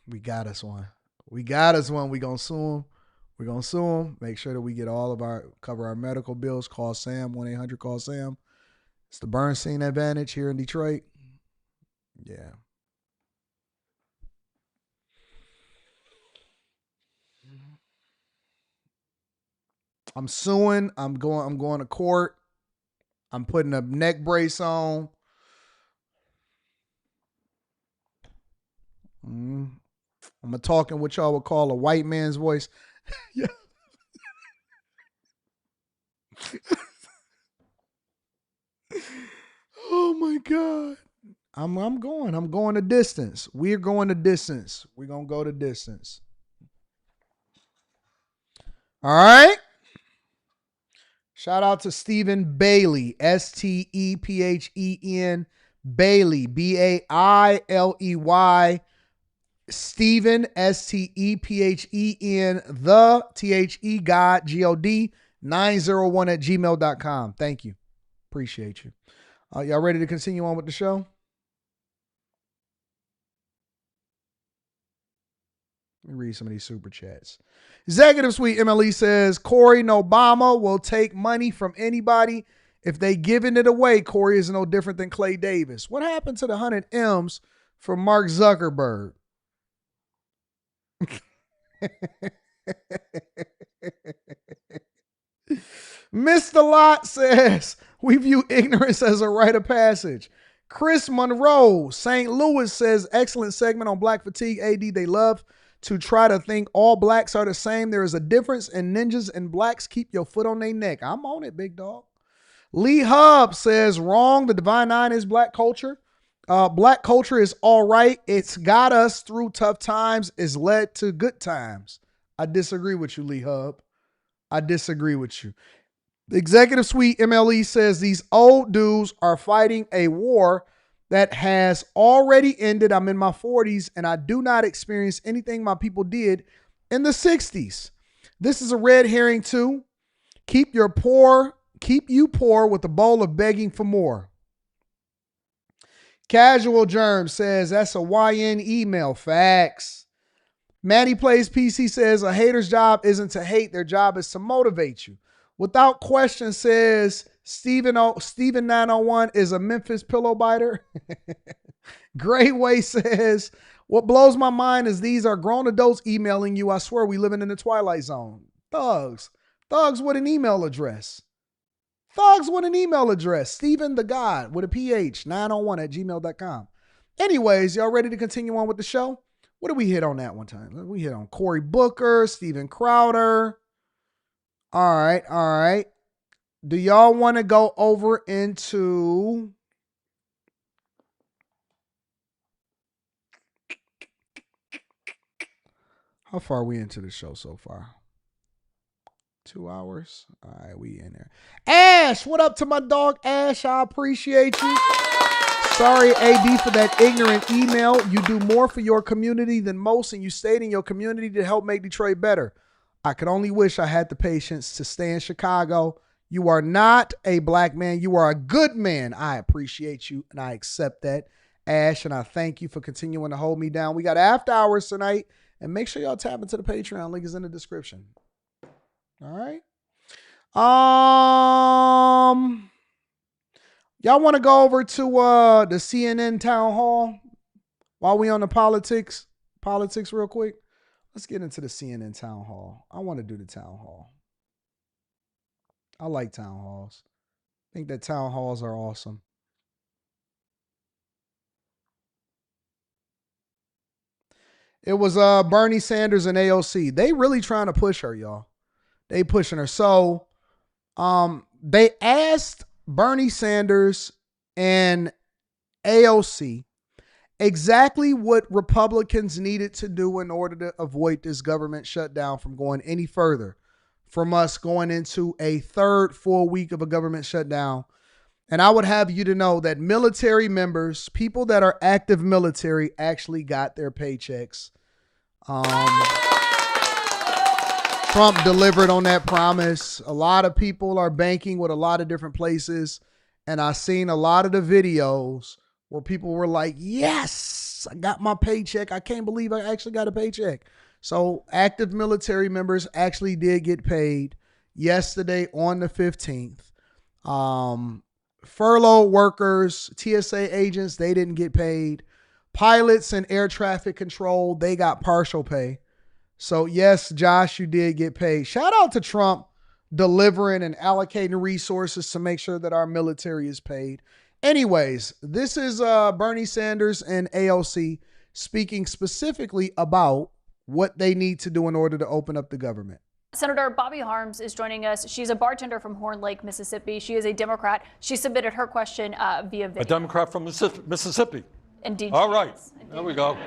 We got us one. We got us one. We going to sue him. We're going to sue him. Make sure that we get cover our medical bills. Call Sam, 1-800-CALL-SAM. It's the Bernstein advantage here in Detroit. Yeah. I'm suing. I'm going to court. I'm putting a neck brace on. I'm talking what y'all would call a white man's voice. Yeah. Oh my God. I'm going the distance. We're going the distance. We're going to go the distance. All right. Shout out to Stephen Bailey, Stephen Bailey, Bailey. Stephen, Stephen, the The God, God, 901@gmail.com. Thank you. Appreciate you. Y'all ready to continue on with the show? Let me read some of these super chats. Executive Suite MLE says, Cory and Obama will take money from anybody. If they giving it away, Cory is no different than Clay Davis. What happened to the 100 M's from Mark Zuckerberg? Mr. Lott says, we view ignorance as a rite of passage. Chris Monroe, St. Louis says, excellent segment on black fatigue. AD, they love to try to think all blacks are the same. There is a difference in ninjas and blacks. Keep your foot on their neck. I'm on it, big dog. Lee Hub says, wrong. The Divine Nine is black culture. Black culture is all right. It's got us through tough times. It's led to good times. I disagree with you, Lee Hub. I disagree with you. The Executive Suite MLE says these old dudes are fighting a war that has already ended. I'm in my 40s and I do not experience anything my people did in the 60s. This is a red herring too. Keep you poor with a bowl of begging for more. Casual Germ says that's a YN email. Facts. Maddie Plays PC says a hater's job isn't to hate. Their job is to motivate you. Without question says Steven 901 is a Memphis pillow biter. Great Way says, what blows my mind is these are grown adults emailing you. I swear we living in the Twilight Zone. Thugs with an email address. Stephen the God with a PH 901@gmail.com. Anyways, y'all ready to continue on with the show? What did we hit on that one time? We hit on Cory Booker, Steven Crowder. All right. Do y'all want to go over into how far are we into the show so far? 2 hours. All right, we in there. Ash, what up to my dog Ash? I appreciate you. Sorry, AD, for that ignorant email. You do more for your community than most, and you stayed in your community to help make Detroit better. I could only wish I had the patience to stay in Chicago. You are not a black man. You are a good man. I appreciate you, and I accept that, Ash, and I thank you for continuing to hold me down. We got after hours tonight, and make sure y'all tap into the Patreon. Link is in the description. All right. Y'all want to go over to the CNN town hall while we on the politics real quick? Let's get into the CNN town hall. I want to do the town hall. I like town halls. I think that town halls are awesome. It was Bernie Sanders and AOC. They really trying to push her, y'all. They pushing her. So they asked Bernie Sanders and AOC exactly what Republicans needed to do in order to avoid this government shutdown from going any further, from us going into a third full week of a government shutdown. And I would have you to know that military members, people that are active military, actually got their paychecks. Trump delivered on that promise. A lot of people are banking with a lot of different places. And I've seen a lot of the videos where people were like, yes, I got my paycheck. I can't believe I actually got a paycheck. So active military members actually did get paid yesterday on the 15th. Furloughed workers, TSA agents, they didn't get paid. Pilots and air traffic control, they got partial pay. So yes, Josh, you did get paid. Shout out to Trump delivering and allocating resources to make sure that our military is paid. Anyways, this is Bernie Sanders and AOC speaking specifically about what they need to do in order to open up the government. Senator Bobby Harms is joining us. She's a bartender from Horn Lake, Mississippi. She is a Democrat. She submitted her question via video. A Democrat from Mississippi. Indeed. All right. There we go.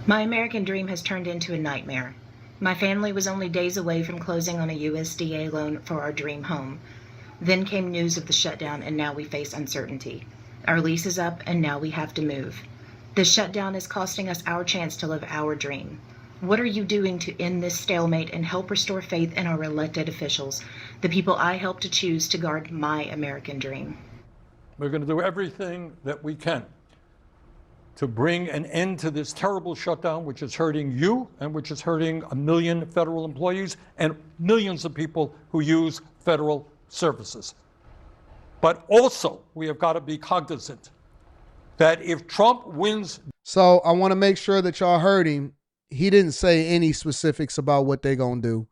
My American dream has turned into a nightmare. My family was only days away from closing on a USDA loan for our dream home. Then came news of the shutdown, and now we face uncertainty. Our lease is up, and now we have to move. The shutdown is costing us our chance to live our dream. What are you doing to end this stalemate and help restore faith in our elected officials, the people I helped to choose to guard my American dream? We're going to do everything that we can to bring an end to this terrible shutdown, which is hurting you and which is hurting 1 million federal employees and millions of people who use federal services. But also, we have got to be cognizant that if Trump wins... So I want to make sure that y'all heard him. He didn't say any specifics about what they're going to do.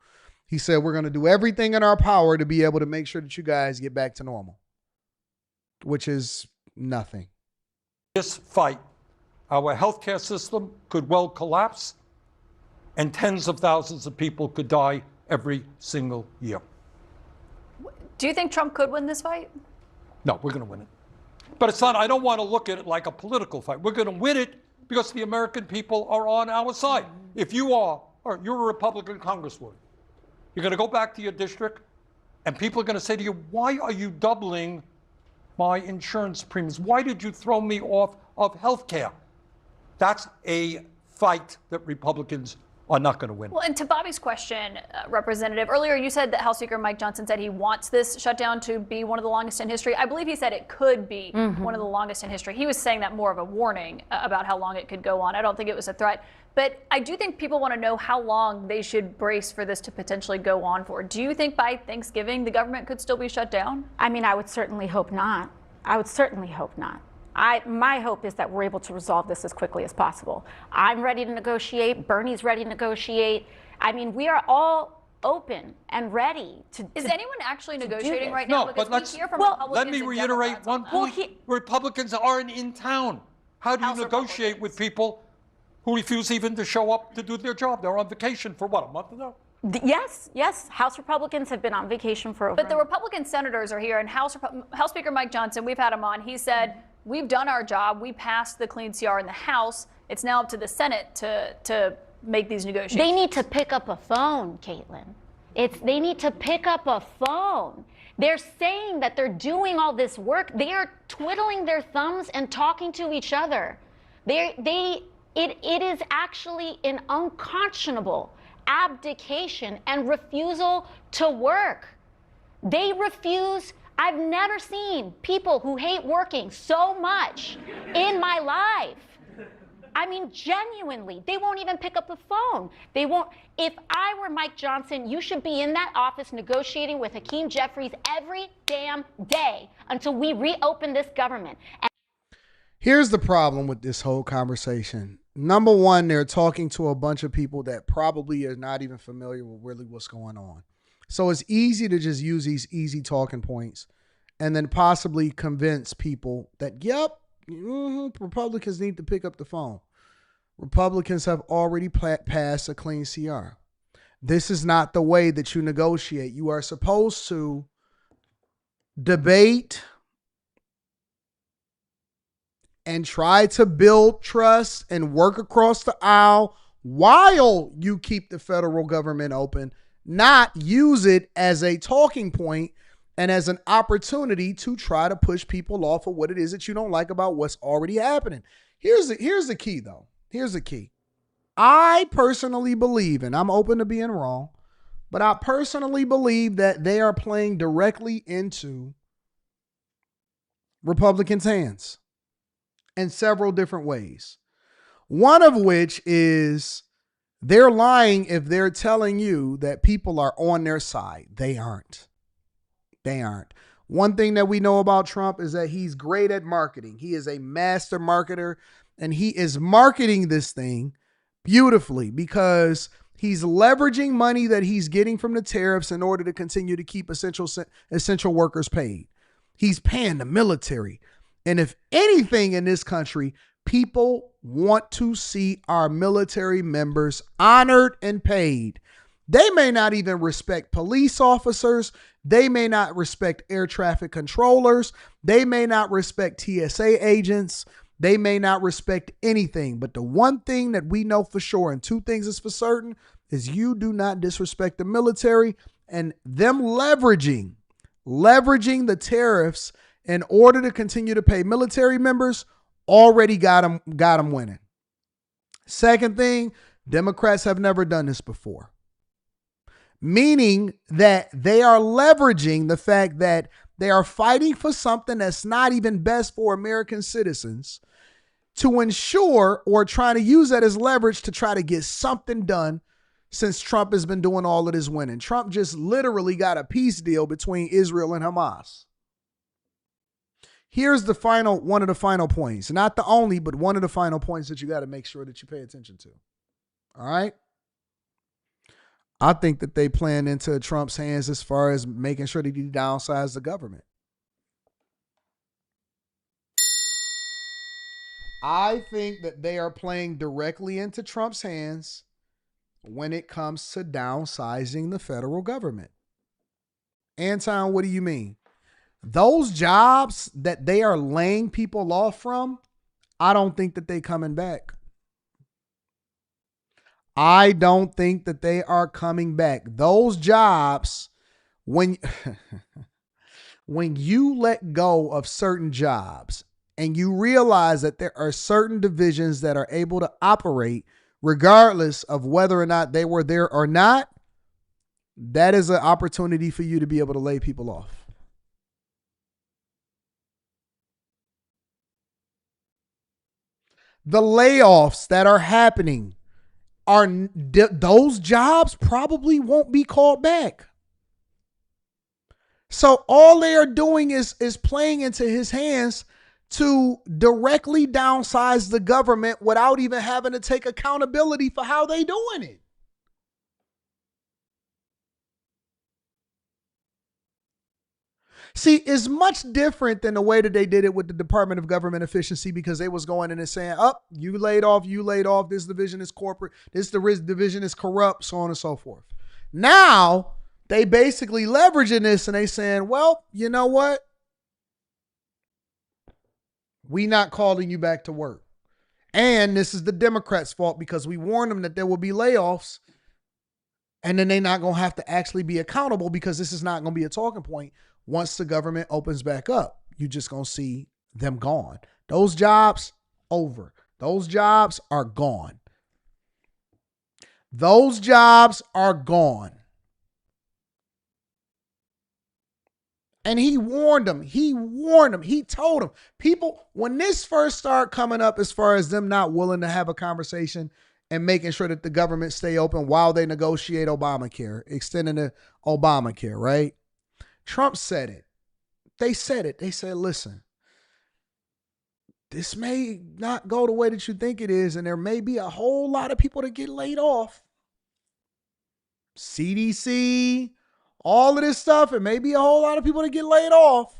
He said, we're going to do everything in our power to be able to make sure that you guys get back to normal, which is nothing. This fight, our healthcare system could well collapse and tens of thousands of people could die every single year. Do you think Trump could win this fight? No, we're going to win it. But it's not, I don't want to look at it like a political fight. We're going to win it because the American people are on our side. If you are, or you're a Republican congresswoman, you're going to go back to your district and people are going to say to you, why are you doubling my insurance premiums? Why did you throw me off of health care? That's a fight that Republicans are not going to win. Well, and to Bobby's question, Representative, earlier you said that House Speaker Mike Johnson said he wants this shutdown to be one of the longest in history. I believe he said it could be one of the longest in history. He was saying that more of a warning about how long it could go on. I don't think it was a threat. But I do think people want to know how long they should brace for this to potentially go on for. Do you think by Thanksgiving the government could still be shut down? I mean, I would certainly hope not. I would certainly hope not. My hope is that we're able to resolve this as quickly as possible. I'm ready to negotiate. Bernie's ready to negotiate. I mean, we are all open and ready to. Is anyone actually negotiating right No, now? but Because we hear from Republicans let me and reiterate Democrats one on that. point. Republicans aren't in town. How do you negotiate with people who refuse even to show up to do their job? They're on vacation for what, a month now? Yes. House Republicans have been on vacation for over. But the Republican senators are here, and House Speaker Mike Johnson, we've had him on. He said, we've done our job. We passed the clean CR in the House. It's now up to the Senate to make these negotiations. They need to pick up a phone, Caitlin. They need to pick up a phone. They're saying that they're doing all this work. They are twiddling their thumbs and talking to each other. It is actually an unconscionable abdication and refusal to work. They refuse. I've never seen people who hate working so much in my life. I mean, genuinely, they won't even pick up the phone. They won't. If I were Mike Johnson, you should be in that office negotiating with Hakeem Jeffries every damn day until we reopen this government. Here's the problem with this whole conversation. Number one, they're talking to a bunch of people that probably are not even familiar with really what's going on. So it's easy to just use these easy talking points and then possibly convince people that, yep, Republicans need to pick up the phone. Republicans have already passed a clean CR. This is not the way that you negotiate. You are supposed to debate and try to build trust and work across the aisle while you keep the federal government open, not use it as a talking point and as an opportunity to try to push people off of what it is that you don't like about what's already happening. Here's the key, though. Here's the key. I personally believe, and I'm open to being wrong, but I personally believe that they are playing directly into Republicans' hands in several different ways. One of which is they're lying if they're telling you that people are on their side. They aren't. They aren't. One thing that we know about Trump is that he's great at marketing. He is a master marketer, and he is marketing this thing beautifully because he's leveraging money that he's getting from the tariffs in order to continue to keep essential workers paid. He's paying the military. And if anything in this country, people want to see our military members honored and paid. They may not even respect police officers. They may not respect air traffic controllers. They may not respect TSA agents. They may not respect anything. But the one thing that we know for sure, and two things is for certain, is you do not disrespect the military, and them leveraging the tariffs in order to continue to pay military members already got them winning. Second thing, Democrats have never done this before. Meaning that they are leveraging the fact that they are fighting for something that's not even best for American citizens to ensure, or trying to use that as leverage to try to get something done since Trump has been doing all of this winning. Trump just literally got a peace deal between Israel and Hamas. Here's one of the final points, not the only, but one of the final points that you got to make sure that you pay attention to. All right. I think that they playing into Trump's hands as far as making sure that he downsize the government. I think that they are playing directly into Trump's hands when it comes to downsizing the federal government. Anton, what do you mean? Those jobs that they are laying people off from, I don't think that they coming back. I don't think that they are coming back. Those jobs, when you let go of certain jobs and you realize that there are certain divisions that are able to operate regardless of whether or not they were there or not, that is an opportunity for you to be able to lay people off. The layoffs that are happening those jobs probably won't be called back. So all they are doing is playing into his hands to directly downsize the government without even having to take accountability for how they doing it. See, it's much different than the way that they did it with the Department of Government Efficiency, because they was going in and saying, you laid off, this division is corporate, this division is corrupt, so on and so forth. Now, they basically leveraging this and they saying, well, you know what? We not calling you back to work. And this is the Democrats' fault because we warned them that there will be layoffs, and then they're not going to have to actually be accountable because this is not going to be a talking point. Once the government opens back up, you're just going to see them gone. Those jobs, over. Those jobs are gone. Those jobs are gone. And he warned them. He warned them. He told them. People, when this first started coming up as far as them not willing to have a conversation and making sure that the government stay open while they negotiate Obamacare, extending the Obamacare, right? Trump said it. They said it. They said, listen, this may not go the way that you think it is, and there may be a whole lot of people that get laid off. CDC, all of this stuff, it may be a whole lot of people that get laid off.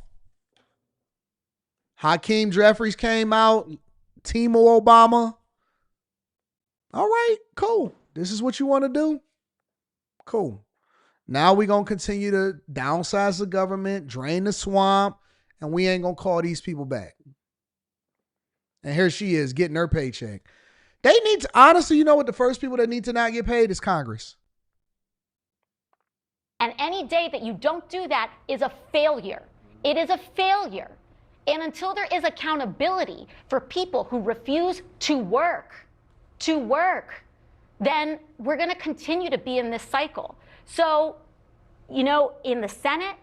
Hakeem Jeffries came out, Team Obama. All right, cool. This is what you want to do? Cool. Now we're going to continue to downsize the government, drain the swamp, and we ain't going to call these people back. And here she is getting her paycheck. They need to, honestly, you know what the first people that need to not get paid is Congress. And any day that you don't do that is a failure. It is a failure. And until there is accountability for people who refuse to work, then we're going to continue to be in this cycle. So, you know, in the Senate,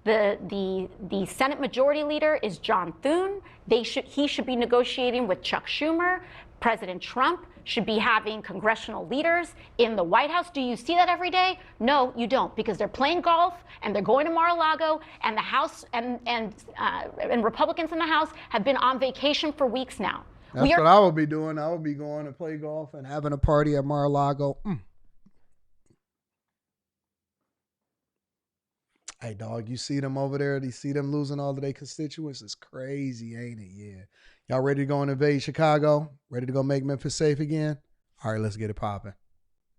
the Senate Majority Leader is John Thune. He should be negotiating with Chuck Schumer. President Trump should be having congressional leaders in the White House. Do you see that every day? No, you don't, because they're playing golf and they're going to Mar-a-Lago, and the House and Republicans in the House have been on vacation for weeks now. That's what I would be doing. I would be going to play golf and having a party at Mar-a-Lago. Hey, dog, you see them over there? You see them losing all of their constituents? It's crazy, ain't it? Yeah. Y'all ready to go and invade Chicago? Ready to go make Memphis safe again? All right, let's get it popping.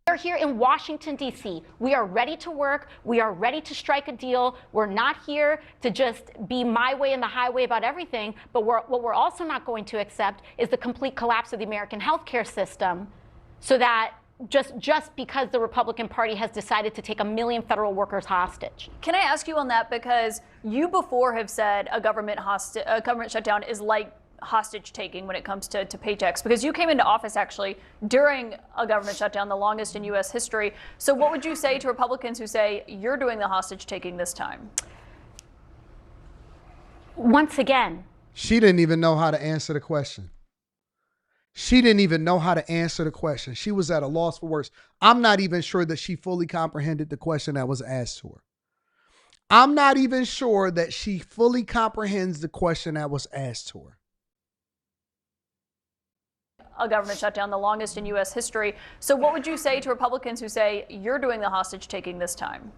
We're here in Washington, D.C. We are ready to work. We are ready to strike a deal. We're not here to just be my way and the highway about everything. But what we're also not going to accept is the complete collapse of the American healthcare system, so that just because the Republican Party has decided to take 1 million federal workers hostage. Can I ask you on that, because you before have said a government shutdown is like hostage taking when it comes to paychecks, because you came into office actually during a government shutdown, the longest in U.S. history. So what would you say to Republicans who say you're doing the hostage taking this time? Once again, she didn't even know how to answer the question. She didn't even know how to answer the question. She was at a loss for words. I'm not even sure that she fully comprehended the question that was asked to her. I'm not even sure that she fully comprehends the question that was asked to her. A government shutdown, the longest in U.S. history. So what would you say to Republicans who say you're doing the hostage taking this time?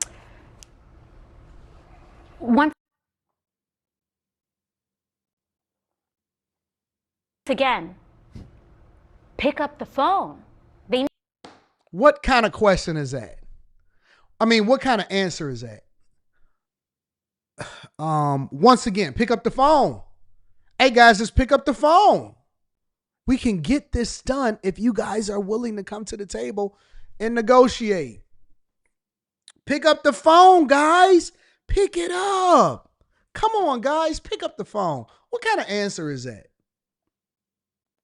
Once again, pick up the phone. What kind of question is that? I mean, what kind of answer is that? Once again, pick up the phone. Hey guys, just pick up the phone. We can get this done if you guys are willing to come to the table and negotiate. Pick up the phone, guys. Pick it up. Come on, guys. Pick up the phone. What kind of answer is that?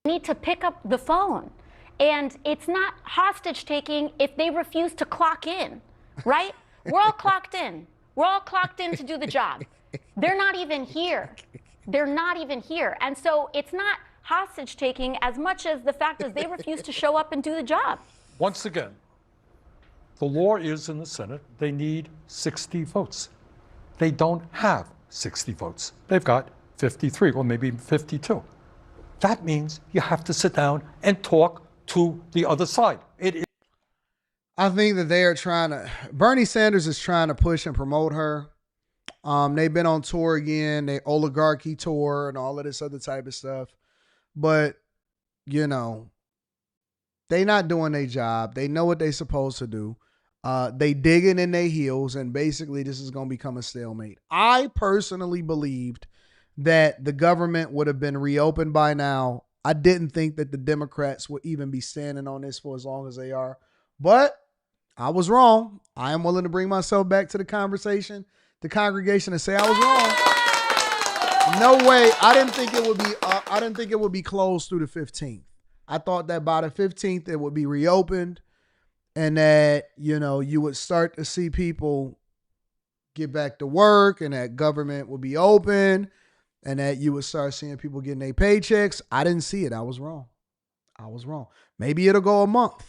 Need to pick up the phone. And it's not hostage taking if they refuse to clock in, right? We're all clocked in. We're all clocked in to do the job. They're not even here. They're not even here. And so it's not hostage taking as much as the fact is they refuse to show up and do the job. Once again, the law is in the Senate. They need 60 votes. They don't have 60 votes. They've got 53 or maybe 52. That means you have to sit down and talk to the other side. I think that they are Bernie Sanders is trying to push and promote her. They've been on tour again, they oligarchy tour and all of this other type of stuff. But, you know, they not doing their job. They know what they supposed to do. They digging in their heels, and basically this is going to become a stalemate. I personally believed that the government would have been reopened by now. I didn't think that the Democrats would even be standing on this for as long as they are. But I was wrong. I am willing to bring myself back to the conversation, the congregation, and say I was wrong. No way. I didn't think it would be closed through the 15th. I thought that by the 15th it would be reopened, and that, you know, you would start to see people get back to work and that government would be open and that you would start seeing people getting their paychecks. I didn't see it. I was wrong. Maybe it'll go a month.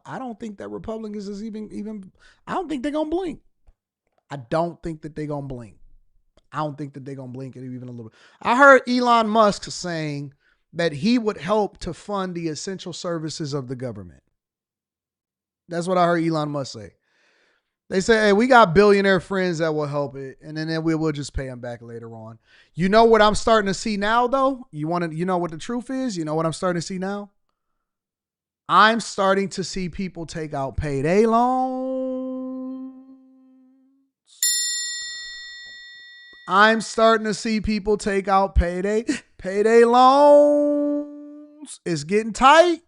I don't think that Republicans is even I don't think they're going to blink. I don't think that they're going to blink it even a little bit. I heard Elon Musk saying that he would help to fund the essential services of the government. That's what I heard Elon Musk say. They say, hey, we got billionaire friends that will help it, and then we'll just pay them back later on. You know what I'm starting to see now, though? You know what the truth is? You know what I'm starting to see now? I'm starting to see people take out payday loans. I'm starting to see people take out payday loans. It's getting tight.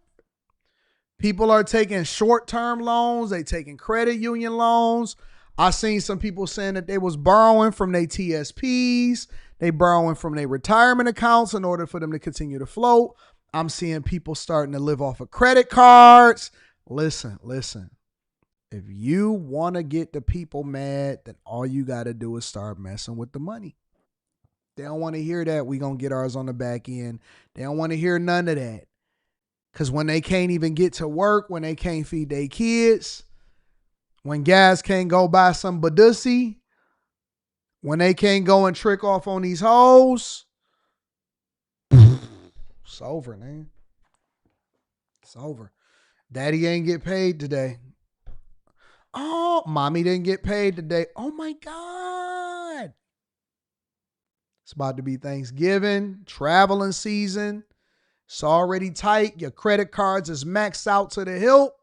People are taking short-term loans. They taking credit union loans. I seen some people saying that they was borrowing from their TSPs. They borrowing from their retirement accounts in order for them to continue to float. I'm seeing people starting to live off of credit cards. Listen. If you want to get the people mad, then all you got to do is start messing with the money. They don't want to hear that we going to get ours on the back end. They don't want to hear none of that. Because when they can't even get to work, when they can't feed their kids, when guys can't go buy some Badussy, when they can't go and trick off on these hoes, it's over, man. It's over. Daddy ain't get paid today. Oh, mommy didn't get paid today. Oh, my God. It's about to be Thanksgiving, traveling season. It's already tight. Your credit cards is maxed out to the hilt.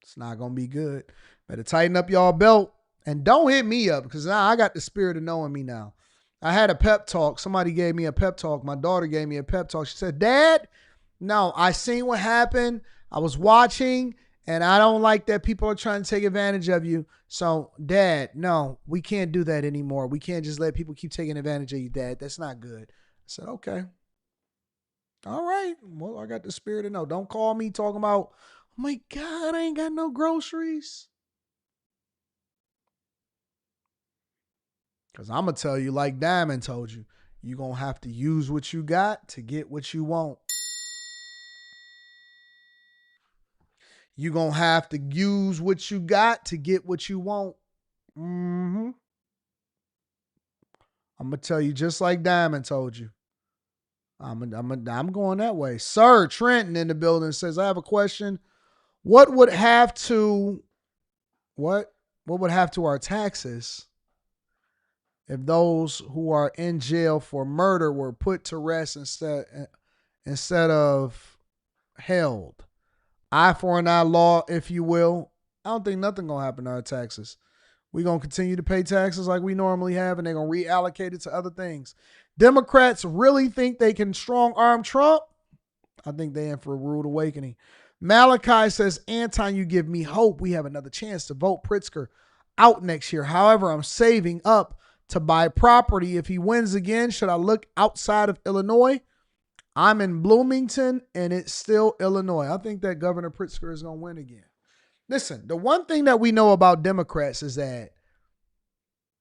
It's not going to be good. Better tighten up y'all belt. And don't hit me up because now I got the spirit of knowing me now. I had a pep talk. Somebody gave me a pep talk. My daughter gave me a pep talk. She said, Dad, no, I seen what happened. I was watching and I don't like that people are trying to take advantage of you. So, Dad, no, we can't do that anymore. We can't just let people keep taking advantage of you, Dad. That's not good. I said, okay. All right. Well, I got the spirit to know. Don't call me talking about, oh my God, I ain't got no groceries. Because I'm going to tell you like Diamond told you, you're going to have to use what you got to get what you want. You're going to have to use what you got to get what you want. I'm going to tell you just like Diamond told you. I'm going that way. Sir Trenton in the building says, I have a question. What would have to our taxes if those who are in jail for murder were put to rest instead of held? Eye for an eye law, if you will. I don't think nothing going to happen to our taxes. We're going to continue to pay taxes like we normally have, and they're going to reallocate it to other things. Democrats really think they can strong-arm Trump? I think they're in for a rude awakening. Malachi says, Anton, you give me hope. We have another chance to vote Pritzker out next year. However, I'm saving up to buy property. If he wins again, should I look outside of Illinois? I'm in Bloomington, and it's still Illinois. I think that Governor Pritzker is going to win again. Listen, the one thing that we know about Democrats is that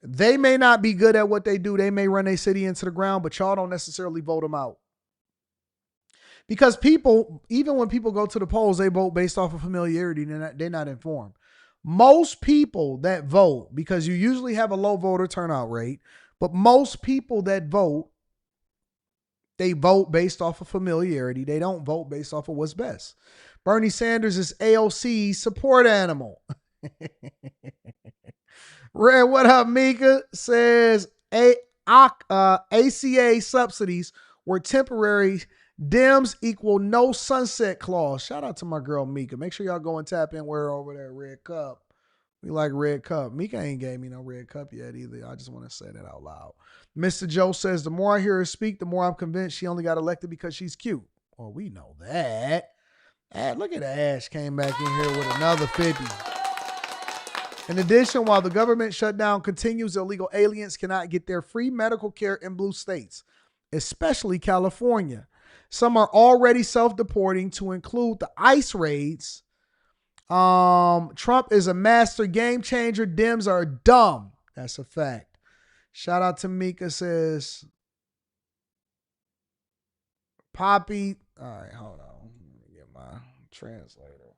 they may not be good at what they do. They may run their city into the ground, but y'all don't necessarily vote them out. Because people, even when people go to the polls, they vote based off of familiarity. They're not informed. Most people that vote, because you usually have a low voter turnout rate, but most people that vote, they vote based off of familiarity. They don't vote based off of what's best. Bernie Sanders is AOC's support animal. Red, what up, Mika? Says ACA subsidies were temporary. Dems equal no sunset clause. Shout out to my girl, Mika. Make sure y'all go and tap in with her over there, Red Cup. We like Red Cup. Mika ain't gave me no Red Cup yet either. I just want to say that out loud. Mr. Joe says, the more I hear her speak, the more I'm convinced she only got elected because she's cute. Well, we know that. Look at Ash came back in here with another 50. In addition, while the government shutdown continues, illegal aliens cannot get their free medical care in blue states, especially California. Some are already self-deporting to include the ICE raids. Trump is a master game changer. Dems are dumb. That's a fact. Shout out to Mika says, Poppy. All right, hold on. Let me get my translator.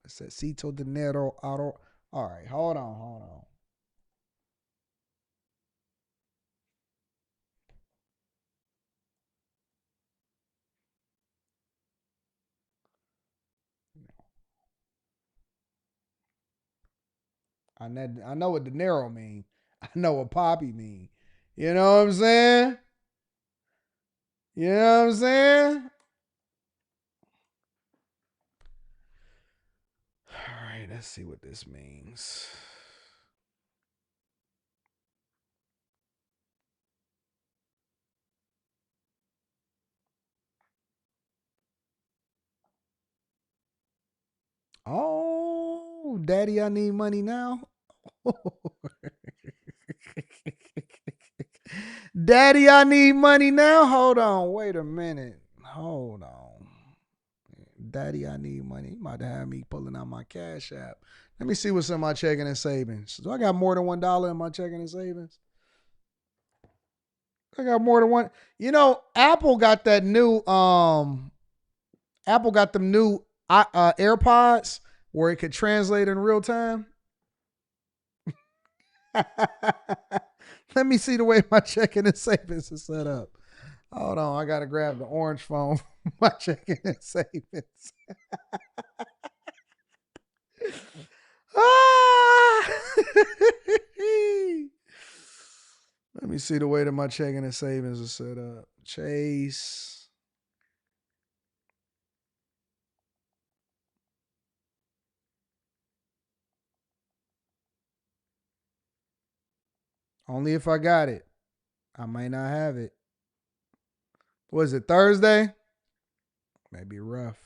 Necesito dinero auto. All right, hold on. I know what dinero mean. I know what Poppy mean. You know what I'm saying? All right, let's see what this means. Oh, daddy, I need money now. Daddy, I need money now. Hold on. Wait a minute. Hold on. Daddy, I need money. You might have me pulling out my Cash App. Let me see what's in my checking and savings. Do I got more than $1 in my checking and savings? I got more than one. You know, Apple got that new Apple got them new AirPods where it could translate in real time. Let me see the way my checking and savings is set up. Hold on, I gotta grab the orange phone for my checking and savings. Let me see the way that my checking and savings is set up. Chase. Only if I got it. I might not have it. Was it Thursday? Maybe rough.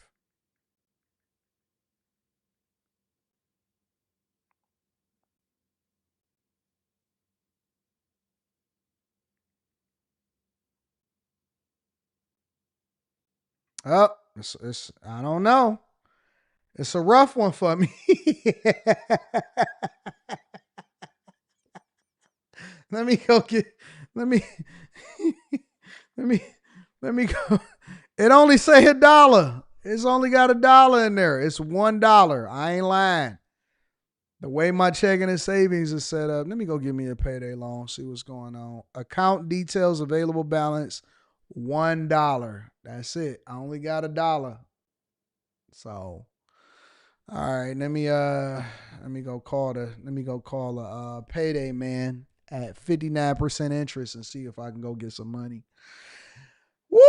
Oh, it's I don't know. It's a rough one for me. Let me go. It only say $1. It's only got $1 in there. It's $1. I ain't lying. The way my checking and savings is set up. Let me go give me a payday loan, see what's going on. Account details, available balance, $1. That's it. I only got $1. So, all right, let me go call a payday man at 59% interest and see if I can go get some money. Woo!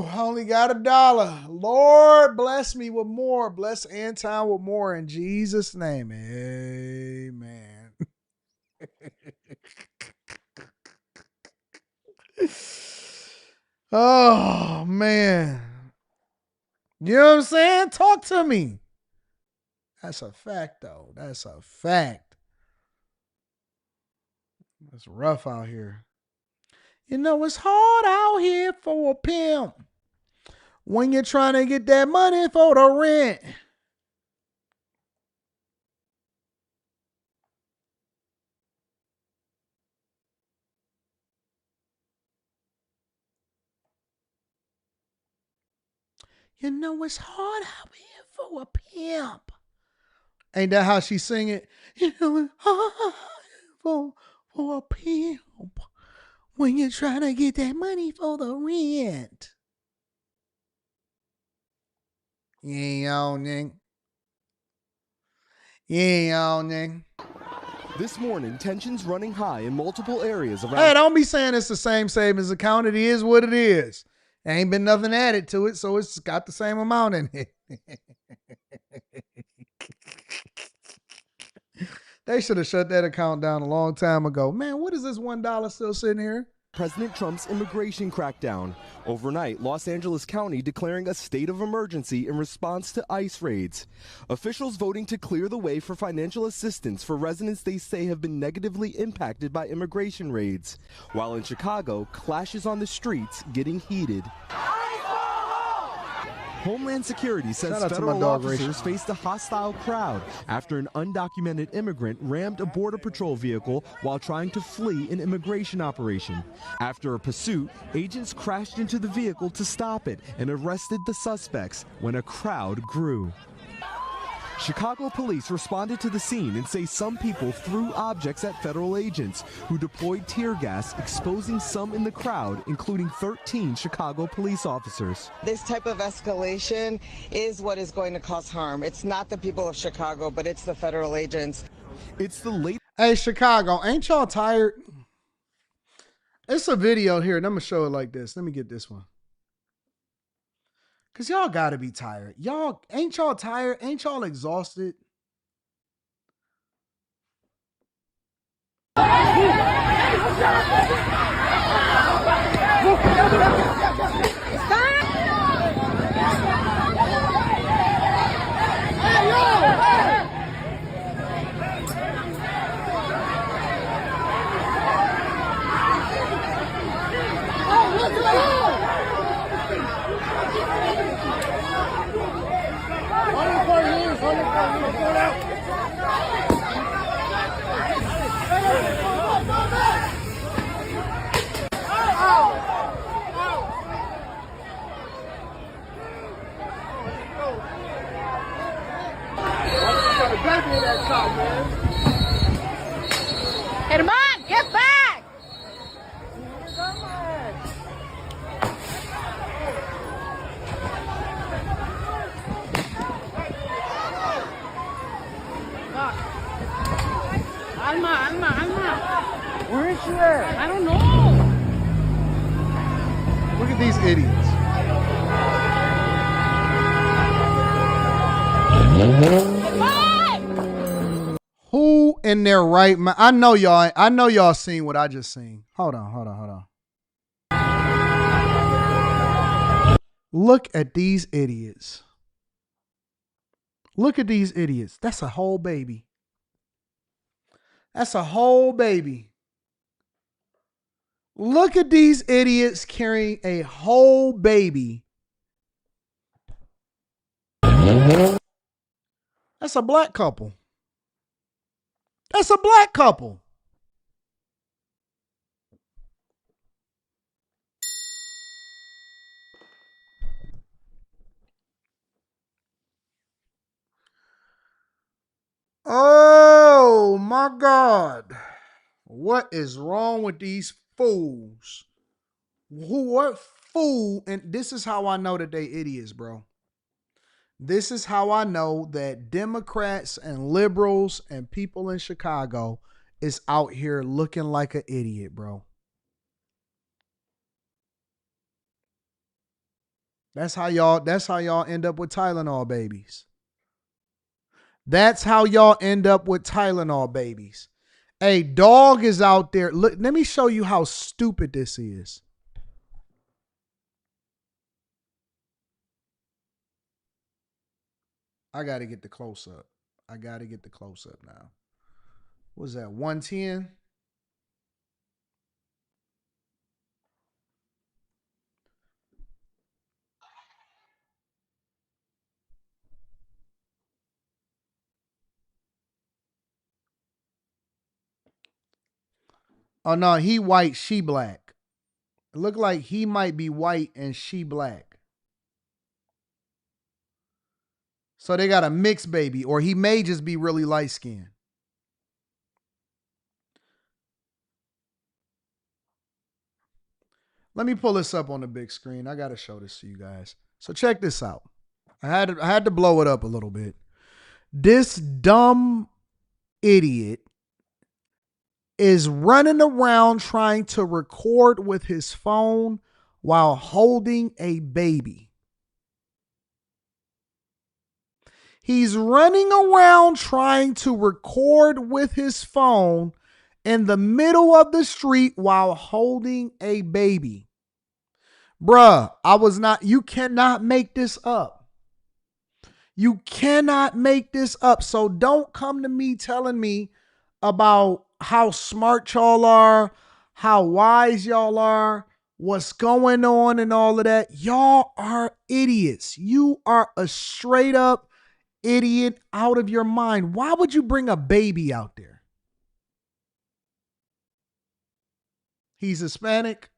I only got $1. Lord, bless me with more. Bless Anton with more in Jesus' name. Amen. Oh, man. You know what I'm saying? Talk to me. That's a fact, though. That's a fact. It's rough out here. You know, it's hard out here for a pimp when you're trying to get that money for the rent. You know, it's hard out here for a pimp. Ain't that how she sing it? You know, it's hard for a pimp when you're trying to get that money for the rent. Yeah, This morning, tensions running high in multiple areas around. Hey, don't be saying it's the same savings account. It is what it is. There ain't been nothing added to it, so it's got the same amount in it. They should have shut that account down a long time ago. Man, what is this $1 still sitting here? President Trump's immigration crackdown. Overnight, Los Angeles County declaring a state of emergency in response to ICE raids. Officials voting to clear the way for financial assistance for residents they say have been negatively impacted by immigration raids. While in Chicago, clashes on the streets getting heated. Homeland Security says federal officers faced a hostile crowd after an undocumented immigrant rammed a Border Patrol vehicle while trying to flee an immigration operation. After a pursuit, agents crashed into the vehicle to stop it and arrested the suspects when a crowd grew. Chicago police responded to the scene and say some people threw objects at federal agents who deployed tear gas, exposing some in the crowd, including 13 Chicago police officers. This type of escalation is what is going to cause harm. It's not the people of Chicago, but it's the federal agents. It's the late. Hey, Chicago, ain't y'all tired? It's a video here, and I'm going to show it like this. Let me get this one. Because y'all got to be tired. Ain't y'all tired? Ain't y'all exhausted? Herman, get back! Alma. Where is she at? I don't know. Look at these idiots. Who in their right mind? I know y'all seen what I just seen. Hold on. Look at these idiots. Look at these idiots. That's a whole baby. That's a whole baby. Look at these idiots carrying a whole baby. That's a black couple. That's a black couple. Oh my God. What is wrong with these fools? What fool? And this is how I know that they idiots, bro. This is how I know that Democrats and liberals and people in Chicago is out here looking like an idiot, bro. That's how y'all end up with Tylenol babies. That's how y'all end up with Tylenol babies. A dog is out there. Look, let me show you how stupid this is. I got to get the close up. I got to get the close up now. What's that? 110? Oh no, he white, she black. It look like he might be white and she black. So they got a mixed baby, or he may just be really light skinned. Let me pull this up on the big screen. I got to show this to you guys. So check this out. I had to blow it up a little bit. This dumb idiot is running around trying to record with his phone while holding a baby. He's running around trying to record with his phone in the middle of the street while holding a baby. Bruh, you cannot make this up. You cannot make this up. So don't come to me telling me about how smart y'all are, how wise y'all are, what's going on and all of that. Y'all are idiots. You are a straight up idiot out of your mind. Why would you bring a baby out there? He's Hispanic.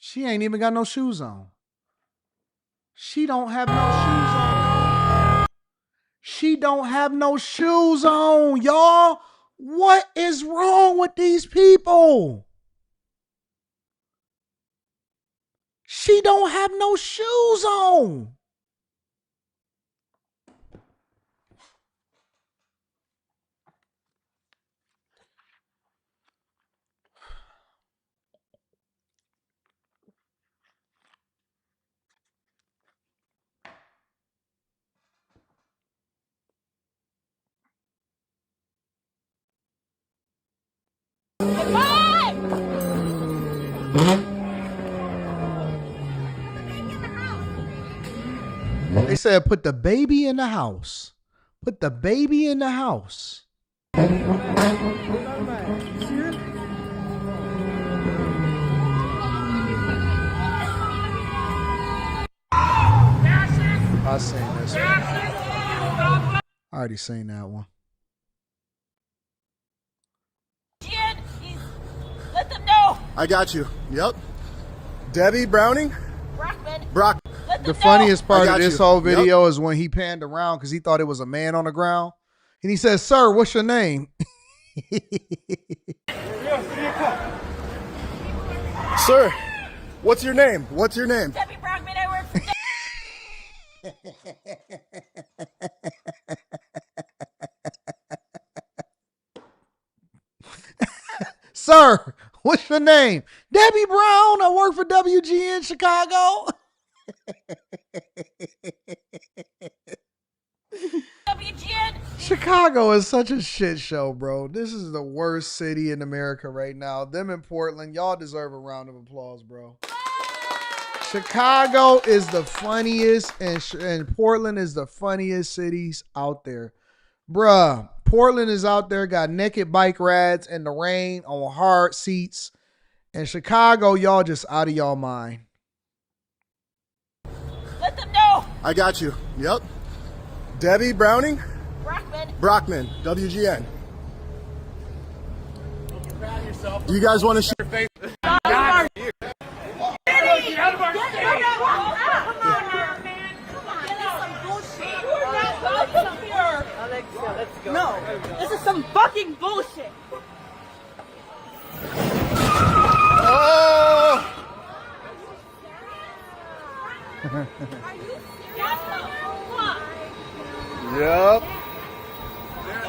She ain't even got no shoes on. She don't have no shoes on. She don't have no shoes on, y'all. What is wrong with these people? She don't have no shoes on. They said put the baby in the house. Put the baby in the house. I seen this one. I already seen that one. Let them know. I got you. Yep. Debbie Browning? Brock. The funniest part of this whole video is when he panned around because he thought it was a man on the ground. And he says, "Sir, what's your name?" Sir, what's your name? What's your name? Debbie Brockman, I work for Sir, what's your name? Debbie Brown. I work for WGN Chicago. WGN. Chicago is such a shit show, bro. This is the worst city in America right now. Them in Portland, y'all deserve a round of applause, bro. Chicago is the funniest, and Portland is the funniest cities out there. Bruh, Portland is out there, got naked bike rides in the rain on hard seats. And Chicago, y'all just out of y'all mind. Let them know. I got you. Yep. Debbie Browning? Brockman, WGN. Do you guys want to share? No, this is some fucking bullshit. Oh! Yep.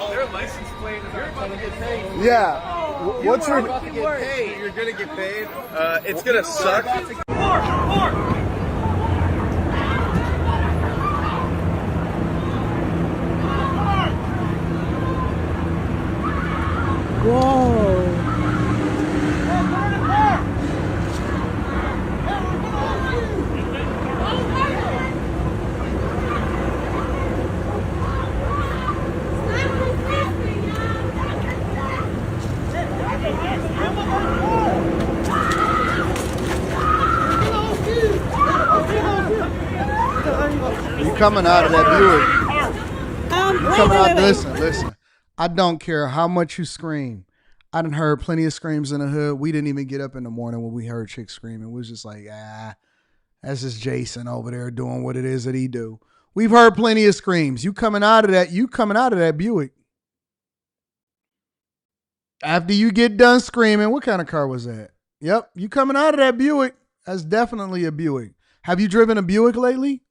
Their license plate is about to get paid. Yeah. What's your... You're gonna get paid. It's gonna suck. Whoa. You coming out of that Buick. You coming out, listen. I don't care how much you scream. I done heard plenty of screams in the hood. We didn't even get up in the morning when we heard chicks screaming. We was just like, that's just Jason over there doing what it is that he do. We've heard plenty of screams. You coming out of that Buick. After you get done screaming, what kind of car was that? Yep, you coming out of that Buick. That's definitely a Buick. Have you driven a Buick lately?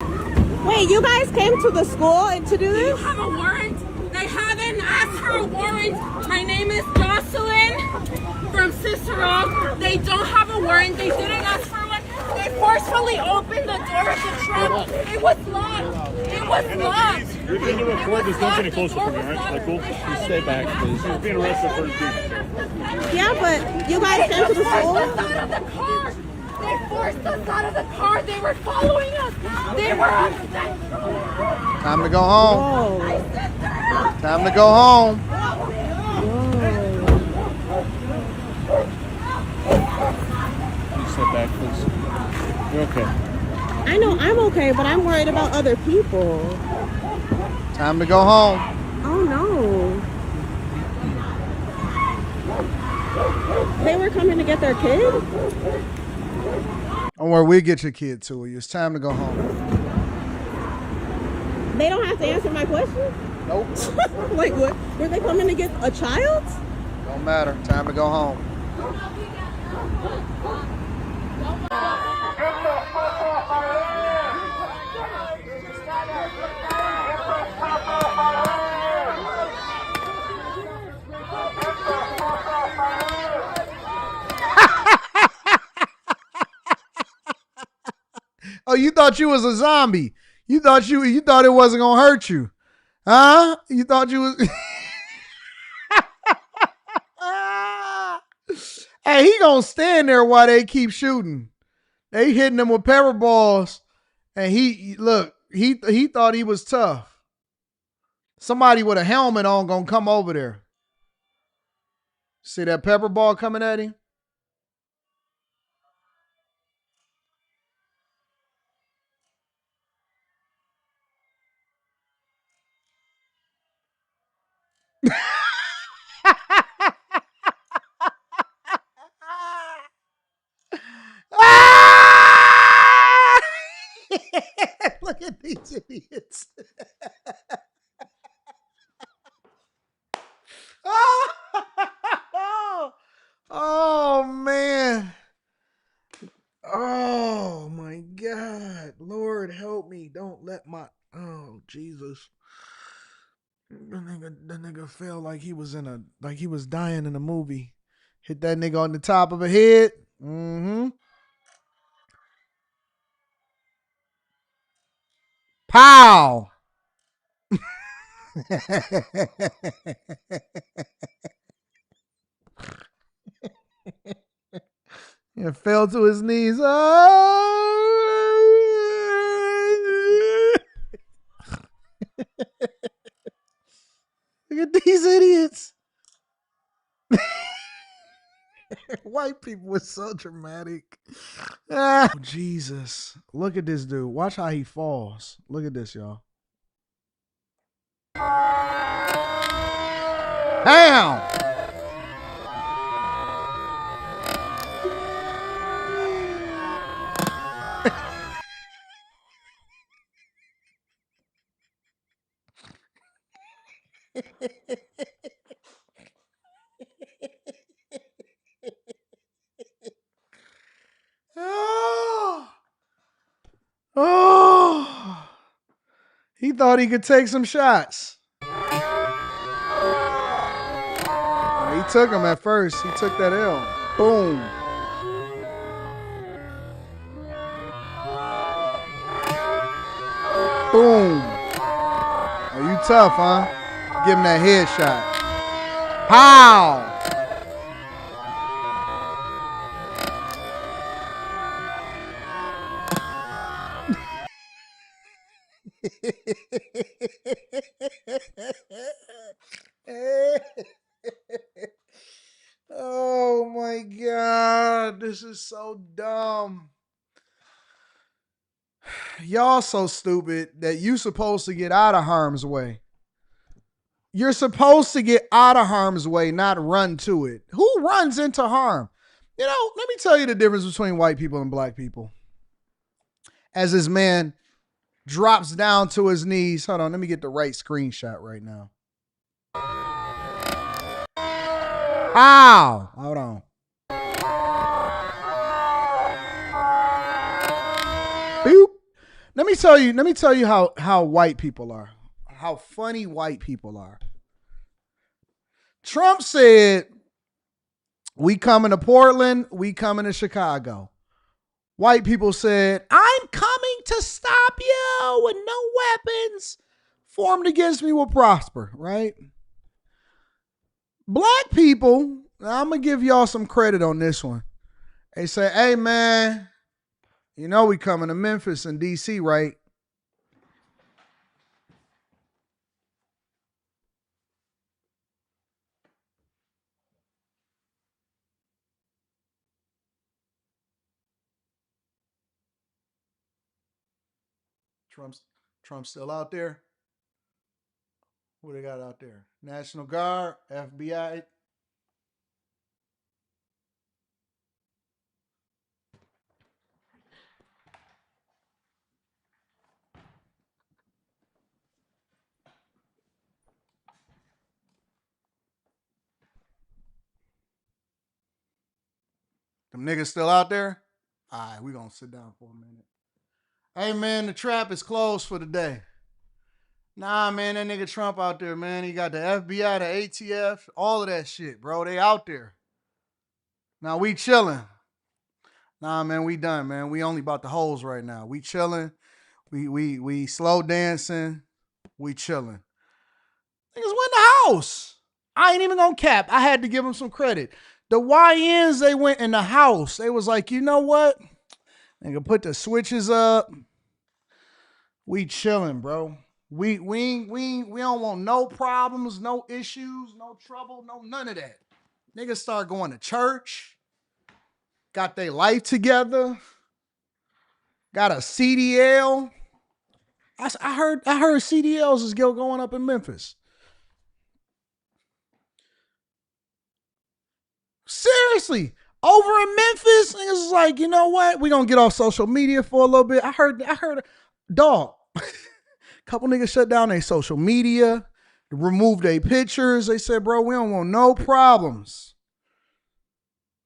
Wait, you guys came to the school and to do this? Do you have a warrant? They haven't asked for a warrant. My name is Jocelyn from Cicero. They don't have a warrant. They didn't ask for one. They forcefully opened the door of the truck. It was locked. It was locked. You're going to record this. Don't get it closer from me, all right? Cool? Just stay back, please. You're being arrested for Yeah, but you guys came to the school? They forced us out of the car. They forced us out of the car. They were following us. They were upset. Time to go home. Time to go home. You step back, please. You're okay. I know I'm okay, but I'm worried about other people. Time to go home. Oh no. They were coming to get their kid? Don't worry, we'll get your kid to you. It's time to go home. They don't have to answer my question? Nope. Like what? Were they coming to get a child? Don't matter. Time to go home. Oh, you thought you was a zombie. You thought it wasn't gonna hurt you. Huh? You thought you was Hey, he gonna stand there while they keep shooting. They hitting him with pepper balls. And he thought he was tough. Somebody with a helmet on gonna come over there. See that pepper ball coming at him? Look at these idiots. Oh, man. Oh, my God. Lord, help me. Don't let my... Oh, Jesus. The nigga felt like he was dying in a movie. Hit that nigga on the top of the head. Mm-hmm. Pow! And fell to his knees. Oh! Look at these idiots. White people were so dramatic. Oh, Jesus. Look at this dude. Watch how he falls. Look at this, y'all. Damn! Oh. Oh. He thought he could take some shots. He took him at first. He took that L. Boom. Boom. Oh, you tough, huh? Give him that headshot. Pow! Oh my God, this is so dumb. Y'all so stupid that you supposed to get out of harm's way. You're supposed to get out of harm's way, not run to it. Who runs into harm? You know, let me tell you the difference between white people and black people. As this man drops down to his knees. Hold on, let me get the right screenshot right now. How? Hold on. Boop. Let me tell you how white people are. How funny white people are. Trump said, we coming to Portland, we coming to Chicago. White people said, I'm coming to stop you and no weapons formed against me will prosper, right? Black people, I'm going to give y'all some credit on this one. They say, hey, man, you know we coming to Memphis and D.C., right? Trump's still out there? What they got out there? National Guard, FBI. Them niggas still out there? All right, we gonna sit down for a minute. Hey, man, the trap is closed for the day. Nah, man, that nigga Trump out there, man. He got the FBI, the ATF, all of that shit, bro. They out there. Now we chilling. Nah, man, we done, man. We only about the hoes right now. We chilling. We slow dancing. We chilling. Niggas went in the house. I ain't even gonna cap. I had to give them some credit. The YNs, they went in the house. They was like, you know what? Nigga, put the switches up. We chilling, bro. We don't want no problems, no issues, no trouble, no none of that. Niggas start going to church. Got their life together. Got a CDL. I heard CDLs is still going up in Memphis. Seriously, over in Memphis, niggas is like, you know what? We gonna get off social media for a little bit. I heard, dog. Couple niggas shut down their social media, removed their pictures. They said, bro, we don't want no problems.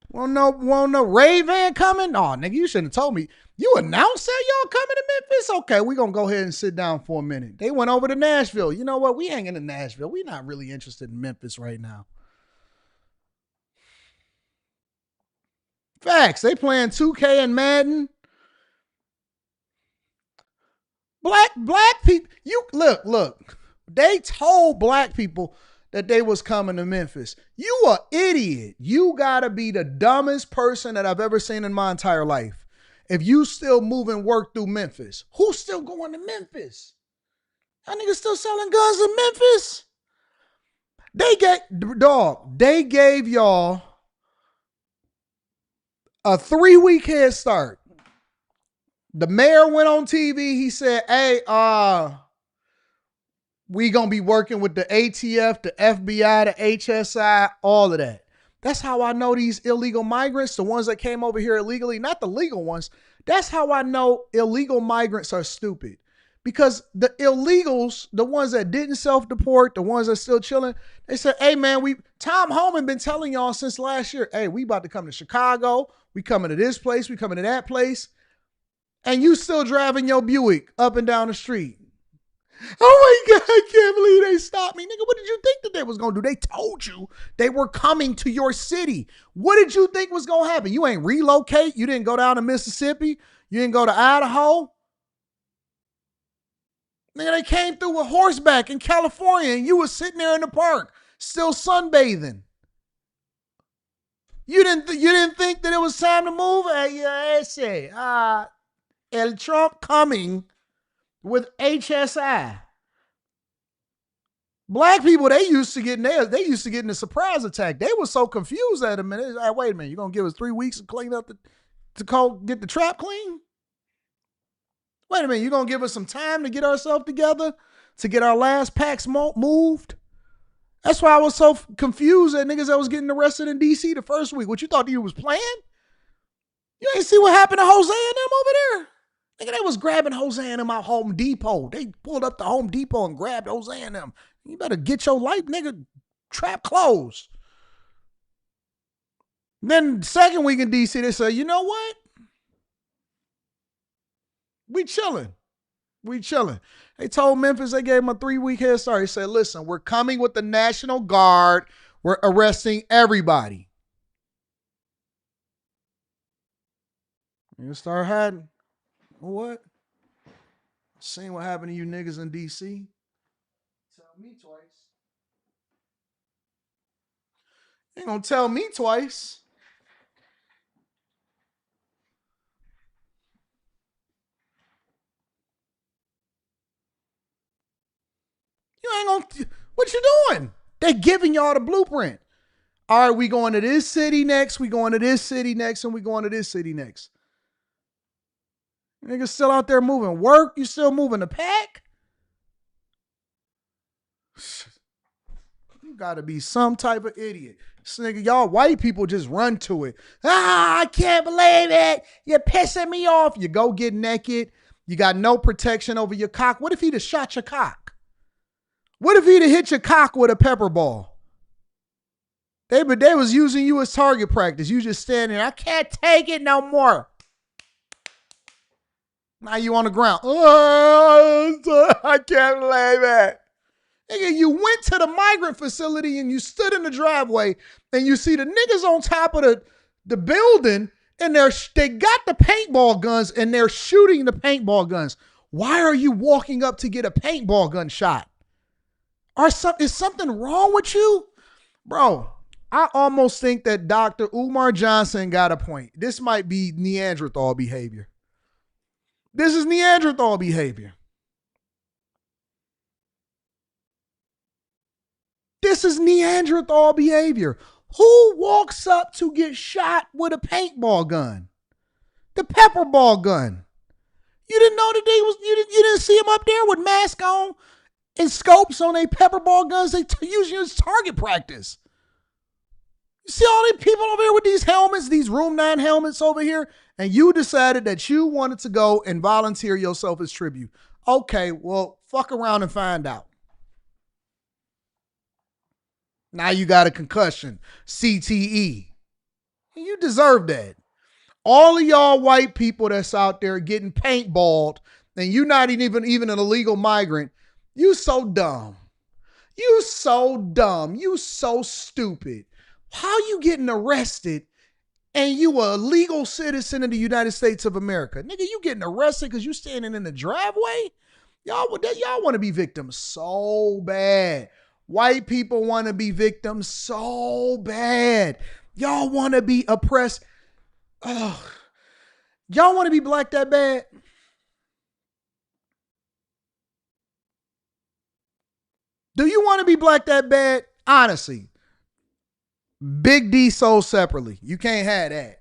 Want no Ray-Ban coming? Oh, nigga, you shouldn't have told me. You announced that y'all coming to Memphis? Okay, we gonna go ahead and sit down for a minute. They went over to Nashville. You know what? We hanging in Nashville. We not really interested in Memphis right now. Facts. They playing 2K and Madden. Black people, you look. They told black people that they was coming to Memphis. You a idiot. You gotta be the dumbest person that I've ever seen in my entire life. If you still moving work through Memphis, who's still going to Memphis? That nigga still selling guns in Memphis? They gave y'all a 3-week head start. The mayor went on TV. He said, hey, we going to be working with the ATF, the FBI, the HSI, all of that. That's how I know these illegal migrants, the ones that came over here illegally, not the legal ones. That's how I know illegal migrants are stupid. Because the illegals, the ones that didn't self-deport, the ones that still chilling, they said, hey, man, Tom Homan been telling y'all since last year, hey, we about to come to Chicago. We coming to this place. We coming to that place. And you still driving your Buick up and down the street. Oh my God, I can't believe they stopped me. Nigga, what did you think that they was going to do? They told you they were coming to your city. What did you think was going to happen? You ain't relocate. You didn't go down to Mississippi. You didn't go to Idaho. Nigga, they came through with horseback in California and you was sitting there in the park still sunbathing. You didn't think that it was time to move? El Trump coming with HSI. Black people, they used to getting a surprise attack. They were so confused at him. And like, wait a minute, you gonna give us 3 weeks to clean up get the trap clean? Wait a minute, you gonna give us some time to get ourselves together, to get our last packs moved? That's why I was so confused at niggas that was getting arrested in DC the first week. What, you thought you was playing? You ain't see what happened to Jose and them over there? Nigga, they was grabbing Jose and them out Home Depot. They pulled up to Home Depot and grabbed Jose and them. You better get your life, nigga. Trap closed. Then second week in DC, they say, you know what? We chilling. They told Memphis, they gave him a 3-week head start. He said, listen, we're coming with the National Guard. We're arresting everybody. You start hiding. What? Seen what happened to you niggas in DC? Tell me twice. You ain't gonna tell me twice. You ain't gonna, what you doing? They giving y'all the blueprint. All right, we going to this city next, we going to this city next, and we going to this city next. Niggas still out there moving work, you still moving the pack? You gotta be some type of idiot. This nigga, y'all white people just run to it. I can't believe it. You're pissing me off. You go get naked. You got no protection over your cock. What if he'd have shot your cock? What if he'd have hit your cock with a pepper ball? They was using you as target practice. You just standing there. I can't take it no more. Now you on the ground. Oh, I can't believe it. Nigga, you went to the migrant facility and you stood in the driveway and you see the niggas on top of the building and they got the paintball guns and they're shooting the paintball guns. Why are you walking up to get a paintball gun shot? Is something wrong with you? Bro, I almost think that Dr. Umar Johnson got a point. This might be Neanderthal behavior. This is Neanderthal behavior. This is Neanderthal behavior. Who walks up to get shot with a paintball gun? The pepper ball gun. You didn't know that you didn't see him up there with mask on and scopes on their pepper ball guns. They using as target practice. You see all these people over here with these helmets, these Room 9 helmets over here, and you decided that you wanted to go and volunteer yourself as tribute. Okay, well, fuck around and find out. Now you got a concussion, CTE. You deserve that. All of y'all white people that's out there getting paintballed and you not even an illegal migrant, you so dumb. You so dumb. You so stupid. How you getting arrested and you a legal citizen of the United States of America? Nigga, you getting arrested because you standing in the driveway? Y'all want to be victims so bad. White people want to be victims so bad. Y'all want to be oppressed. Oh, y'all want to be black that bad? Do you want to be black that bad? Honestly. Big D sold separately. You can't have that.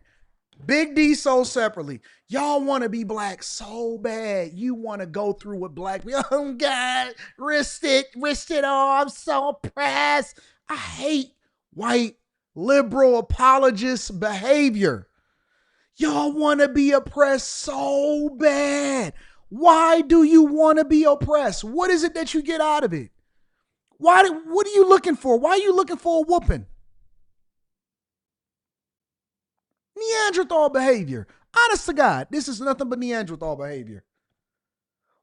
Big D sold separately. Y'all want to be black so bad. You want to go through with black people. Oh God, wrist it. Oh, I'm so oppressed. I hate white liberal apologist behavior. Y'all want to be oppressed so bad. Why do you want to be oppressed? What is it that you get out of it? What are you looking for? Why are you looking for a whooping? Neanderthal behavior. Honest to God, this is nothing but Neanderthal behavior.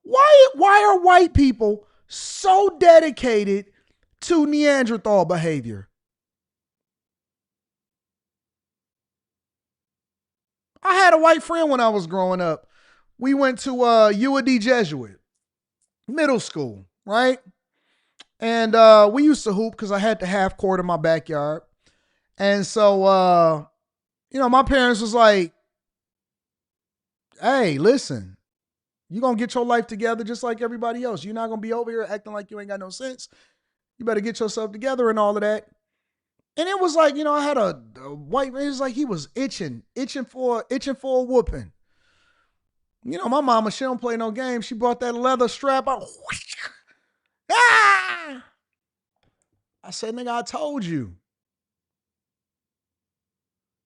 Why are white people so dedicated to Neanderthal behavior? I had a white friend when I was growing up. We went to UAD Jesuit middle school, right? And we used to hoop because I had the half court in my backyard. And so, my parents was like, hey, listen, you're going to get your life together just like everybody else. You're not going to be over here acting like you ain't got no sense. You better get yourself together and all of that. And it was like, I had a white man. It was like he was itching for a whooping. My mama, she don't play no games. She brought that leather strap out. Ah! I said, nigga, I told you.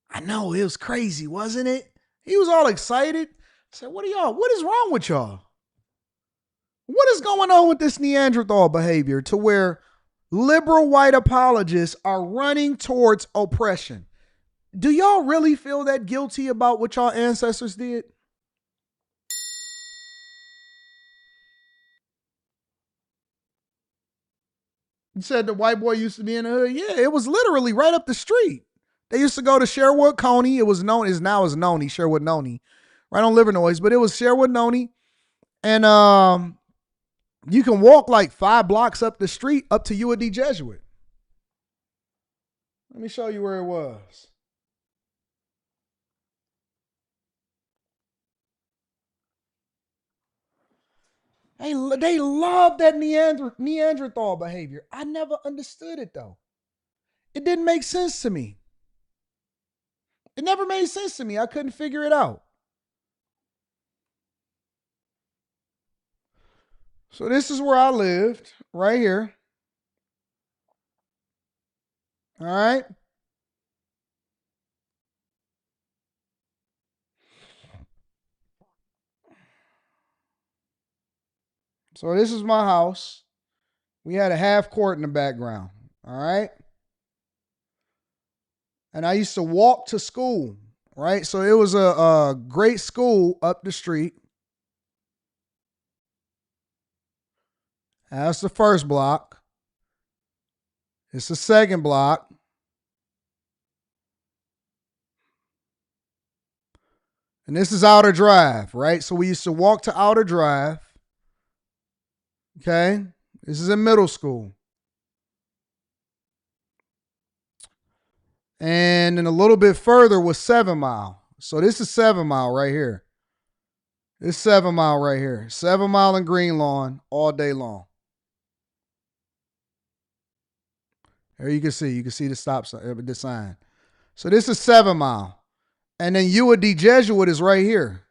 I know, it was crazy, wasn't it? He was all excited. I said, what is wrong with y'all? What is going on with this Neanderthal behavior to where liberal white apologists are running towards oppression? Do y'all really feel that guilty about what y'all ancestors did? You said the white boy used to be in the hood. Yeah, it was literally right up the street. They used to go to Sherwood Coney. It was known as now is Noni, Sherwood Noni, right on Livernois, but it was Sherwood Noni. And you can walk like 5 blocks up the street up to UAD Jesuit. Let me show you where it was. They love that Neanderthal behavior. I never understood it though. It didn't make sense to me. It never made sense to me. I couldn't figure it out. So this is where I lived, right here. All right. So this is my house. We had a half court in the background. All right. And I used to walk to school, right? So it was a great school up the street. That's the first block. It's the second block. And this is Outer Drive, right? So we used to walk to Outer Drive. Okay. This is in middle school. And then a little bit further was 7 Mile. So this is 7 Mile right here. This 7 Mile right here. 7 Mile and Green Lawn all day long. Here you can see the stop sign, the sign. So this is 7 Mile. And then UAD Jesuit is right here.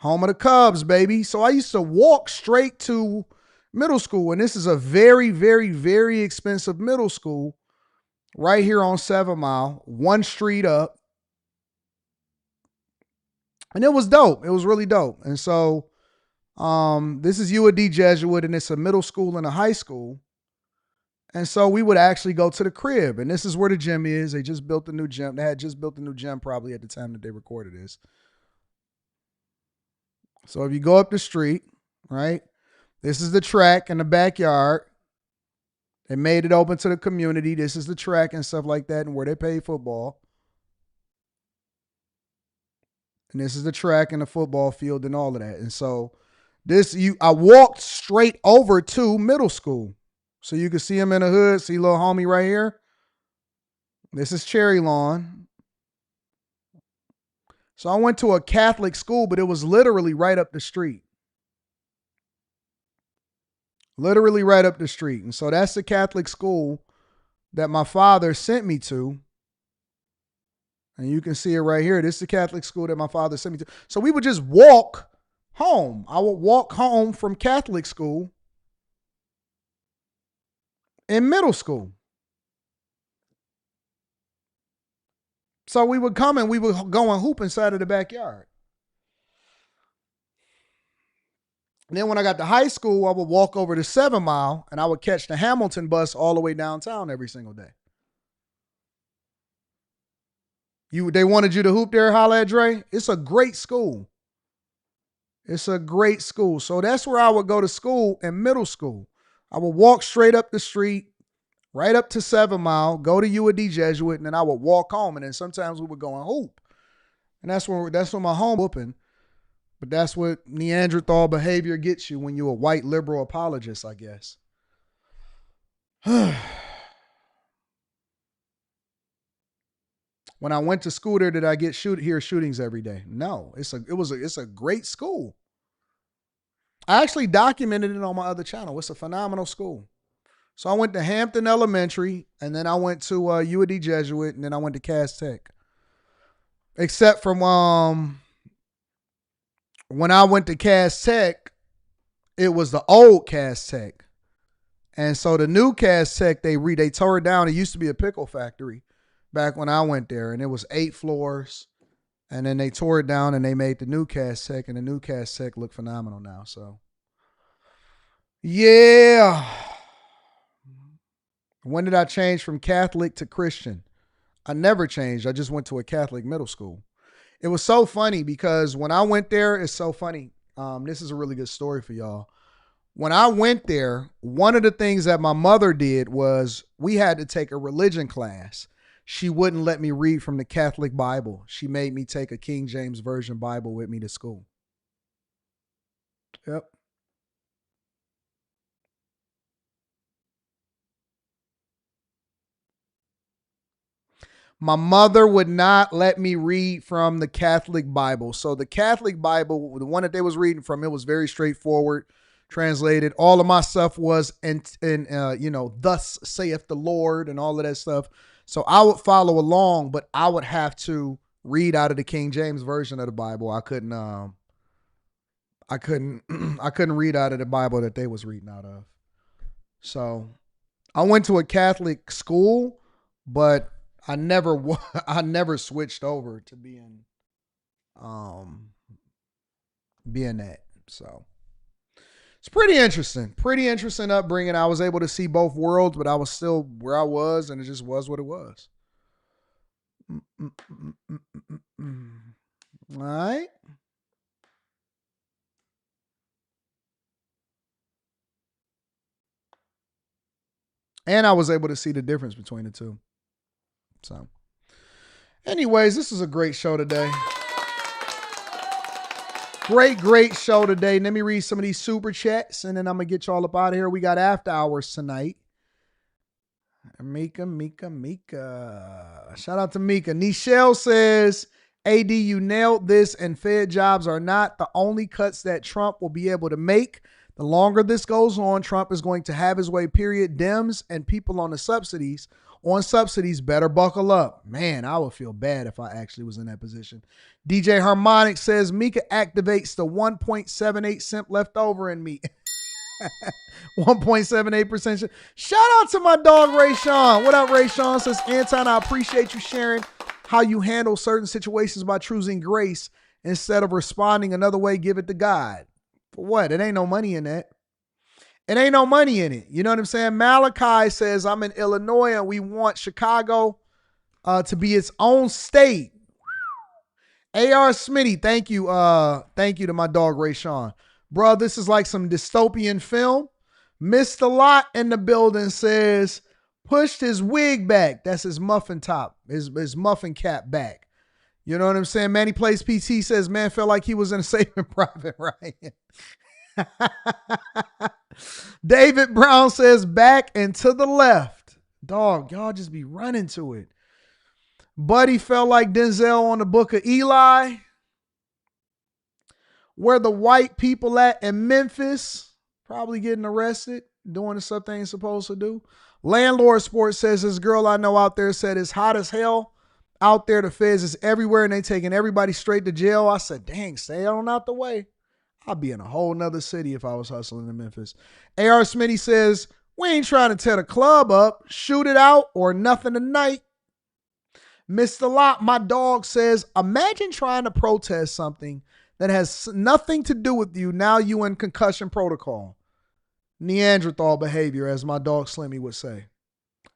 Home of the Cubs, baby. So I used to walk straight to middle school. And this is a very, very, very expensive middle school right here on 7 Mile, one street up. And it was dope. It was really dope. And so this is UAD Jesuit, and it's a middle school and a high school. And so we would actually go to the crib. And this is where the gym is. They just built a new gym. They had just built a new gym probably at the time that they recorded this. So if you go up the street, right, this is the track in the backyard. They made it open to the community. This is the track and stuff like that and where they play football. And this is the track and the football field and all of that. And so I walked straight over to middle school. So you can see him in the hood. See little homie right here? This is Cherry Lawn. So I went to a Catholic school, but it was literally right up the street. Literally right up the street. And so that's the Catholic school that my father sent me to. And you can see it right here. This is the Catholic school that my father sent me to. So we would just walk home. I would walk home from Catholic school in middle school. So we would come and we would go and hoop inside of the backyard. And then when I got to high school, I would walk over to 7 Mile and I would catch the Hamilton bus all the way downtown every single day. They wanted you to hoop there, holla at Dre? It's a great school. It's a great school. So that's where I would go to school in middle school. I would walk straight up the street, right up to 7 Mile, go to UAD Jesuit, and then I would walk home. And then sometimes we would go and hoop. And that's when my home whooping. But that's what Neanderthal behavior gets you when you're a white liberal apologist, I guess. When I went to school there, did I hear shootings every day? No, it's a great school. I actually documented it on my other channel. It's a phenomenal school. So I went to Hampton Elementary, and then I went to UAD Jesuit, and then I went to Cass Tech. Except from when I went to Cass Tech, it was the old Cass Tech. And so the new Cass Tech, they tore it down. It used to be a pickle factory back when I went there, and it was 8 floors. And then they tore it down and they made the new Cass Tech, and the new Cass Tech look phenomenal now. So, yeah. When did I change from Catholic to Christian? I never changed. I just went to a Catholic middle school. It was so funny because when I went there, it's so funny. This is a really good story for y'all. When I went there, one of the things that my mother did was we had to take a religion class. She wouldn't let me read from the Catholic Bible. She made me take a King James Version Bible with me to school. Yep. My mother would not let me read from the Catholic Bible. So the Catholic Bible, the one that they was reading from, it was very straightforward, translated. All of my stuff was thus saith the Lord and all of that stuff. So I would follow along, but I would have to read out of the King James Version of the Bible. I couldn't read out of the Bible that they was reading out of. So I went to a Catholic school, but I never switched over to being that. So it's pretty interesting upbringing. I was able to see both worlds, but I was still where I was, and it just was what it was. All right. And I was able to see the difference between the two. So, anyways, this is a great show today. Great show today. Let me read some of these super chats, and then I'm going to get y'all up out of here. We got after hours tonight. Mika. Shout out to Mika. Nichelle says, AD, you nailed this, and Fed jobs are not the only cuts that Trump will be able to make. The longer this goes on, Trump is going to have his way, period. Dems and people on subsidies better buckle up. Man, I would feel bad if I actually was in that position. DJ Harmonic says, Mika activates the 1.78 cent left over in me. 1.78%. Shout out to my dog, Ray Sean. What up, Ray Sean? Says, Anton, I appreciate you sharing how you handle certain situations by choosing grace instead of responding another way. Give it to God. For what? It ain't no money in that. It ain't no money in it. You know what I'm saying? Malachi says, I'm in Illinois and we want Chicago to be its own state. A.R. Smitty, thank you. Thank you to my dog, Ray Sean. Bro, this is like some dystopian film. Mr. Lot in the building says, pushed his wig back. That's his muffin top, his muffin cap back. You know what I'm saying? Manny Plays PT says, man, felt like he was in a Saving Private Ryan. David Brown says, back and to the left. Dog, y'all just be running to it. Buddy felt like Denzel on the Book of Eli. Where the white people at in Memphis, probably getting arrested, doing the stuff they ain't supposed to do. Landlord Sports says, this girl I know out there said it's hot as hell. Out there, the feds is everywhere and they taking everybody straight to jail. I said, dang, stay on out the way. I'd be in a whole nother city if I was hustling in Memphis. A.R. Smitty says, we ain't trying to tear the club up, shoot it out, or nothing tonight. Mr. Lot, my dog, says, imagine trying to protest something that has nothing to do with you. Now you in concussion protocol. Neanderthal behavior, as my dog Slimmy would say.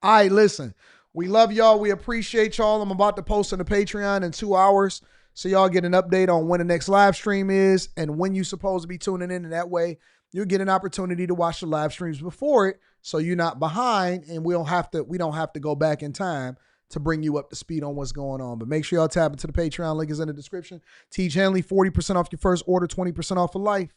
All right, listen. We love y'all. We appreciate y'all. I'm about to post on the Patreon in 2 hours. So y'all get an update on when the next live stream is and when you're supposed to be tuning in. And that way you'll get an opportunity to watch the live streams before it. So you're not behind and we don't have to go back in time to bring you up to speed on what's going on. But make sure y'all tap into the Patreon. Link is in the description. Teach Henley, 40% off your first order, 20% off for life.